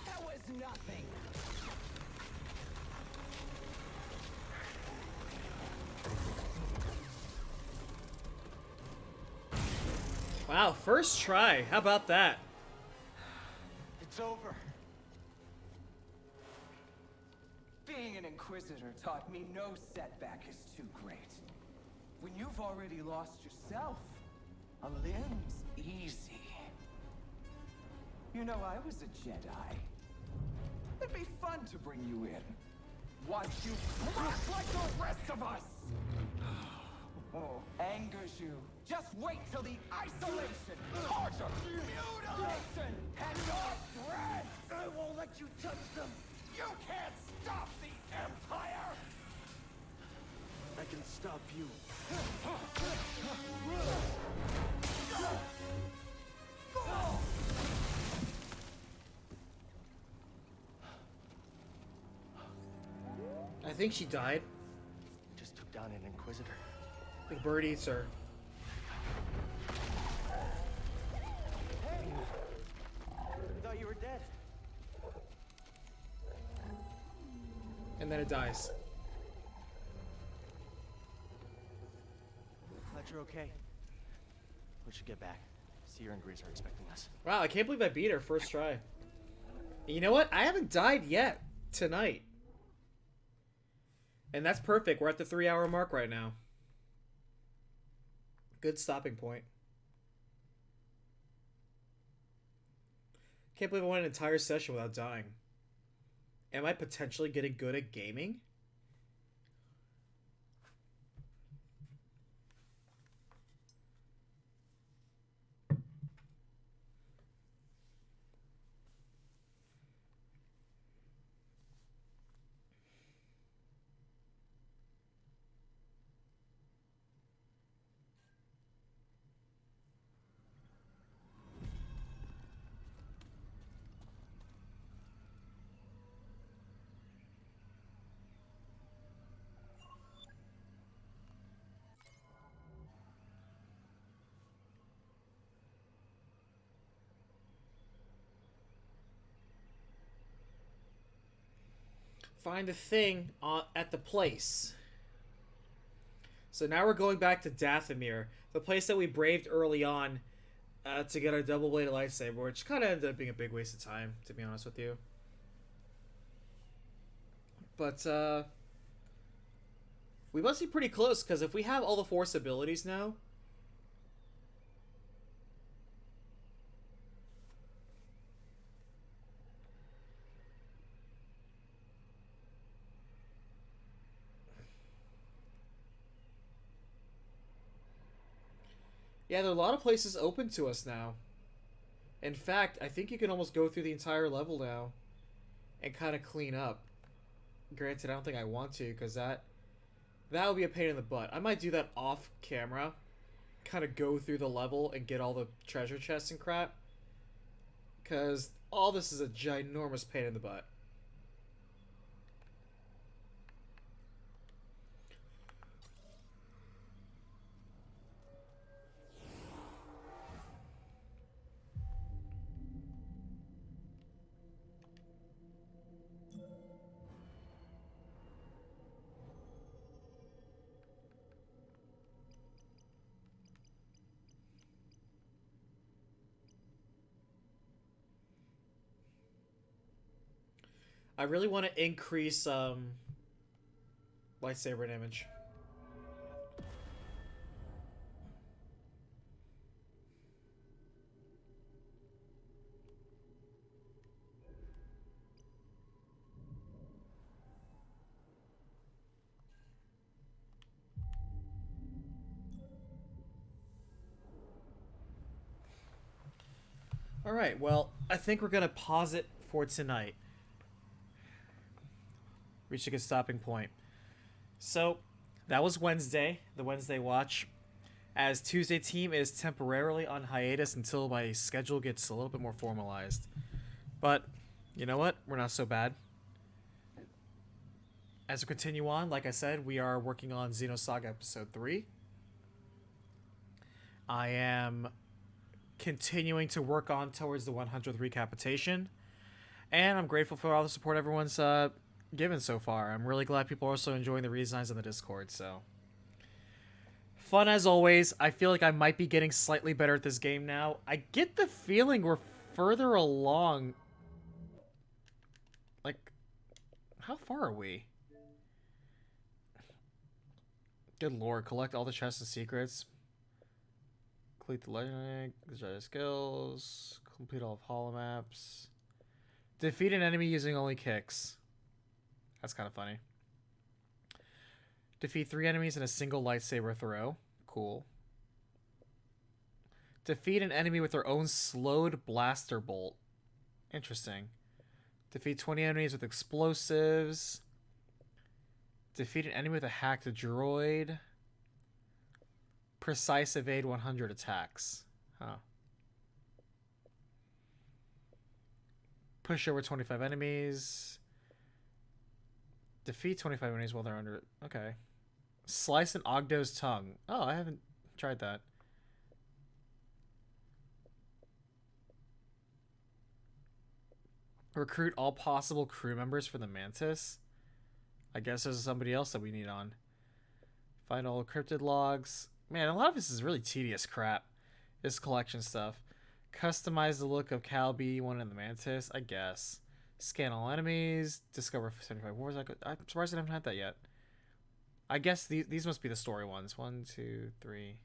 That was nothing. Wow, first try. How about that? It's over. Being an Inquisitor taught me no setback is too great. When you've already lost yourself, a limb's easy. You know, I was a Jedi. It'd be fun to bring you in. Watch you crack like the rest of us! Oh, angers you. Just wait till the isolation, torture, mutilation, and your breath! I won't let you touch them! You can't stop the Empire! I can stop you. I think she died. Just took down an Inquisitor. The bird eats her. Hey! I thought you were dead. And then it dies. Glad you're okay. We should get back. Seer and Grease are expecting us. Wow, I can't believe I beat her first try. You know what? I haven't died yet tonight. And that's perfect. We're at the 3-hour mark right now. Good stopping point. Can't believe I went an entire session without dying. Am I potentially getting good at gaming? Find the thing at the place. So now we're going back to Dathomir, the place that we braved early on to get our double-bladed lightsaber, which kind of ended up being a big waste of time, to be honest with you. But we must be pretty close, because if we have all the Force abilities now... Yeah, there are a lot of places open to us now. In fact, I think you can almost go through the entire level now and kind of clean up. Granted, I don't think I want to, because that would be a pain in the butt. I might do that off camera, kind of go through the level and get all the treasure chests and crap, because all this is a ginormous pain in the butt. I really want to increase lightsaber damage. Alright, well, I think we're going to pause it for tonight. Reach a good stopping point. So, that was Wednesday, the Wednesday watch. As Tuesday team is temporarily on hiatus until my schedule gets a little bit more formalized. But, you know what? We're not so bad. As we continue on, like I said, we are working on Xenosaga Episode 3. I am continuing to work on towards the 100th recapitation. And I'm grateful for all the support everyone's given so far. I'm really glad people are also enjoying the redesigns on the Discord, so... Fun as always. I feel like I might be getting slightly better at this game now. I get the feeling we're further along. Like, how far are we? Good lord, collect all the chests and secrets. Complete the legendary Jedi skills. Complete all of holomaps. Defeat an enemy using only kicks. That's kind of funny. Defeat 3 enemies in a single lightsaber throw. Cool. Defeat an enemy with their own slowed blaster bolt. Interesting. Defeat 20 enemies with explosives. Defeat an enemy with a hacked droid. Precise evade 100 attacks. Huh. Push over 25 enemies. Defeat 25 enemies while they're under... Okay. Slice an Ogdo's tongue. Oh, I haven't tried that. Recruit all possible crew members for the Mantis. I guess there's somebody else that we need on. Find all cryptid logs. Man, a lot of this is really tedious crap. This collection stuff. Customize the look of Cal B1 and the Mantis. I guess. Scan all enemies. Discover 75 wars. I'm surprised I haven't had that yet. I guess these must be the story ones. 1, 2, 3,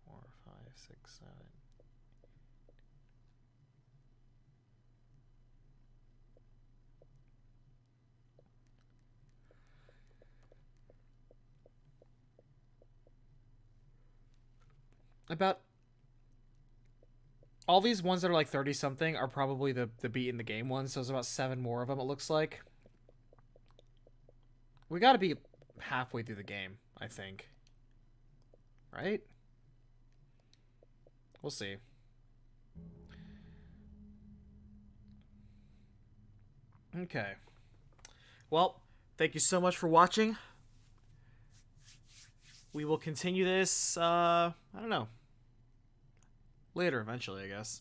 4, 5, 6, 7. About all these ones that are like 30 something are probably the beat in the game ones, so there's about 7 more of them, it looks like. We gotta be halfway through the game, I think. Right? We'll see. Okay. Well, thank you so much for watching. We will continue this, I don't know. Later, eventually, I guess.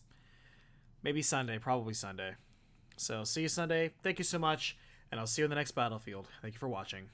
Maybe Sunday, probably Sunday. So, see you Sunday. Thank you so much, and I'll see you in the next Battlefield. Thank you for watching.